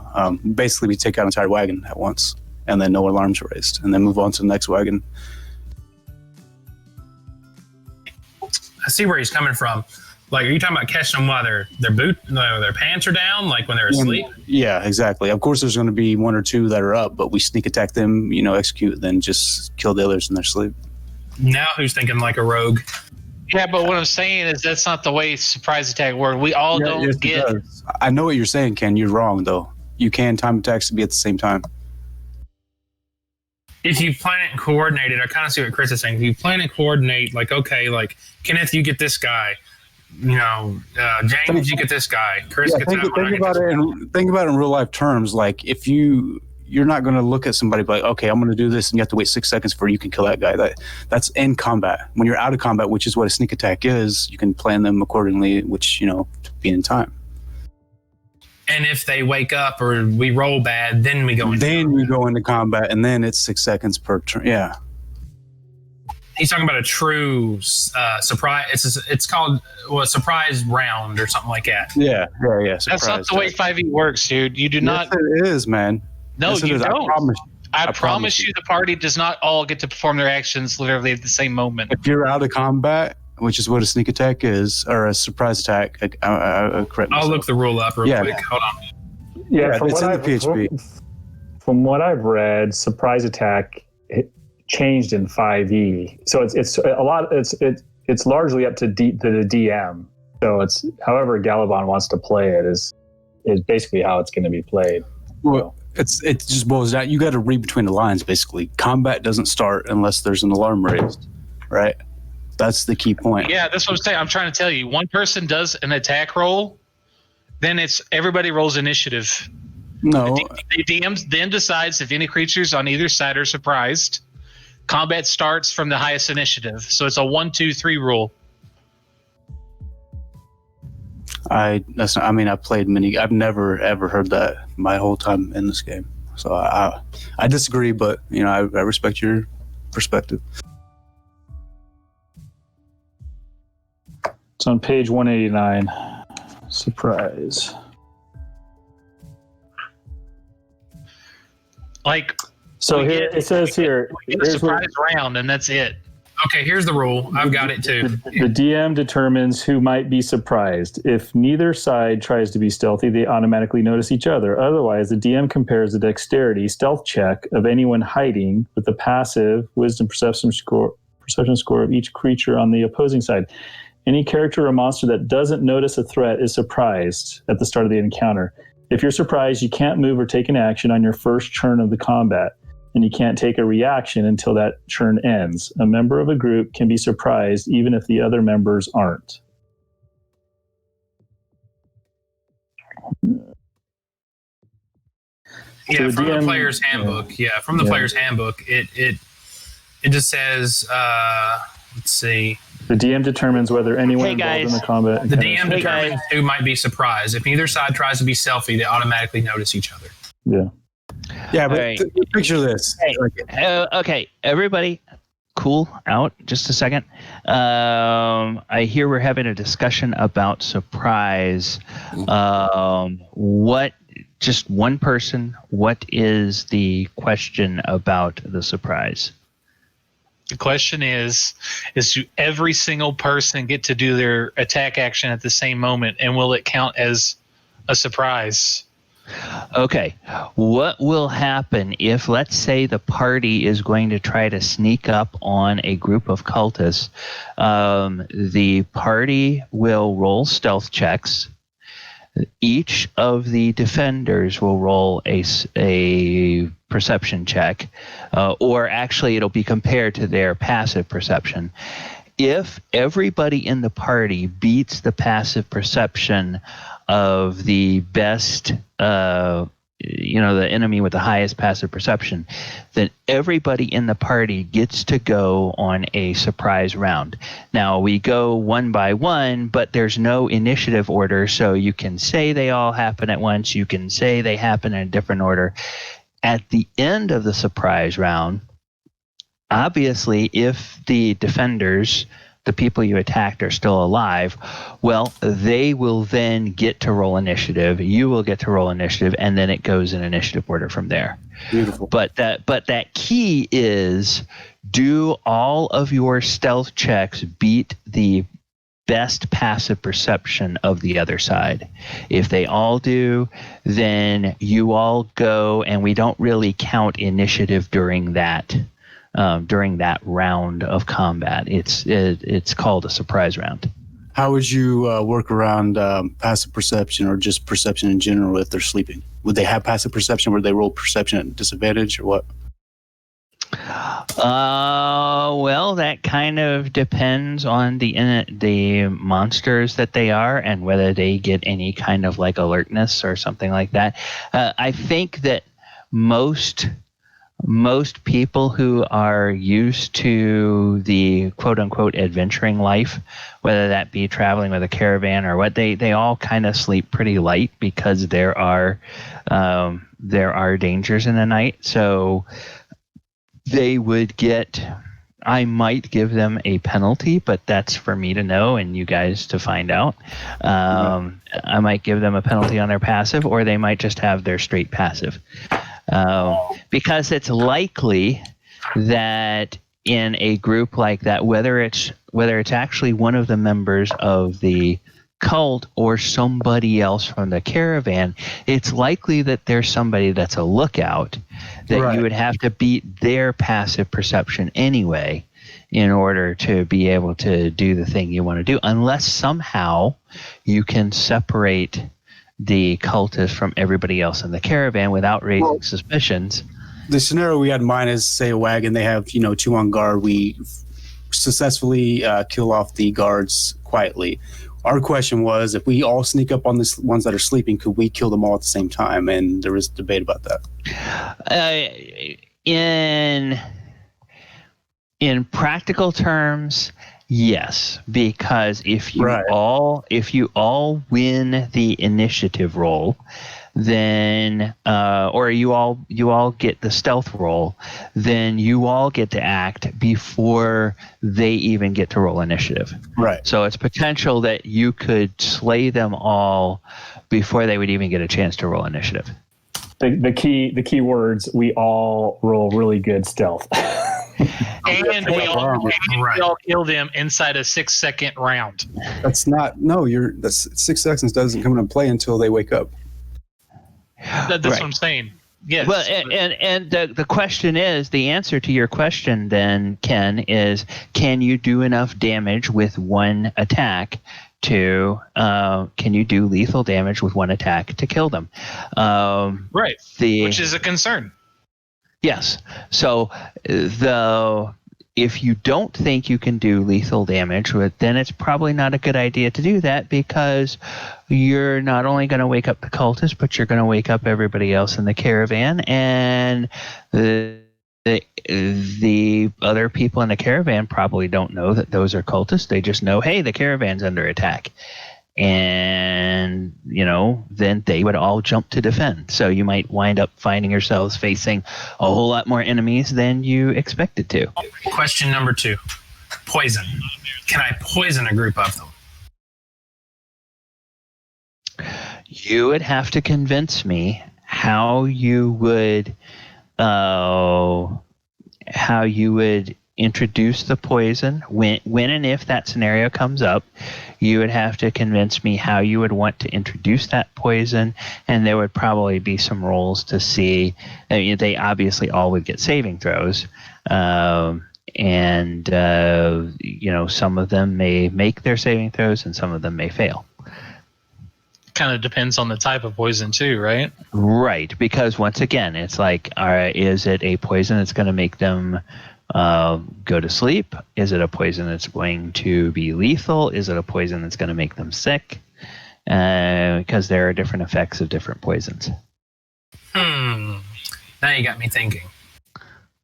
Speaker 6: basically we take out an entire wagon at once, and then no alarms are raised, and then move on to the next wagon.
Speaker 8: I see where he's coming from. Like, are you talking about catching them while their pants are down, like when they're asleep?
Speaker 6: Yeah, exactly. Of course, there's going to be 1 or 2 that are up, but we sneak attack them, execute, then just kill the others in their sleep.
Speaker 8: Now who's thinking like a rogue?
Speaker 1: Yeah, but what I'm saying is that's not the way surprise attack works. We all don't get.
Speaker 6: I know what you're saying, Ken. You're wrong, though. You can time attacks to be at the same time.
Speaker 8: If you plan it and coordinate it, I kind of see what Chris is saying. If you plan and coordinate, like, okay, like, Kenneth, you get this guy. James, you get this guy. Chris gets that one.
Speaker 6: Think about it in real life terms. Like, if you're not going to look at somebody like, okay, I'm going to do this, and you have to wait 6 seconds before you can kill that guy. That's in combat. When you're out of combat, which is what a sneak attack is, you can plan them accordingly, which to be in time.
Speaker 8: And if they wake up or we roll bad, then we go into
Speaker 6: combat, and then it's 6 seconds per turn. Yeah.
Speaker 8: He's talking about a true surprise. It's called a surprise round or something like that.
Speaker 6: Yeah. Surprise.
Speaker 1: That's not the way 5e works, dude. You do not.
Speaker 6: It is, man.
Speaker 1: No,
Speaker 6: yes,
Speaker 1: you don't.
Speaker 6: I
Speaker 1: promise you, the party does not all get to perform their actions literally at the same moment.
Speaker 6: If you're out of combat, which is what a sneak attack is, or a surprise attack,
Speaker 8: I'll look the rule up real quick. Hold on.
Speaker 5: Yeah,
Speaker 6: it's in the PHP.
Speaker 5: From what I've read, surprise attack changed in 5e, so it's a lot. It's largely up to the DM. So it's however Galabon wants to play it is basically how it's going to be played.
Speaker 6: Well, it just boils down. You got to read between the lines. Basically, combat doesn't start unless there's an alarm raised, right? That's the key point.
Speaker 1: Yeah, that's what I'm saying. I'm trying to tell you. One person does an attack roll, then everybody rolls initiative.
Speaker 6: No,
Speaker 1: the DM then decides if any creatures on either side are surprised. Combat starts from the highest initiative, so it's a 1, 2, 3 rule.
Speaker 6: I played many. I've never ever heard that my whole time in this game. So I disagree, but I respect your perspective.
Speaker 5: It's on page 189. Surprise.
Speaker 1: Like.
Speaker 5: So here it says here.
Speaker 1: We get a surprise round, and that's it.
Speaker 8: Okay, here's the rule. I've got it too.
Speaker 5: The DM determines who might be surprised. If neither side tries to be stealthy, they automatically notice each other. Otherwise, the DM compares the dexterity stealth check of anyone hiding with the passive wisdom perception score of each creature on the opposing side. Any character or monster that doesn't notice a threat is surprised at the start of the encounter. If you're surprised, you can't move or take an action on your first turn of the combat, and you can't take a reaction until that turn ends. A member of a group can be surprised even if the other members aren't.
Speaker 8: Yeah,
Speaker 5: So
Speaker 8: from the
Speaker 5: DM
Speaker 8: player's handbook. Yeah, from the player's handbook, it just says, let's see.
Speaker 5: The DM determines whether anyone involved in the combat.
Speaker 8: The DM determines who might be surprised. If neither side tries to be stealthy, they automatically notice each other.
Speaker 5: Yeah.
Speaker 6: Yeah, but
Speaker 4: Right.
Speaker 6: picture this.
Speaker 4: Okay, everybody, cool out just a second. I hear we're having a discussion about surprise. Just one person, what is the question about the surprise?
Speaker 1: The question is do every single person get to do their attack action at the same moment, and will it count as a surprise?
Speaker 4: Okay, what will happen if, let's say, the party is going to try to sneak up on a group of cultists? The party will roll stealth checks. Each of the defenders will roll a perception check, or actually it'll be compared to their passive perception. If everybody in the party beats the passive perception of the best, the enemy with the highest passive perception, then everybody in the party gets to go on a surprise round. Now, we go one by one, but there's no initiative order, so you can say they all happen at once. You can say they happen in a different order. At the end of the surprise round, obviously, if the defenders, the people you attacked, are still alive, well, they will then get to roll initiative. You will get to roll initiative, and then it goes in initiative order from there.
Speaker 6: Beautiful.
Speaker 4: But that key is, do all of your stealth checks beat the best passive perception of the other side? If they all do, then you all go, and we don't really count initiative during that round of combat. It's called a surprise round.
Speaker 6: How would you work around passive perception or just perception in general if they're sleeping? Would they have passive perception where they roll perception at disadvantage or what?
Speaker 4: Well, that kind of depends on the monsters that they are and whether they get any kind of like alertness or something like that. I think that most people who are used to the quote-unquote adventuring life, whether that be traveling with a caravan or what, they all kind of sleep pretty light because there are dangers in the night. So they would get, I might give them a penalty, but that's for me to know and you guys to find out. I might give them a penalty on their passive, or they might just have their straight passive. Because it's likely that in a group like that, whether it's actually one of the members of the cult or somebody else from the caravan, it's likely that there's somebody that's a lookout that you would have to beat their passive perception anyway in order to be able to do the thing you want to do, unless somehow you can separate the cultists from everybody else in the caravan without raising suspicions.
Speaker 6: The scenario we had in mind is, say, a wagon, they have, two on guard. We successfully kill off the guards quietly. Our question was, if we all sneak up on the ones that are sleeping, could we kill them all at the same time? And there was debate about that.
Speaker 4: In practical terms, yes, because if you all win the initiative roll, then or you all get the stealth roll, then you all get to act before they even get to roll initiative.
Speaker 6: Right.
Speaker 4: So it's potential that you could slay them all before they would even get a chance to roll initiative.
Speaker 5: The key words: we all roll really good stealth.
Speaker 1: And we
Speaker 8: Right.
Speaker 1: all killed him inside a 6-second round.
Speaker 6: That's 6 seconds doesn't come into play until they wake up.
Speaker 1: That's what I'm saying. Yes.
Speaker 4: Well, and the question is, the answer to your question then, Ken, is can you do enough damage with one attack can you do lethal damage with one attack to kill them?
Speaker 1: Right. Which is a concern.
Speaker 4: Yes. So if you don't think you can do lethal damage, then it's probably not a good idea to do that, because you're not only going to wake up the cultists, but you're going to wake up everybody else in the caravan, and the other people in the caravan probably don't know that those are cultists. They just know, hey, the caravan's under attack. And, then they would all jump to defend. So you might wind up finding yourselves facing a whole lot more enemies than you expected to.
Speaker 8: Question number 2. Poison. Can I poison a group of them?
Speaker 4: You would have to convince me how you would introduce the poison when and if that scenario comes up. You would have to convince me how you would want to introduce that poison, and there would probably be some rolls to see. I mean, they obviously all would get saving throws, and some of them may make their saving throws and some of them may fail.
Speaker 1: Kind of depends on the type of poison too, right?
Speaker 4: Right, because once again, it's like, is it a poison that's going to make them go to sleep? Is it a poison that's going to be lethal? Is it a poison that's going to make them sick? Because there are different effects of different poisons.
Speaker 8: Now you got me thinking.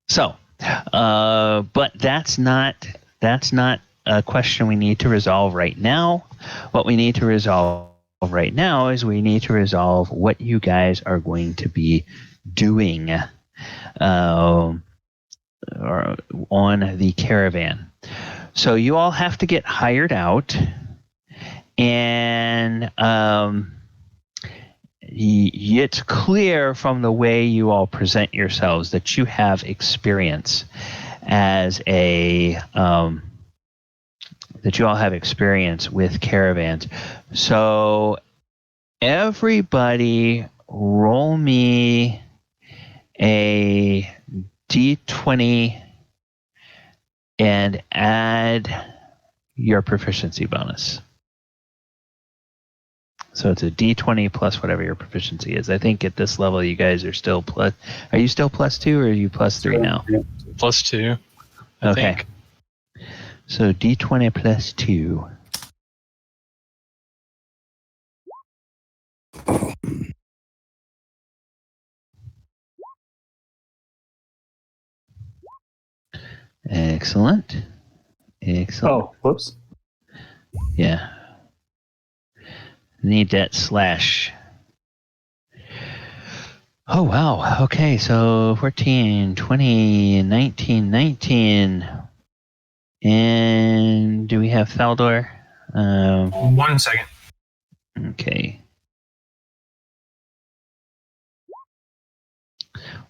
Speaker 4: So, but that's not a question we need to resolve right now. What we need to resolve right now is we need to resolve what you guys are going to be doing on the caravan. So you all have to get hired out, and it's clear from the way you all present yourselves that you have experience as that you all have experience with caravans. So everybody roll me a D20 and add your proficiency bonus. So it's a D20 plus whatever your proficiency is. I think at this level you guys are still plus. Are you still +2 or are you +3 now?
Speaker 1: +2.
Speaker 4: Okay.
Speaker 1: Think.
Speaker 4: So D20 +2. Excellent.
Speaker 5: Oh, whoops.
Speaker 4: Yeah. Need that slash. Oh, wow. Okay, so 14, 20, 19. And do we have Thaldohr?
Speaker 8: 1 second.
Speaker 4: Okay.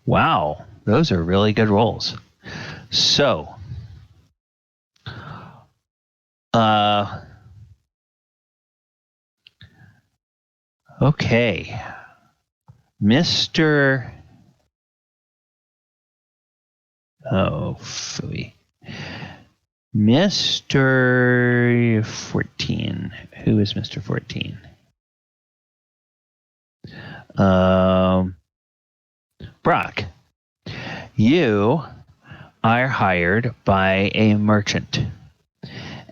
Speaker 4: Wow, those are really good rolls. So, okay, Mr. Oh, phooey. Mr. 14. Who is Mr. 14? Brok, you are hired by a merchant,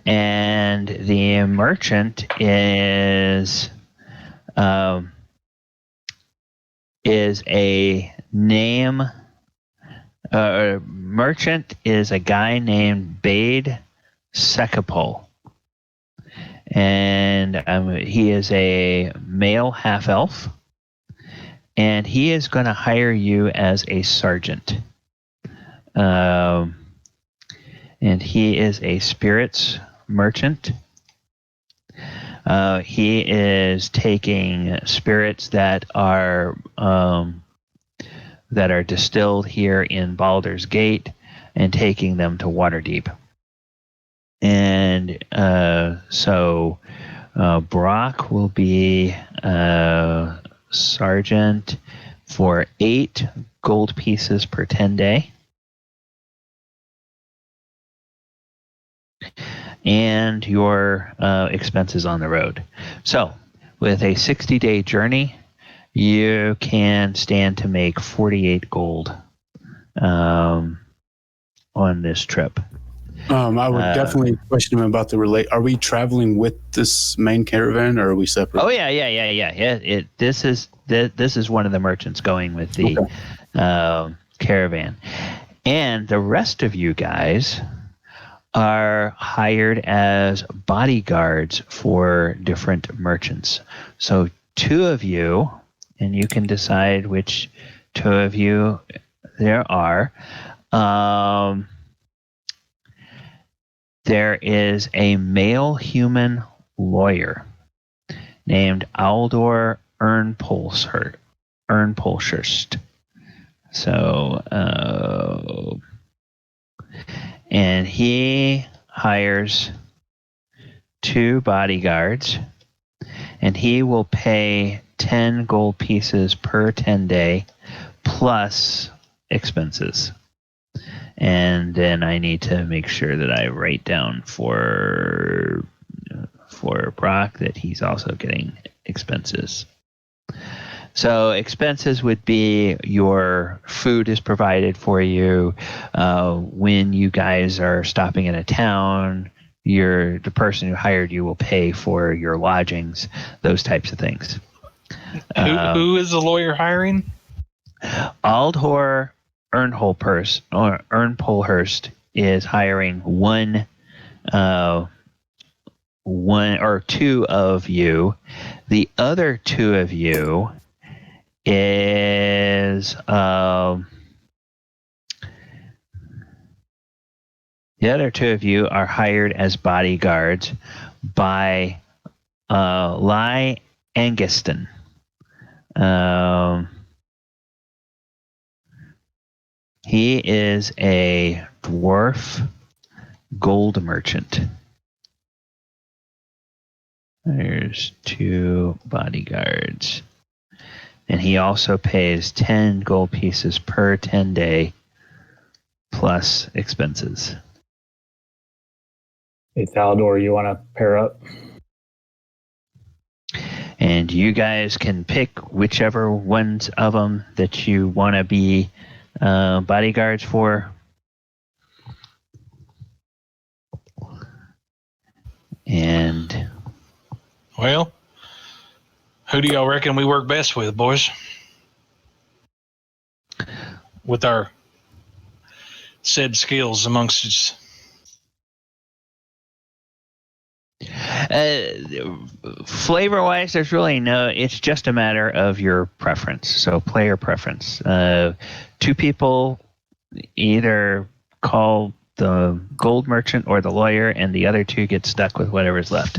Speaker 4: and the merchant is a name. Merchant is a guy named Bade Sekapol, and he is a male half-elf, and he is going to hire you as a sergeant. And he is a spirits merchant. He is taking spirits that are distilled here in Baldur's Gate, and taking them to Waterdeep. And so Brok will be sergeant for 8 gold pieces per 10 day. And your expenses on the road. So, with a 60-day journey, you can stand to make 48 gold on this trip.
Speaker 6: I would definitely question him about the relate. Are we traveling with this main caravan, or are we separate?
Speaker 4: Oh yeah. This is one of the merchants going with the caravan, and the rest of you guys are hired as bodyguards for different merchants. So 2 of you, and you can decide which 2 of you there are. There is a male human lawyer named Thaldohr Ernpolshurst. So, and he hires 2 bodyguards, and he will pay 10 gold pieces per 10 day plus expenses. And then I need to make sure that I write down for Brok that he's also getting expenses. So expenses would be your food is provided for you. When you guys are stopping in a town, the person who hired you will pay for your lodgings, those types of things.
Speaker 1: Who is the lawyer hiring?
Speaker 4: Thaldohr Ernpolshurst is hiring one or 2 of you. The other 2 of you is the other 2 of you are hired as bodyguards by Lai Angiston. He is a dwarf gold merchant. There's 2 bodyguards. And he also pays 10 gold pieces per 10 day plus expenses.
Speaker 5: Hey, Thaldohr, you want to pair up?
Speaker 4: And you guys can pick whichever ones of them that you want to be bodyguards for. And
Speaker 1: Well, who do y'all reckon we work best with, boys? With our said skills amongst us.
Speaker 4: Flavor wise, there's really it's just a matter of your preference. So player preference. 2 people either call the gold merchant or the lawyer, and the other 2 get stuck with whatever's left.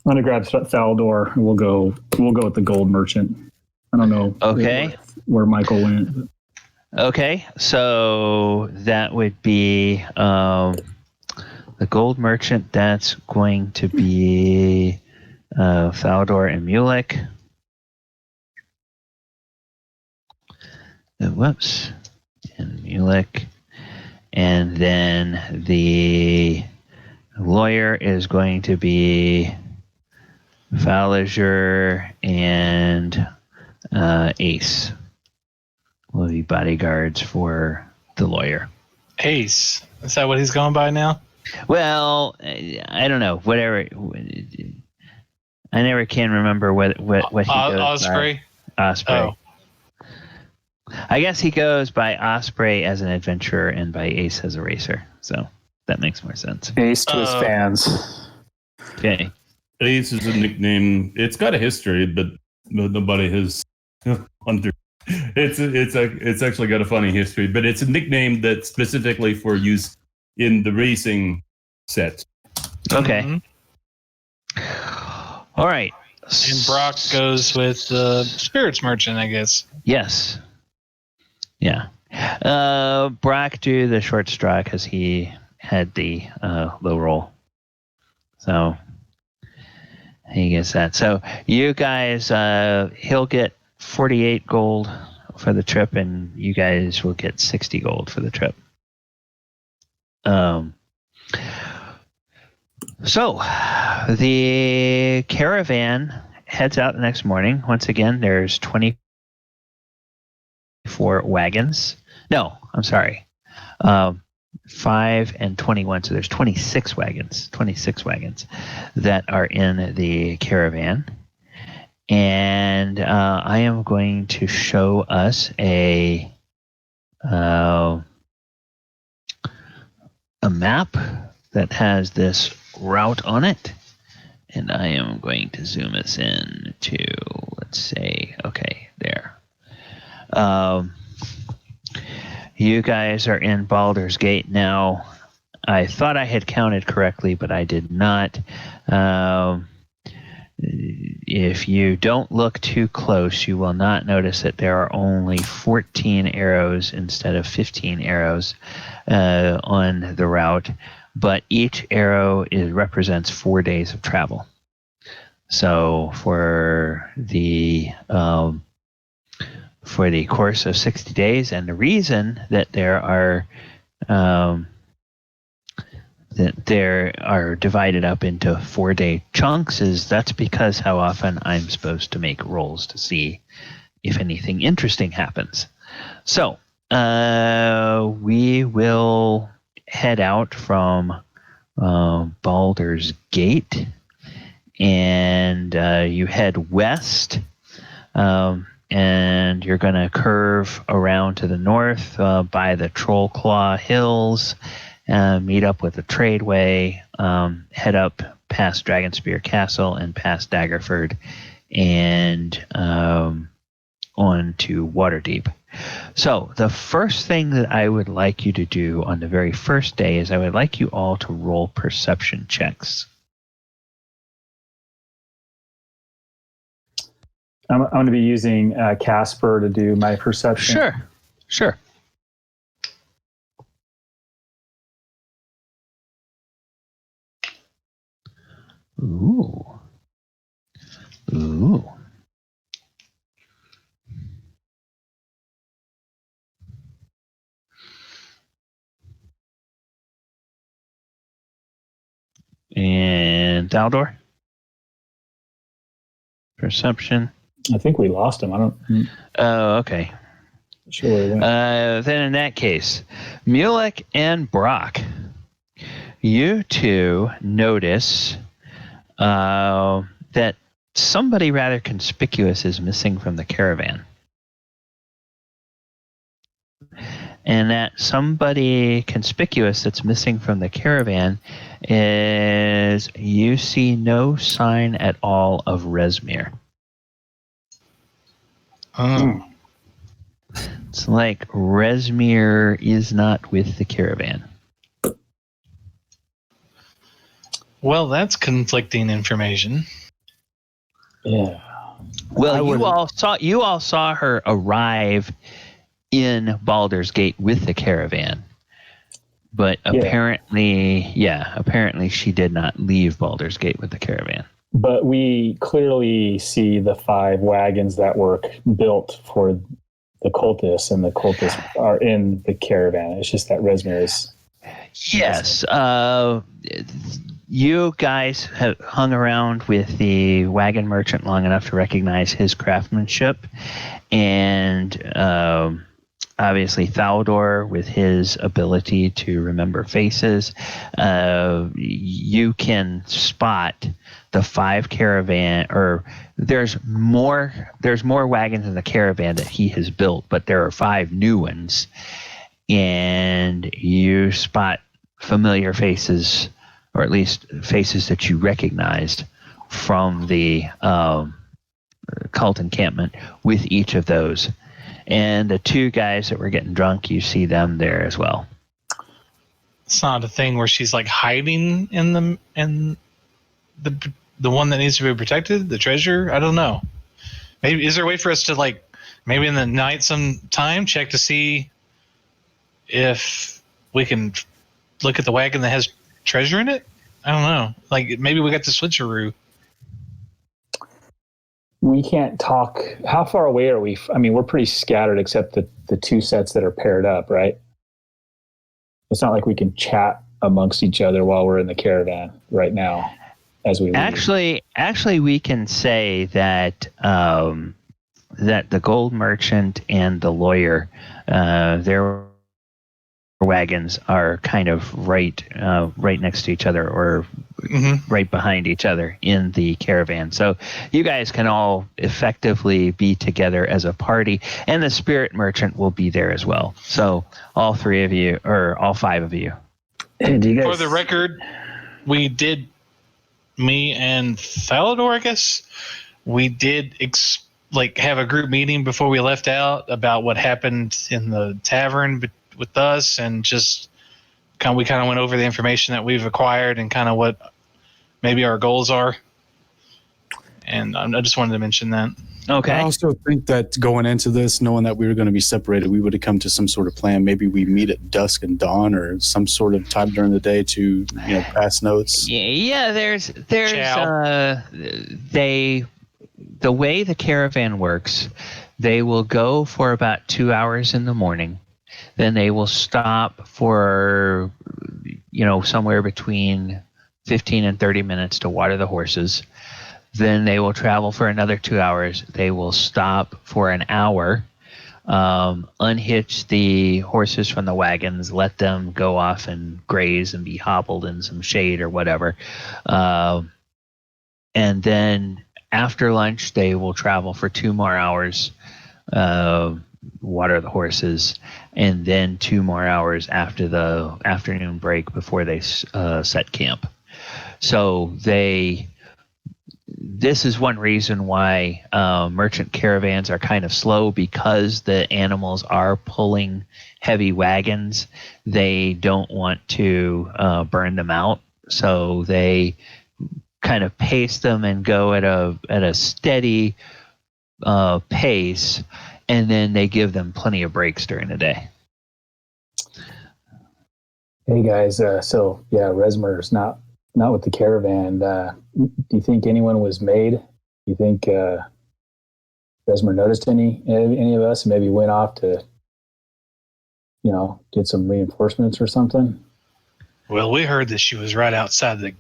Speaker 5: I'm gonna grab Thaldohr. We'll go with the gold merchant. I don't know.
Speaker 4: Okay.
Speaker 5: Where Michael went.
Speaker 4: Okay, so that would be the gold merchant. That's going to be Thaldohr and Mulek. Whoops. And Mulek. And then the lawyer is going to be Thaldohr and Ace. Will be bodyguards for the lawyer.
Speaker 1: Ace. Is that what he's going by now?
Speaker 4: Well, I don't know. Whatever. I never can remember what he goes
Speaker 1: Osprey?
Speaker 4: by. Osprey.
Speaker 1: Oh.
Speaker 4: I guess he goes by Osprey as an adventurer and by Ace as a racer. So that makes more sense.
Speaker 5: Ace to his fans.
Speaker 4: Okay.
Speaker 3: Ace is a nickname. It's got a history, but nobody has under. It's actually got a funny history, but it's a nickname that's specifically for use in the racing set.
Speaker 4: Okay. All right.
Speaker 1: And Brok goes with the spirits merchant, I guess.
Speaker 4: Yes. Yeah. Brok do the short straw because he had the low roll. So he gets that. So you guys, he'll get 48 gold for the trip, and you guys will get 60 gold for the trip. So the caravan heads out the next morning. Once again, there's 24 wagons. No, I'm sorry. 5 and 21. So there's 26 wagons. 26 wagons that are in the caravan. And I am going to show us a map that has this route on it. And I am going to zoom us in to, let's say, okay, there. You guys are in Baldur's Gate now. I thought I had counted correctly, but I did not. If you don't look too close, you will not notice that there are only 14 arrows instead of 15 arrows on the route. But each arrow represents 4 days of travel. So for the course of 60 days, and the reason that there are divided up into 4-day chunks is that's because how often I'm supposed to make rolls to see if anything interesting happens. So we will head out from Baldur's Gate, and you head west, and you're going to curve around to the north by the Trollclaw Hills, meet up with the Tradeway, head up past Dragonspear Castle and past Daggerford, and on to Waterdeep. So the first thing that I would like you to do on the very first day is I would like you all to roll perception checks.
Speaker 5: I'm going to be using Casper to do my perception.
Speaker 4: Sure. Ooh. And Thaldohr? Perception.
Speaker 5: I think we lost him. I don't.
Speaker 4: Oh, okay.
Speaker 5: Sure where he went.
Speaker 4: Then in that case, Mulek and Brok, you two notice that somebody rather conspicuous is missing from the caravan. And that somebody conspicuous that's missing from the caravan is you see no sign at all of Resmir. It's like Resmir is not with the caravan.
Speaker 1: Well, that's conflicting information.
Speaker 5: Yeah.
Speaker 4: Well, you all saw her arrive in Baldur's Gate with the caravan. But apparently she did not leave Baldur's Gate with the caravan.
Speaker 5: But we clearly see the 5 wagons that were built for the cultists, and the cultists are in the caravan. It's just that Resmir is...
Speaker 4: Yes. You guys have hung around with the wagon merchant long enough to recognize his craftsmanship, and obviously Thaldohr with his ability to remember faces. You can spot the 5 caravan, or there's more wagons in the caravan that he has built, but there are 5 new ones, and you spot familiar faces, or at least faces that you recognized from the cult encampment with each of those. And the 2 guys that were getting drunk, you see them there as well.
Speaker 1: It's not a thing where she's like hiding in the one that needs to be protected, the treasure. I don't know. Maybe is there a way for us to maybe in the night sometime check to see if we can look at the wagon that has treasure in it. I don't know. Like maybe we got the switcheroo.
Speaker 5: We can't talk. How far away are we? I mean, we're pretty scattered except the two sets that are paired up, right? It's not like we can chat amongst each other while we're in the caravan right now as we leave.
Speaker 4: Actually, we can say that that the gold merchant and the lawyer, their wagons are kind of right next to each other, or right behind each other in the caravan. So you guys can all effectively be together as a party, and the spirit merchant will be there as well. So all three of you, or all five of you.
Speaker 5: Hey, do you guys...
Speaker 1: For the record, me and Thaldohr, I guess, we did have a group meeting before we left out about what happened in the tavern with us, and just we kind of went over the information that we've acquired and kind of what maybe our goals are. And I just wanted to mention that.
Speaker 4: Okay.
Speaker 6: I also think that going into this, knowing that we were going to be separated, we would have come to some sort of plan. Maybe we meet at dusk and dawn, or some sort of time during the day to pass notes.
Speaker 4: Yeah. There's the way the caravan works, they will go for about 2 hours in the morning. Then they will stop for, somewhere between 15 and 30 minutes to water the horses. Then they will travel for another 2 hours. They will stop for an hour, unhitch the horses from the wagons, let them go off and graze and be hobbled in some shade or whatever. And then after lunch, they will travel for 2 more hours, water the horses, and then 2 more hours after the afternoon break before they set camp. So this is one reason why merchant caravans are kind of slow, because the animals are pulling heavy wagons. They don't want to burn them out, so they kind of pace them and go at a steady pace, and then they give them plenty of breaks during the day.
Speaker 5: Hey guys, so yeah, Resmer's not with the caravan. Do you think anyone was made? Do you think Resmer noticed any of us? Maybe went off to, get some reinforcements or something?
Speaker 1: Well, we heard that she was right outside the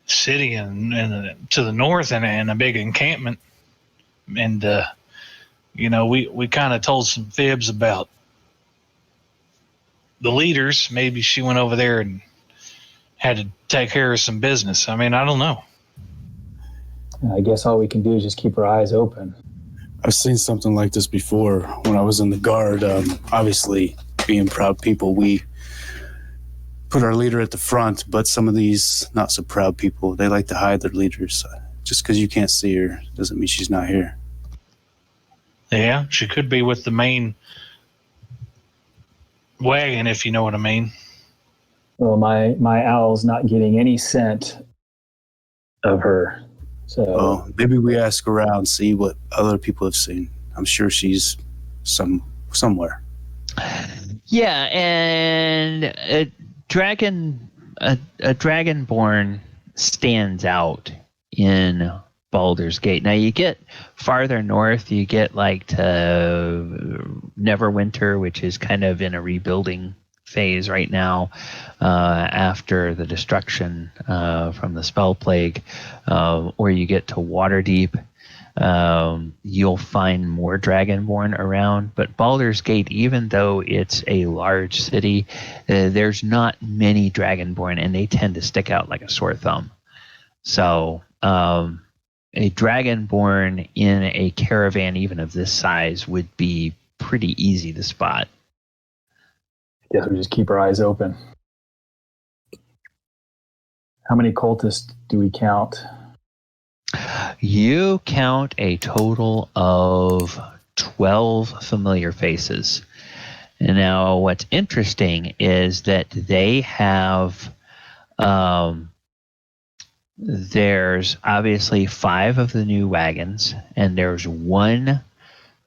Speaker 1: city and to the north and a big encampment. And, we kind of told some fibs about the leaders. Maybe she went over there and had to take care of some business. I mean, I don't know.
Speaker 5: I guess all we can do is just keep our eyes open.
Speaker 6: I've seen something like this before when I was in the guard. Obviously, being proud people, we put our leader at the front, but some of these not so proud people, they like to hide their leaders. Just because you can't see her doesn't mean she's not here.
Speaker 1: Yeah, she could be with the main wagon, if you know what I mean.
Speaker 5: Well, my owl's not getting any scent of her. So
Speaker 6: maybe we ask around, see what other people have seen. I'm sure she's somewhere.
Speaker 4: Yeah, and a dragonborn stands out in Baldur's Gate. Now you get farther north, you get like to Neverwinter, which is kind of in a rebuilding phase right now after the destruction from the spell plague, or you get to Waterdeep. You'll find more dragonborn around, but Baldur's Gate, even though it's a large city, there's not many dragonborn, and they tend to stick out like a sore thumb. So a dragonborn in a caravan, even of this size, would be pretty easy to spot.
Speaker 5: I guess we just keep our eyes open. How many cultists do we count?
Speaker 4: You count a total of 12 familiar faces. And now what's interesting is that they have, there's obviously 5 of the new wagons, and there's 1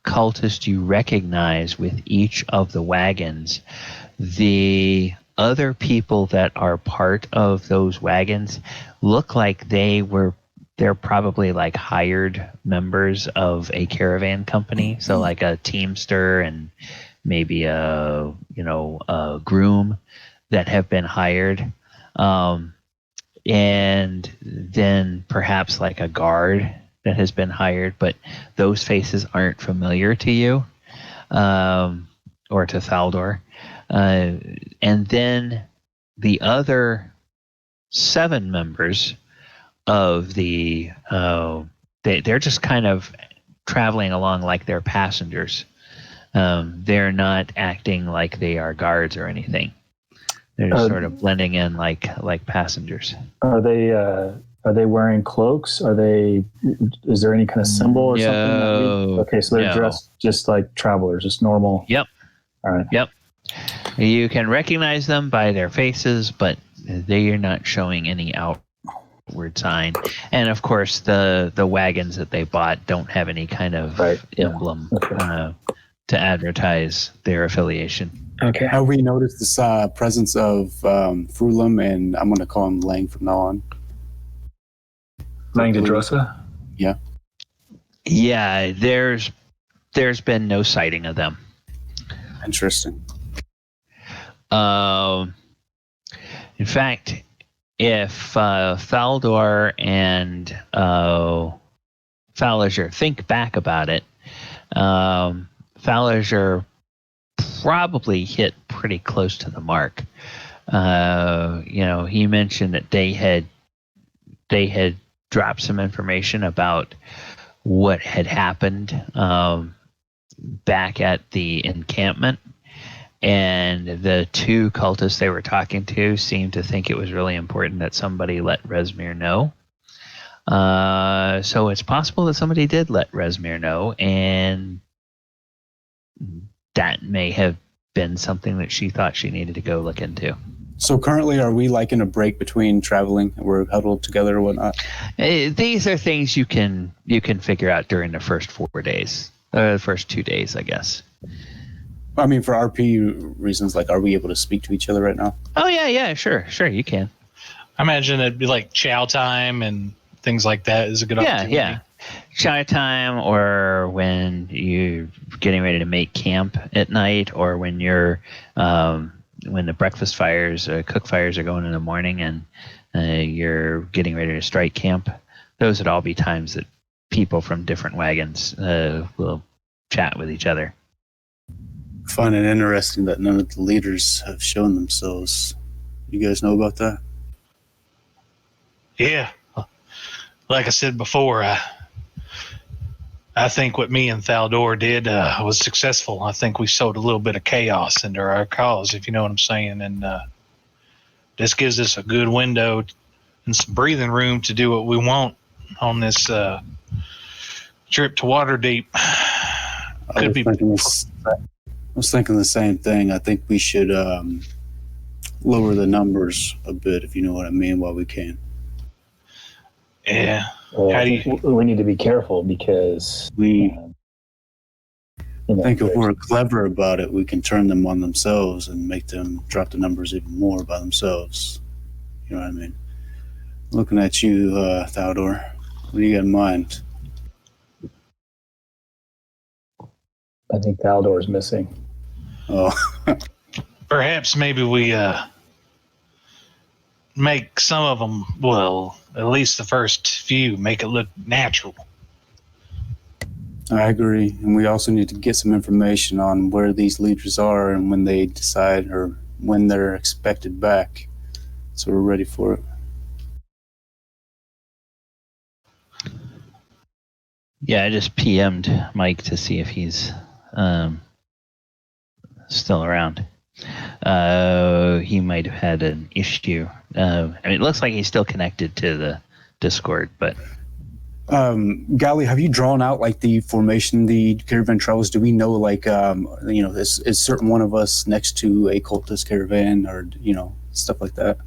Speaker 4: cultist you recognize with each of the wagons. The other people that are part of those wagons look like they're probably like hired members of a caravan company. So like a teamster and maybe a groom that have been hired. And then perhaps like a guard that has been hired, but those faces aren't familiar to you or to Thaldohr. And then the other 7 members of the they're just kind of traveling along like they're passengers. They're not acting like they are guards or anything. They're just sort of blending in like passengers.
Speaker 5: Are they wearing cloaks? Is there any kind of symbol or something? Okay, so they're dressed just like travelers, just normal.
Speaker 4: Yep.
Speaker 5: All right.
Speaker 4: Yep. You can recognize them by their faces, but they are not showing any outward sign. And of course, the wagons that they bought don't have any kind of emblem to advertise their affiliation.
Speaker 5: Okay.
Speaker 6: Have we noticed this presence of Frulum, and I'm going to call him Lang from now on?
Speaker 5: Lang Dedrosa?
Speaker 6: Yeah.
Speaker 4: Yeah, there's been no sighting of them.
Speaker 6: Interesting.
Speaker 4: In fact, if Thaldohr and Thaldohr think back about it, Thaldohr probably hit pretty close to the mark. He mentioned that they had dropped some information about what had happened back at the encampment, and the 2 cultists they were talking to seemed to think it was really important that somebody let Rezmir know. So it's possible that somebody did let Rezmir know, and that may have been something that she thought she needed to go look into.
Speaker 6: So currently, are we like in a break between traveling? We're huddled together or whatnot?
Speaker 4: These are things you can figure out during the first 4 days, the first 2 days, I guess.
Speaker 6: I mean, for RP reasons, like, are we able to speak to each other right now?
Speaker 4: Oh yeah, sure, you can.
Speaker 1: I imagine it'd be like chow time and things like that is a good opportunity.
Speaker 4: Yeah. Chow time, or when you're getting ready to make camp at night, or when you're when the breakfast fires, cook fires are going in the morning, and you're getting ready to strike camp. Those would all be times that people from different wagons will chat with each other.
Speaker 6: I find it interesting that none of the leaders have shown themselves. You guys know about that?
Speaker 1: Yeah. Like I said before, I think what me and Thaldohr did was successful. I think we sowed a little bit of chaos into our cause, if you know what I'm saying. And this gives us a good window and some breathing room to do what we want on this trip to Waterdeep.
Speaker 6: I was thinking the same thing. I think we should lower the numbers a bit, if you know what I mean, while we can.
Speaker 1: Yeah.
Speaker 5: Well, I think we need to be careful because
Speaker 6: I think if we're clever about it, we can turn them on themselves and make them drop the numbers even more by themselves. You know what I mean? Looking at you, Thaldohr, what do you got in mind?
Speaker 5: I think Thaldohr's missing.
Speaker 6: Oh,
Speaker 1: Perhaps maybe we make some of them, well, at least the first few, make it look natural.
Speaker 6: I agree. And we also need to get some information on where these leaders are and when they decide or when they're expected back. So we're ready for it.
Speaker 4: Yeah, I just PM'd Mike to see if he's still around. He might have had an issue. It looks like he's still connected to the Discord, but
Speaker 6: Gali, have you drawn out like the formation the caravan travels? Do we know like is certain one of us next to a cultist caravan or stuff like that?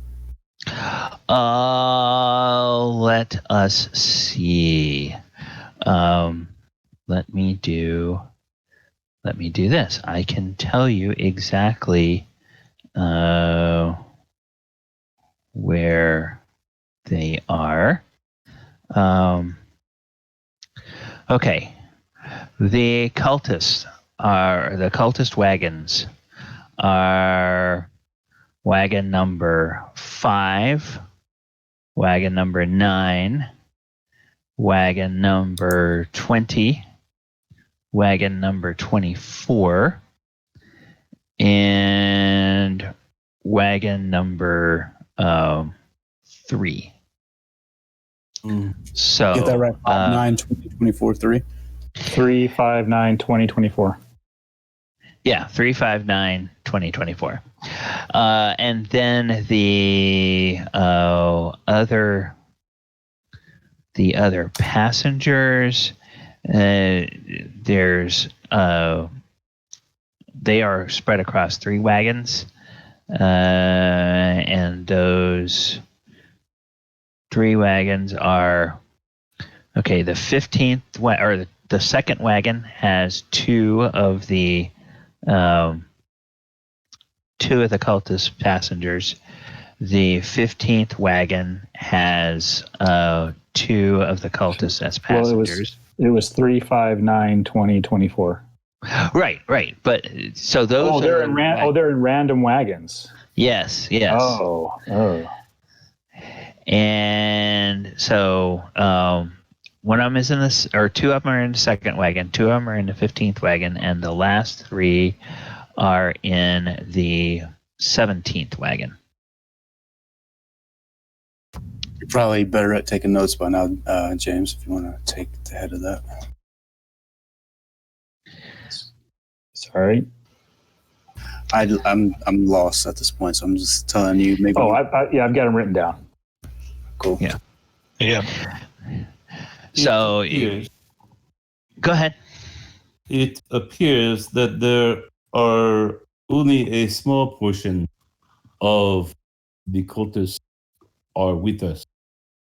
Speaker 4: Let us see. Let me do let me do this. I can tell you exactly where they are. Okay. The cultist wagons are wagon number 5, wagon number 9, wagon number 20, wagon number 24, and wagon number 3. So
Speaker 6: Get that right. 9, 20, 24, 3.
Speaker 5: 3, 5, 9, 20, 24.
Speaker 4: Yeah, 3, 5, 9, 20, 24. And then the other passengers, there's they are spread across 3 wagons, and those 3 wagons are okay. The 15th or the second wagon has 2 of the cultist passengers. The 15th wagon has 2 of the cultists as passengers.
Speaker 5: Well, it was 3, 5, 9, 20, 24.
Speaker 4: Right. But so those
Speaker 5: they're in random wagons.
Speaker 4: Yes.
Speaker 5: Oh.
Speaker 4: And so one of them is in this, or 2 of them are in the second wagon, 2 of them are in the 15th wagon, and the last 3 are in the 17th wagon.
Speaker 6: You're probably better at taking notes by now, James, if you want to take the head of that.
Speaker 5: Sorry.
Speaker 6: I'm lost at this point, so I'm just telling you. Maybe.
Speaker 5: Oh, I've got them written down.
Speaker 6: Cool.
Speaker 4: Yeah.
Speaker 9: So,
Speaker 4: go ahead.
Speaker 9: It appears that there are only a small portion of the cultists are with us.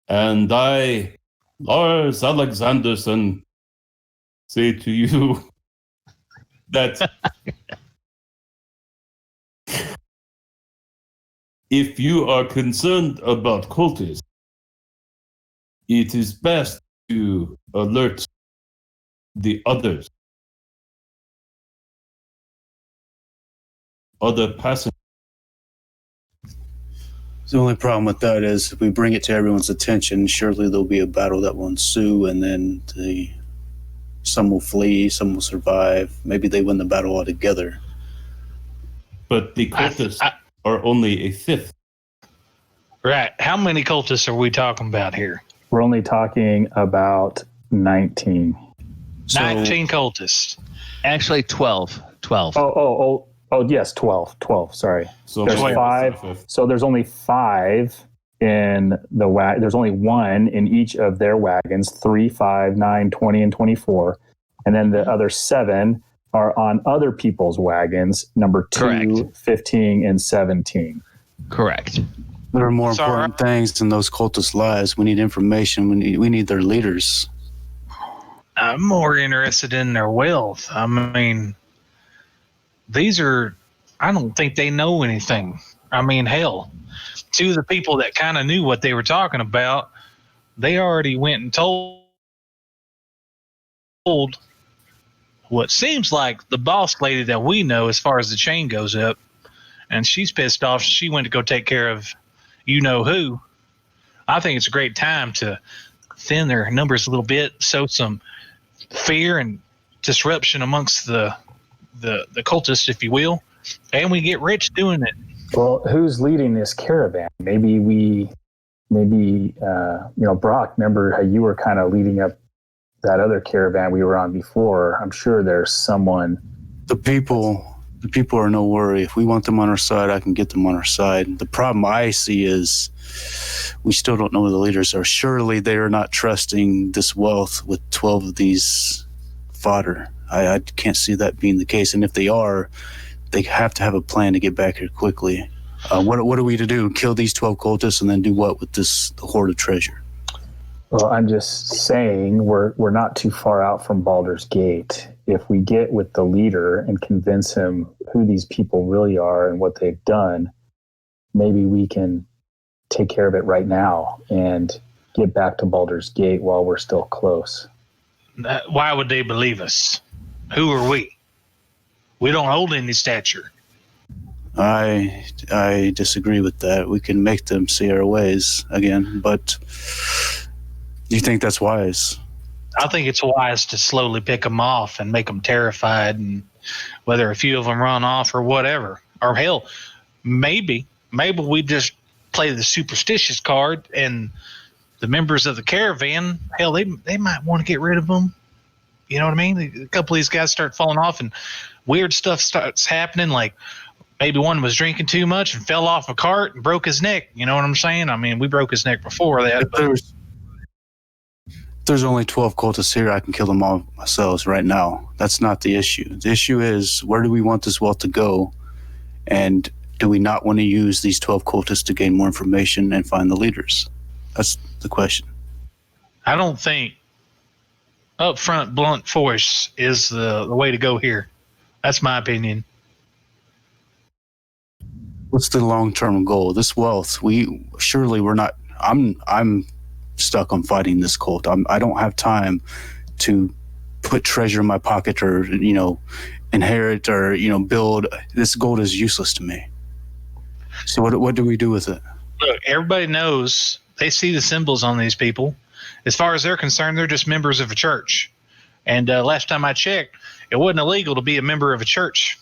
Speaker 9: And I, Lars Alexanderson, say to you that if you are concerned about cultists, it is best to alert the others. Other passengers.
Speaker 6: The only problem with that is if we bring it to everyone's attention, surely there'll be a battle that will ensue, and then some will flee, some will survive. Maybe they win the battle altogether.
Speaker 9: But the cultists are only a 5th.
Speaker 1: Right. How many cultists are we talking about here?
Speaker 5: We're only talking about 19.
Speaker 1: 19 cultists.
Speaker 4: Actually, 12.
Speaker 5: Oh, yes, 12. Sorry.
Speaker 9: So
Speaker 5: There's 5. So there's only 5 in the there's only 1 in each of their wagons, 3, 5, 9, 20, and 24. And then the other 7 are on other people's wagons, number 2,
Speaker 4: Correct.
Speaker 5: 15, and 17.
Speaker 4: Correct.
Speaker 6: There are more important things than those cultists' lives. We need information. We need their leaders.
Speaker 1: I'm more interested in their wealth. I mean, I don't think they know anything. I mean, hell, 2 of the people that kind of knew what they were talking about, they already went and told what seems like the boss lady that we know as far as the chain goes up, and she's pissed off. She went to go take care of you know who. I think it's a great time to thin their numbers a little bit, sow some fear and disruption amongst the cultists, if you will, and we get rich doing it.
Speaker 5: Well, who's leading this caravan? Maybe Brok, remember how you were kind of leading up that other caravan we were on before? I'm sure there's someone.
Speaker 6: The people are no worry. If we want them on our side, I can get them on our side. The problem I see is we still don't know who the leaders are. Surely they are not trusting this wealth with 12 of these fodder. I can't see that being the case. And if they are, they have to have a plan to get back here quickly. What are we to do? Kill these 12 cultists and then do what with the hoard of treasure?
Speaker 5: Well, I'm just saying we're not too far out from Baldur's Gate. If we get with the leader and convince him who these people really are and what they've done, maybe we can take care of it right now and get back to Baldur's Gate while we're still close.
Speaker 1: Why would they believe us? Who are we? We don't hold any stature.
Speaker 6: I disagree with that. We can make them see our ways again, but do you think that's wise?
Speaker 1: I think it's wise to slowly pick them off and make them terrified, and whether a few of them run off or whatever. Or hell, maybe we just play the superstitious card, and the members of the caravan, hell, they might want to get rid of them. You know what I mean? A couple of these guys start falling off, and weird stuff starts happening, like maybe one was drinking too much and fell off a cart and broke his neck. You know what I'm saying? I mean, we broke his neck before that.
Speaker 6: If there's only 12 cultists here, I can kill them all myself right now. That's not the issue. The issue is, where do we want this wealth to go? And do we not want to use these 12 cultists to gain more information and find the leaders? That's the question.
Speaker 1: I don't think upfront blunt force is the way to go here. That's my opinion.
Speaker 6: What's the long-term goal? This wealth, we're not. I'm stuck on fighting this cult. I don't have time to put treasure in my pocket or inherit or build. This gold is useless to me. So what do we do with it?
Speaker 1: Look, everybody knows, they see the symbols on these people. As far as they're concerned, they're just members of a church. And last time I checked, it wasn't illegal to be a member of a church.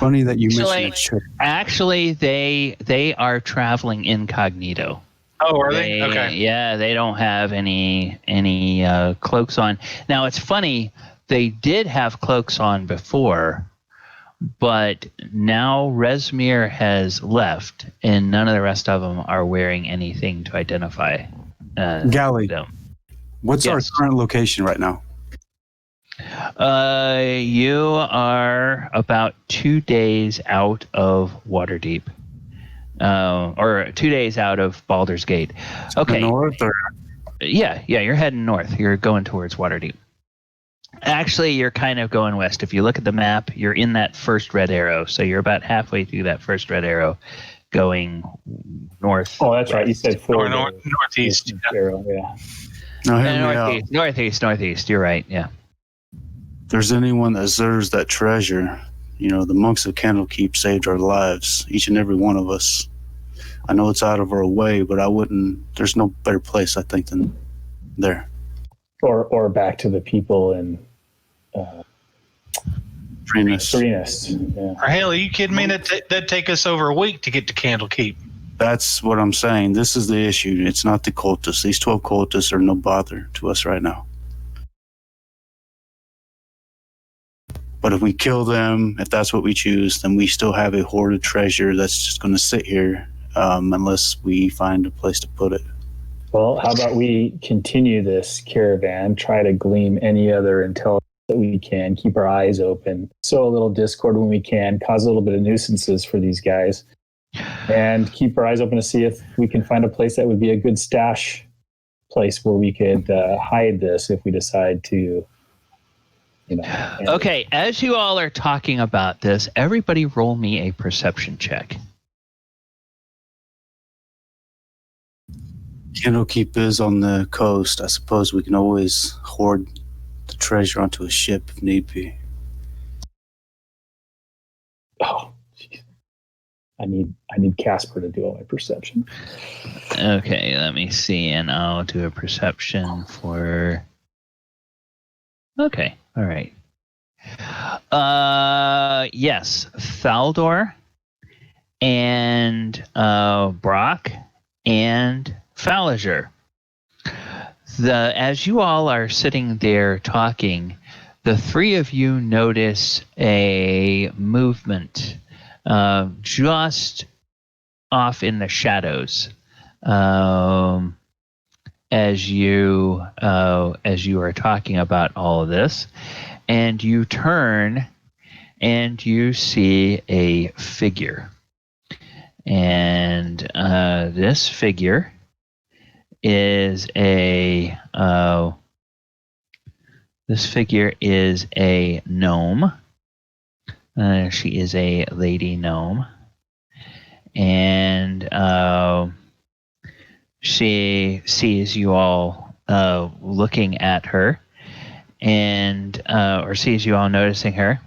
Speaker 6: Funny that you mentioned church.
Speaker 4: Actually, they are traveling incognito.
Speaker 1: Oh, are they? Okay.
Speaker 4: Yeah, they don't have any cloaks on. Now, it's funny, they did have cloaks on before, but now Resmir has left, and none of the rest of them are wearing anything to identify
Speaker 6: Galley,
Speaker 4: them.
Speaker 6: What's our current location right now?
Speaker 4: You are about 2 days out of Waterdeep. Or 2 days out of Baldur's Gate. Okay.
Speaker 6: North or?
Speaker 4: Yeah, you're heading north. You're going towards Waterdeep. Actually, you're kind of going west. If you look at the map, you're in that first red arrow. So you're about halfway through that first red arrow going north.
Speaker 5: Oh, that's right. You said
Speaker 1: northeast.
Speaker 5: Arrow, yeah.
Speaker 6: No, hear me out.
Speaker 4: Northeast. You're right, yeah.
Speaker 6: If there's anyone that deserves that treasure, the monks of Candlekeep saved our lives, each and every one of us. I know it's out of our way, but there's no better place, I think, than there.
Speaker 5: Or back to the people in
Speaker 6: Serenus.
Speaker 5: Yeah.
Speaker 1: Or hell, are you kidding me? That'd take us over a week to get to Candlekeep.
Speaker 6: That's what I'm saying. This is the issue. It's not the cultists. These 12 cultists are no bother to us right now. But if we kill them, if that's what we choose, then we still have a hoard of treasure that's just going to sit here unless we find a place to put it.
Speaker 5: Well, how about we continue this caravan, try to glean any other intelligence that we can, keep our eyes open, sow a little discord when we can, cause a little bit of nuisances for these guys, and keep our eyes open to see if we can find a place that would be a good stash place where we could hide this if we decide to.
Speaker 4: Okay, as you all are talking about this, everybody roll me a perception check.
Speaker 6: Candlekeep is on the coast. I suppose we can always hoard the treasure onto a ship if need be.
Speaker 5: Oh, geez. I need Casper to do all my perception.
Speaker 4: Okay, let me see, and I'll do a perception for. Okay, all right. Yes, Thaldohr and Brok and Thaldohr. As you all are sitting there talking, the three of you notice a movement just off in the shadows as you are talking about all of this, and you turn and you see a figure, and this figure is a gnome. She is a lady gnome, and she sees you all looking at her, and or sees you all noticing her,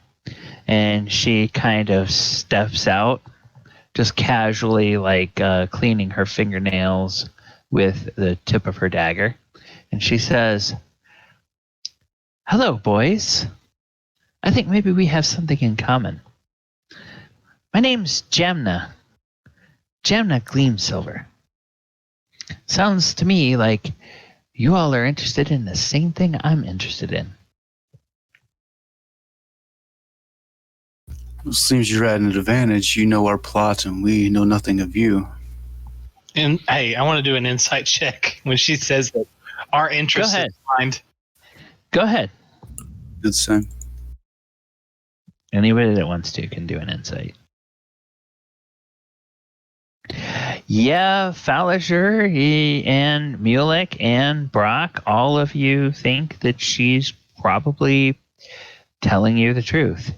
Speaker 4: and she kind of steps out, just casually, like cleaning her fingernails with the tip of her dagger, and she says, "Hello, boys. I think maybe we have something in common. My name's Jamna Gleamsilver. Sounds to me like you all are interested in the same thing I'm interested in."
Speaker 6: It seems you're at an advantage. You know our plot, and we know nothing of you.
Speaker 1: And hey, I want to do an insight check when she says that our interest is aligned.
Speaker 4: Go ahead.
Speaker 6: Good sign.
Speaker 4: Anybody that wants to can do an insight. Yeah, Thaldohr and Mulek and Brok, all of you think that she's probably telling you the truth.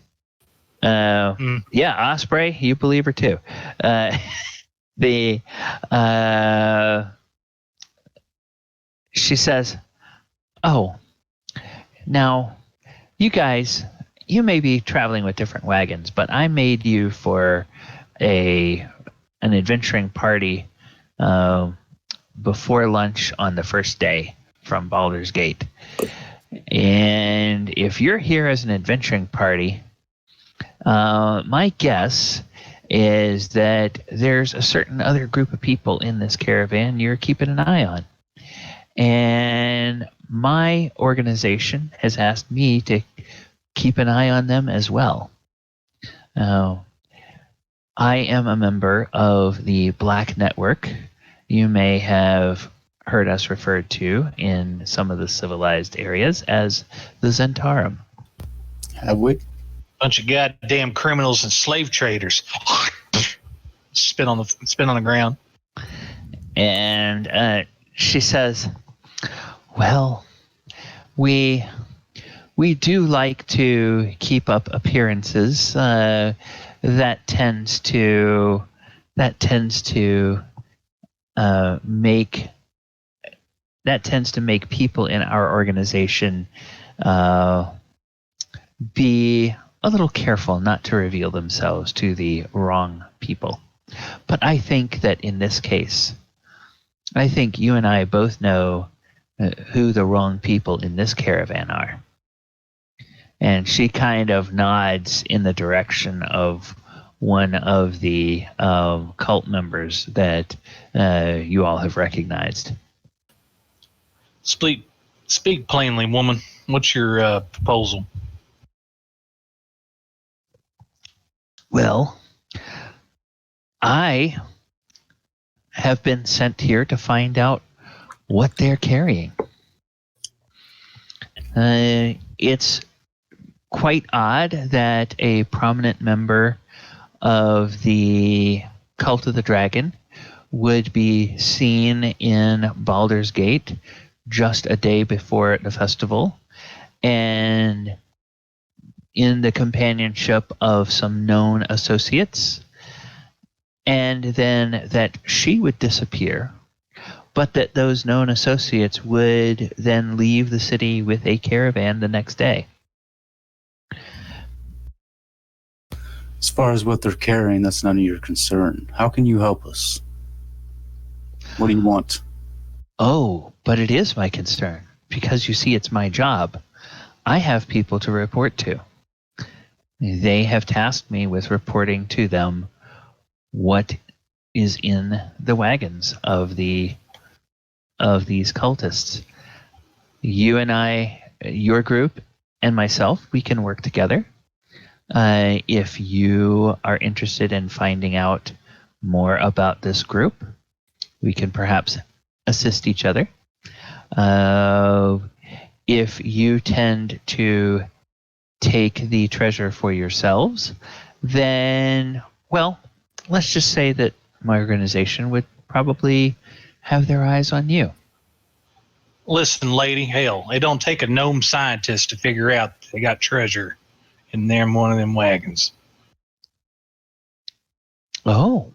Speaker 4: Yeah, Osprey, you believe her too. She says, "Oh, now you guys, you may be traveling with different wagons, but I made you for an adventuring party before lunch on the first day from Baldur's Gate. And if you're here as an adventuring party, my guess is that there's a certain other group of people in this caravan you're keeping an eye on. And my organization has asked me to keep an eye on them as well. I am a member of the Black Network. You may have heard us referred to in some of the civilized areas as the Zentarum.
Speaker 6: Have we?
Speaker 1: Bunch of goddamn criminals and slave traders. Spit on the ground.
Speaker 4: And she says, "Well, we do like to keep up appearances. That tends to make people in our organization be a little careful not to reveal themselves to the wrong people. But I think that in this case, I think you and I both know who the wrong people in this caravan are." And she kind of nods in the direction of one of the cult members that you all have recognized.
Speaker 1: Speak plainly, woman. What's your proposal?
Speaker 4: Well, I have been sent here to find out what they're carrying. It's quite odd that a prominent member of the Cult of the Dragon would be seen in Baldur's Gate just a day before the festival, and in the companionship of some known associates, and then that she would disappear, but that those known associates would then leave the city with a caravan the next day.
Speaker 6: As far as what they're carrying, that's none of your concern. How can you help us? What do you want?
Speaker 4: Oh, but it is my concern, because you see, it's my job. I have people to report to. They have tasked me with reporting to them what is in the wagons of these cultists. You and I, your group and myself, we can work together. If you are interested in finding out more about this group, we can perhaps assist each other. If you tend to take the treasure for yourselves, then, well, let's just say that my organization would probably have their eyes on you.
Speaker 1: Listen, lady, hell, it don't take a gnome scientist to figure out they got treasure in there in one of them wagons.
Speaker 4: Oh,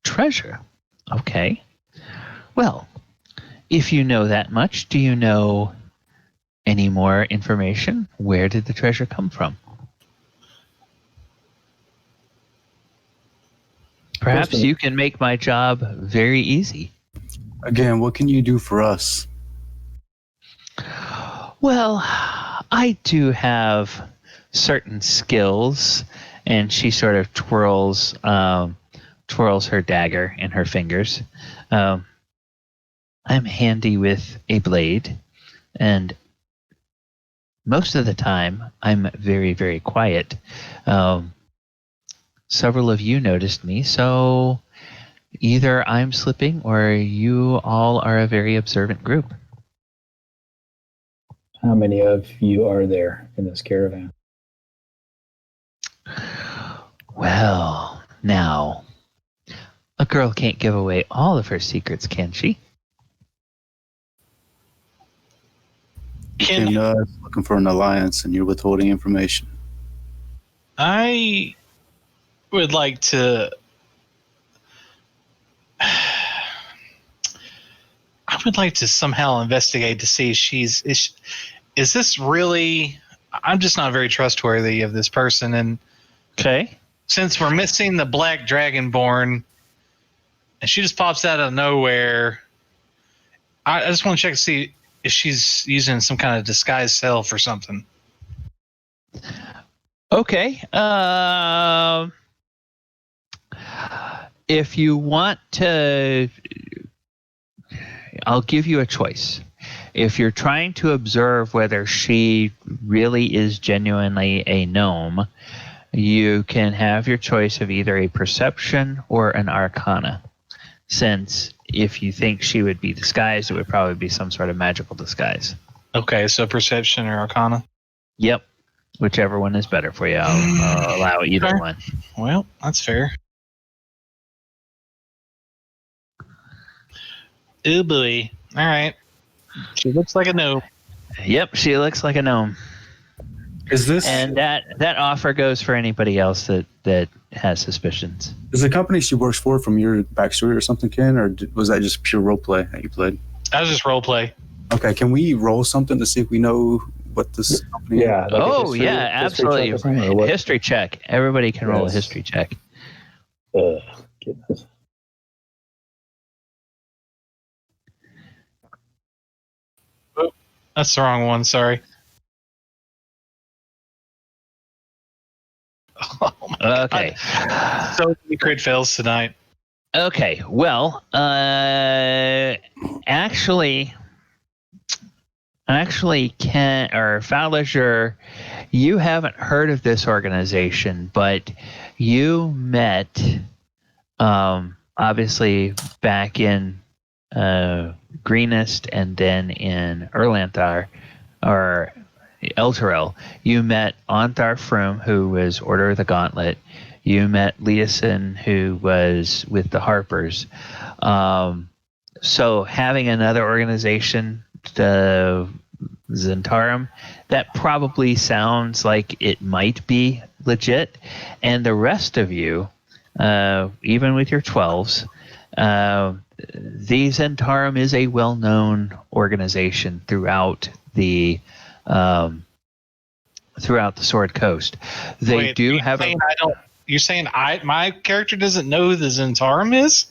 Speaker 4: treasure. Okay. Well, if you know that much, do you know any more information? Where did the treasure come from? Perhaps you can make my job very easy.
Speaker 6: Again, what can you do for us?
Speaker 4: Well, I do have certain skills, and she sort of twirls her dagger in her fingers. I'm handy with a blade, and most of the time I'm very, very quiet. Several of you noticed me, so either I'm slipping or you all are a very observant group.
Speaker 5: How many of you are there in this caravan?
Speaker 4: Well, now, a girl can't give away all of her secrets, can she?
Speaker 6: Came to us looking for an alliance, and you're withholding information.
Speaker 1: I would like to. I would like to somehow investigate to see if is this really. I'm just not very trustworthy of this person, and
Speaker 4: Okay.
Speaker 1: since we're missing the Black Dragonborn, and she just pops out of nowhere, I just want to check to see if she's using some kind of disguise self or something.
Speaker 4: Okay. If you want to, I'll give you a choice. If you're trying to observe whether she really is genuinely a gnome, you can have your choice of either a perception or an arcana. Since if you think she would be disguised, it would probably be some sort of magical disguise.
Speaker 1: Okay, so perception or arcana?
Speaker 4: Yep. Whichever one is better for you. I'll allow either
Speaker 1: Sure.
Speaker 4: one.
Speaker 1: Well, that's fair. Oh boy. All right. She looks like a gnome.
Speaker 4: Yep, she looks like a gnome.
Speaker 6: Is this
Speaker 4: And that offer goes for anybody else that has suspicions.
Speaker 6: is the company she works for from your backstory or something, Ken, or was that just pure role play that you played?
Speaker 1: That was just role play.
Speaker 6: Okay, can we roll something to see if we know what this company is?
Speaker 5: Yeah. like a history-
Speaker 4: Yeah,
Speaker 5: history
Speaker 4: absolutely.
Speaker 5: check or something, or what?
Speaker 4: History check. Everybody can roll a
Speaker 5: Yes.
Speaker 4: history check.
Speaker 5: Goodness.
Speaker 1: That's the wrong one. Sorry. Oh my
Speaker 4: Okay.
Speaker 1: God. So many crit fails tonight.
Speaker 4: Okay. Well, actually, Ken or Thaldohr, you haven't heard of this organization, but you met, obviously back in Greenest and then in Erlanthar or Elturel, you met Onthar Froome, who was Order of the Gauntlet. You met Leeson, who was with the Harpers. So having another organization, the Zentarum, that probably sounds like it might be legit. And the rest of you, even with your 12s, the Zentarum is a well-known organization throughout the Sword Coast. They
Speaker 1: Wait,
Speaker 4: do have a.
Speaker 1: You're saying my character doesn't know who the Zentarum is?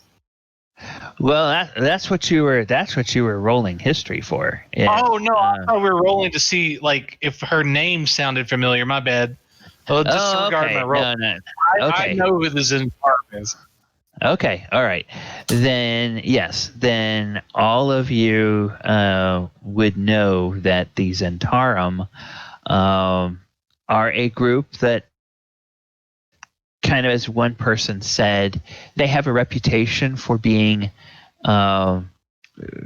Speaker 4: Well, that's what you were rolling history for.
Speaker 1: Oh no, I thought we were rolling to see like if her name sounded familiar. My bad. Well, disregard my roll.
Speaker 4: No.
Speaker 1: I
Speaker 4: Okay.
Speaker 1: know who the Zentarum is.
Speaker 4: Okay, all right. Then yes, then all of you would know that the Zentarum are a group that, kind of as one person said, they have a reputation for being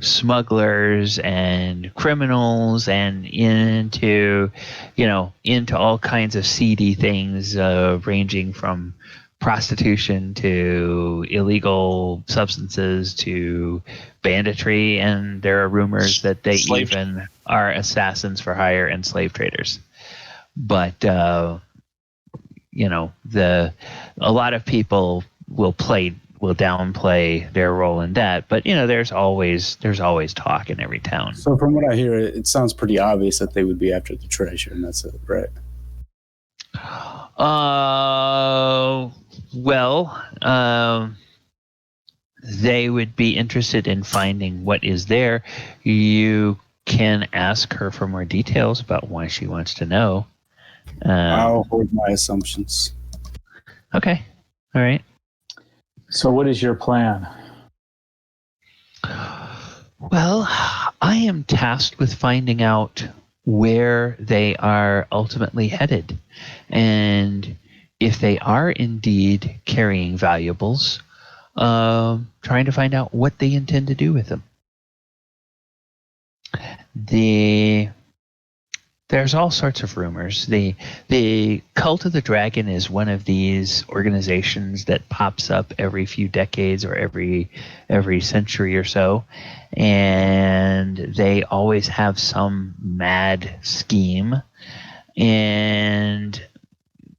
Speaker 4: smugglers and criminals and into all kinds of seedy things, ranging from prostitution to illegal substances to banditry, and there are rumors that they even are assassins for hire and slave traders. But a lot of people will downplay their role in that. But there's always talk in every town.
Speaker 6: So from what I hear, it sounds pretty obvious that they would be after the treasure, and that's it, right?
Speaker 4: They would be interested in finding what is there. You can ask her for more details about why she wants to know.
Speaker 6: I'll hold my assumptions.
Speaker 4: Okay. All right.
Speaker 5: So what is your plan?
Speaker 4: Well, I am tasked with finding out where they are ultimately headed. And if they are indeed carrying valuables, trying to find out what they intend to do with them. There's all sorts of rumors. The Cult of the Dragon is one of these organizations that pops up every few decades or every century or so, and they always have some mad scheme, and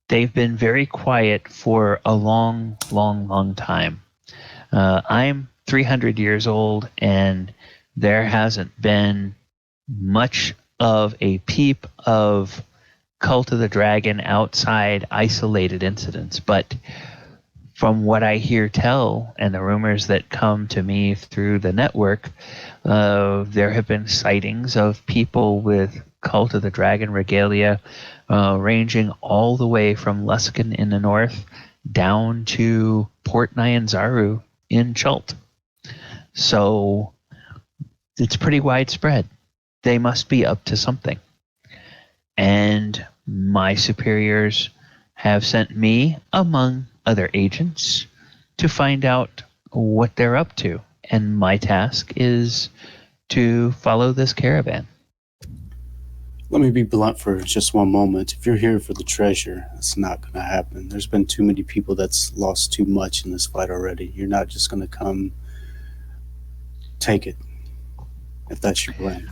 Speaker 4: they've been very quiet for a long, long, long time. I'm 300 years old, and there hasn't been much of a peep of Cult of the Dragon outside isolated incidents. But from what I hear tell and the rumors that come to me through the network, there have been sightings of people with Cult of the Dragon regalia ranging all the way from Luskan in the north down to Port Nyanzaru in Chult. So it's pretty widespread. They must be up to something. And my superiors have sent me, among other agents, to find out what they're up to. And my task is to follow this caravan.
Speaker 6: Let me be blunt for just one moment. If you're here for the treasure, it's not going to happen. There's been too many people that's lost too much in this fight already. You're not just going to come take it, if that's your plan.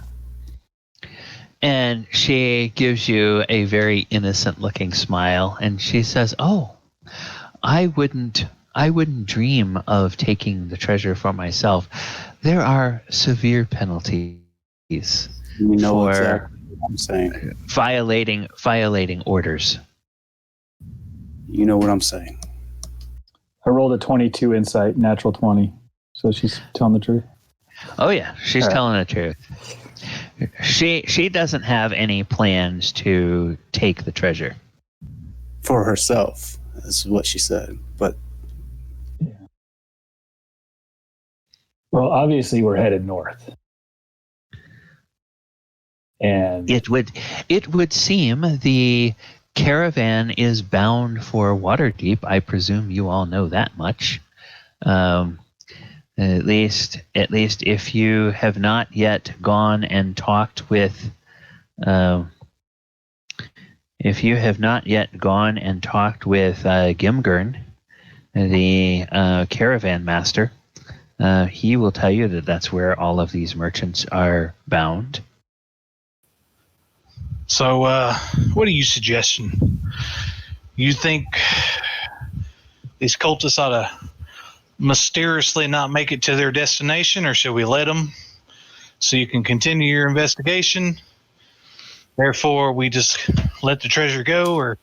Speaker 4: And she gives you a very innocent-looking smile, and she says, "Oh, I wouldn't dream of taking the treasure for myself. There are severe penalties for
Speaker 6: exactly what I'm saying.
Speaker 4: Violating orders."
Speaker 6: You know what I'm saying.
Speaker 5: I rolled a 22 insight, natural 20. So she's telling the truth.
Speaker 4: Oh yeah, she's telling the truth. She doesn't have any plans to take the treasure.
Speaker 6: For herself, is what she said. But
Speaker 5: yeah. Well, obviously we're headed north. And
Speaker 4: it would seem the caravan is bound for Waterdeep. I presume you all know that much. At least if you have not yet gone and talked with Gimgurn, the caravan master, he will tell you that that's where all of these merchants are bound.
Speaker 1: So, what are you suggesting? You think these cultists ought to mysteriously not make it to their destination, or should we let them so you can continue your investigation? Therefore, we just let the treasure go, or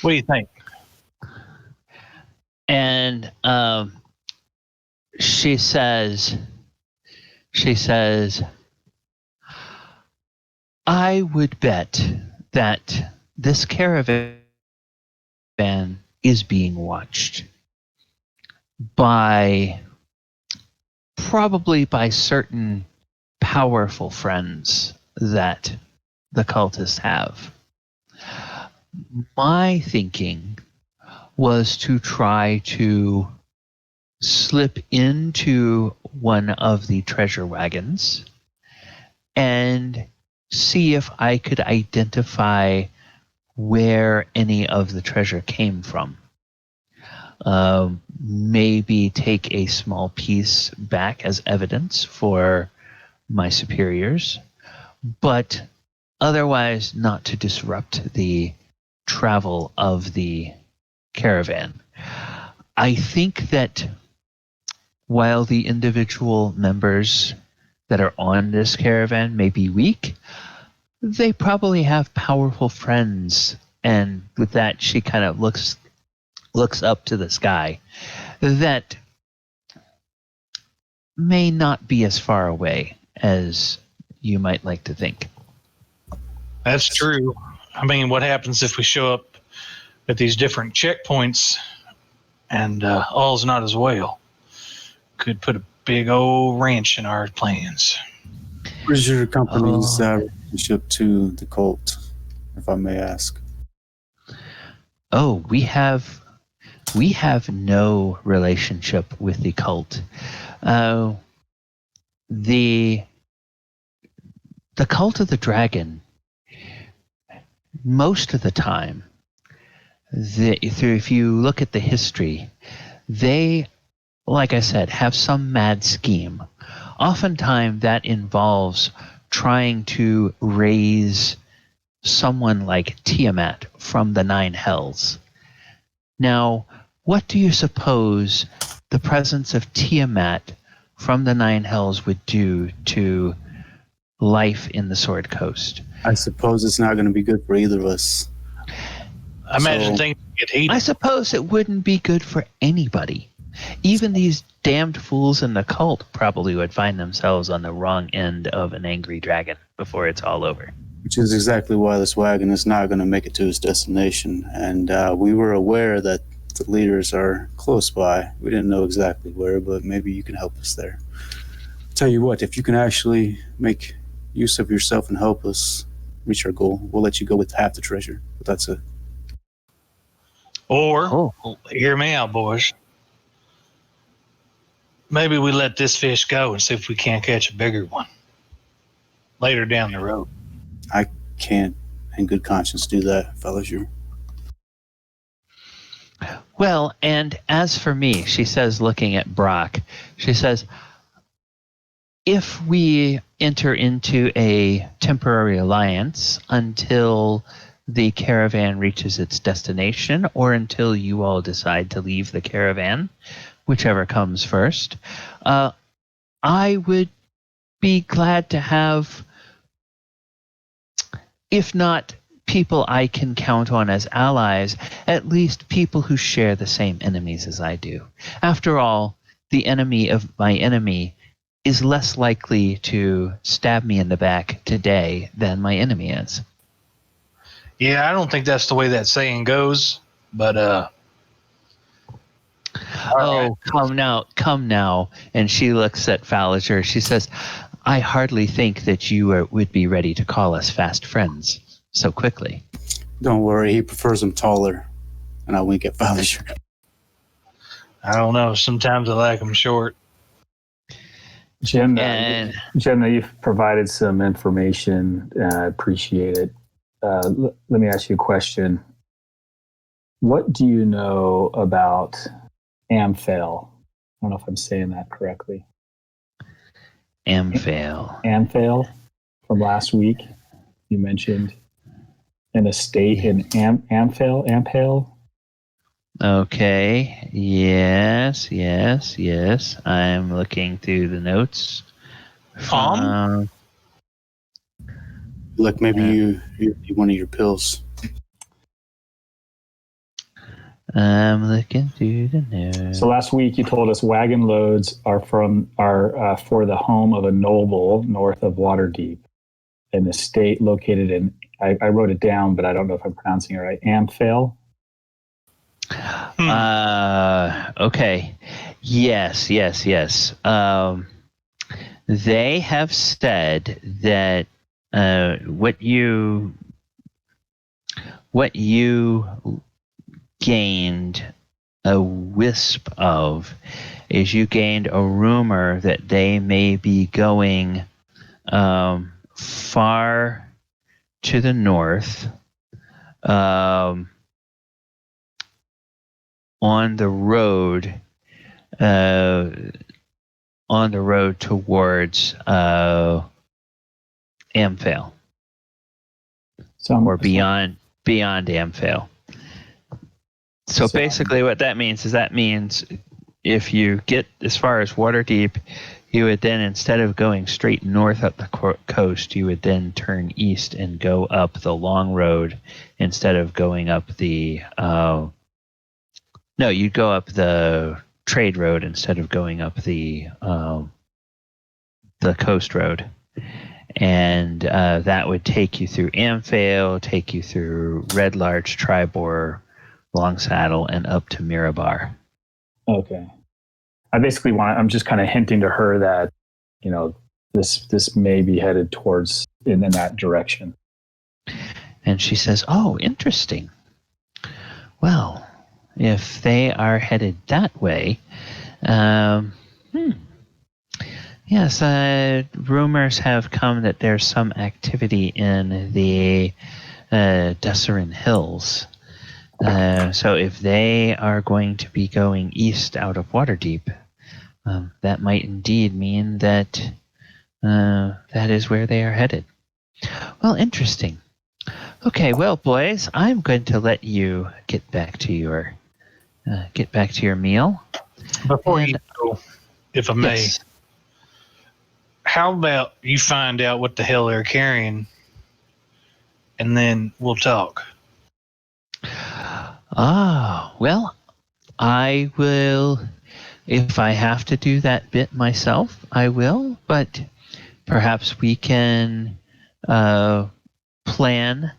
Speaker 1: what do you think?
Speaker 4: And she says, I would bet that this caravan is being watched probably by certain powerful friends that the cultists have. My thinking was to try to slip into one of the treasure wagons and see if I could identify where any of the treasure came from. maybe take a small piece back as evidence for my superiors, but otherwise not to disrupt the travel of the caravan. I think that while the individual members that are on this caravan may be weak, they probably have powerful friends. And with that, she kind of looks up to the sky, that may not be as far away as you might like to think.
Speaker 1: That's true. I mean, what happens if we show up at these different checkpoints and all's not as well? Could put a big old wrench in our plans.
Speaker 6: What is your company's relationship to the cult, if I may ask?
Speaker 4: Oh, we have no relationship with the cult. The cult of the dragon, most of the time, if you look at the history, they, like I said, have some mad scheme. Oftentimes that involves trying to raise someone like Tiamat from the Nine Hells. Now, what do you suppose the presence of Tiamat from the Nine Hells would do to life in the Sword Coast?
Speaker 6: I suppose it's not going to be good for either of us.
Speaker 1: I imagine things get heated.
Speaker 4: I suppose it wouldn't be good for anybody. Even these damned fools in the cult probably would find themselves on the wrong end of an angry dragon before it's all over.
Speaker 6: Which is exactly why this wagon is not going to make it to its destination. And we were aware that the leaders are close by. We didn't know exactly where, but maybe you can help us there. Tell you what, if you can actually make use of yourself and help us reach our goal, we'll let you go with half the treasure. But that's it.
Speaker 1: Or, hear me out, boys. Maybe we let this fish go and see if we can't catch a bigger one later down the road.
Speaker 6: I can't, in good conscience, do that, fellas.
Speaker 4: Well, and as for me, she says, looking at Brok, she says, if we enter into a temporary alliance until the caravan reaches its destination, or until you all decide to leave the caravan, whichever comes first, I would be glad to have, if not people I can count on as allies, at least people who share the same enemies as I do. After all, the enemy of my enemy is less likely to stab me in the back today than my enemy is.
Speaker 1: Yeah, I don't think that's the way that saying goes, but
Speaker 4: right. Come now. And she looks at Thaldohr. She says, I hardly think that you would be ready to call us fast friends so quickly.
Speaker 6: Don't worry, he prefers them taller. And I wink at Thaldohr.
Speaker 1: I don't know. Sometimes I like them short.
Speaker 5: Jenna, you've provided some information. I appreciate it. Let me ask you a question. What do you know about Amphale? I don't know if I'm saying that correctly. Amphale from last week. You mentioned an estate in Amphale.
Speaker 4: Okay. Yes. I'm looking through the notes.
Speaker 6: Look, maybe you one of your pills.
Speaker 4: I'm looking through the notes.
Speaker 5: So last week you told us wagon loads are for the home of a noble north of Waterdeep, an estate located in. I wrote it down, but I don't know if I'm pronouncing it right. Amphale.
Speaker 4: Okay. Yes. They have said that what you gained a wisp of is you gained a rumor that they may be going far to the north, on the road towards Amphale, or beyond Amphale. So basically what that means is if you get as far as Waterdeep, you would then, instead of going straight north up the coast, you would then turn east and go up the long road instead of going up the you'd go up the trade road instead of going up the coast road. And that would take you through Amphale, take you through Red Larch, Tribor, Long Saddle, and up to Mirabar.
Speaker 5: Okay. I'm just kind of hinting to her that, this may be headed towards in that direction.
Speaker 4: And she says, "Oh, interesting. Well, if they are headed that way, yes, rumors have come that there's some activity in the Desserin Hills. So if they are going to be going east out of Waterdeep, that might indeed mean that that is where they are headed. Well, interesting. Okay, well, boys, I'm going to let you get back to your meal.
Speaker 1: Before you go, if I may,
Speaker 4: Yes.
Speaker 1: how about you find out what the hell they're carrying, and then we'll talk.
Speaker 4: Well, I will. If I have to do that bit myself, I will. But perhaps we can plan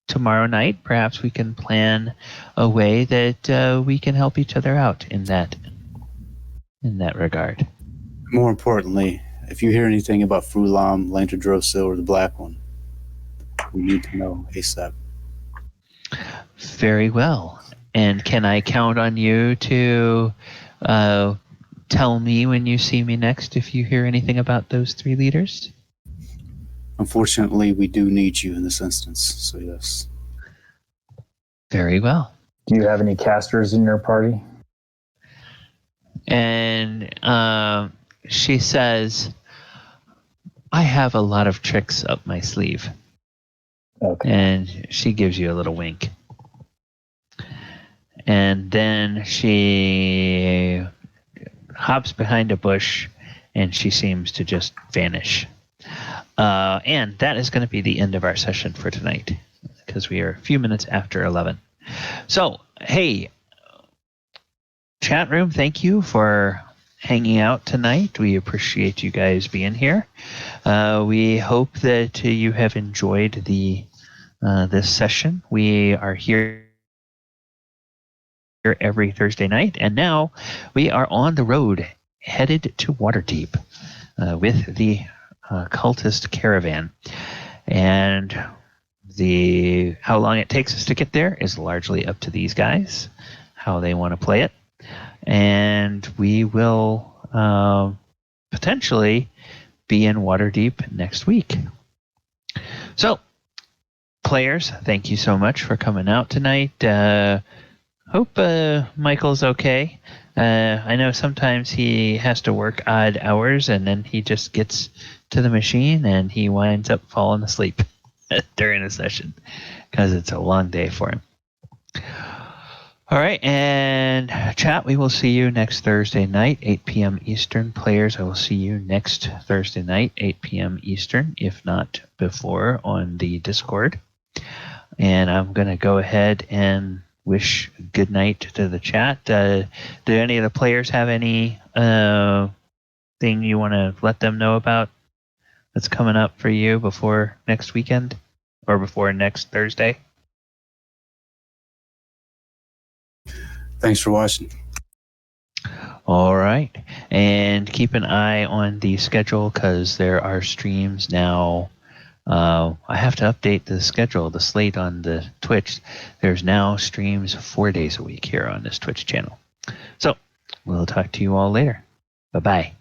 Speaker 4: tomorrow night. Perhaps we can plan a way that we can help each other out in that regard.
Speaker 6: More importantly, if you hear anything about Frulam, Lanterdrosil, or the Black One, we need to know ASAP.
Speaker 4: Very well. And can I count on you to tell me when you see me next if you hear anything about those 3 leaders?
Speaker 6: Unfortunately, we do need you in this instance, so yes.
Speaker 4: Very well.
Speaker 5: Do you have any casters in your party?
Speaker 4: And she says, "I have a lot of tricks up my sleeve."
Speaker 5: Okay.
Speaker 4: And she gives you a little wink. And then she hops behind a bush and she seems to just vanish. And that is going to be the end of our session for tonight, because we are a few minutes after 11. So, hey, chat room, thank you for hanging out tonight. We appreciate you guys being here. We hope that you have enjoyed this session. We are here every Thursday night, and now we are on the road headed to Waterdeep with the cultist caravan. And how long it takes us to get there is largely up to these guys, how they want to play it. And we will potentially be in Waterdeep next week. So, players, thank you so much for coming out tonight. Hope Michael's okay. I know sometimes he has to work odd hours, and then he just gets to the machine and he winds up falling asleep during the session because it's a long day for him. All right, and chat, we will see you next Thursday night, 8 p.m. Eastern. Players, I will see you next Thursday night, 8 p.m. Eastern, if not before, on the Discord. And I'm going to go ahead and wish good night to the chat. Do any of the players have any thing you want to let them know about that's coming up for you before next weekend or before next Thursday?
Speaker 6: Thanks for watching.
Speaker 4: All right. And keep an eye on the schedule because there are streams now. I have to update the schedule, the slate on the Twitch. There's now streams 4 days a week here on this Twitch channel. So we'll talk to you all later. Bye-bye.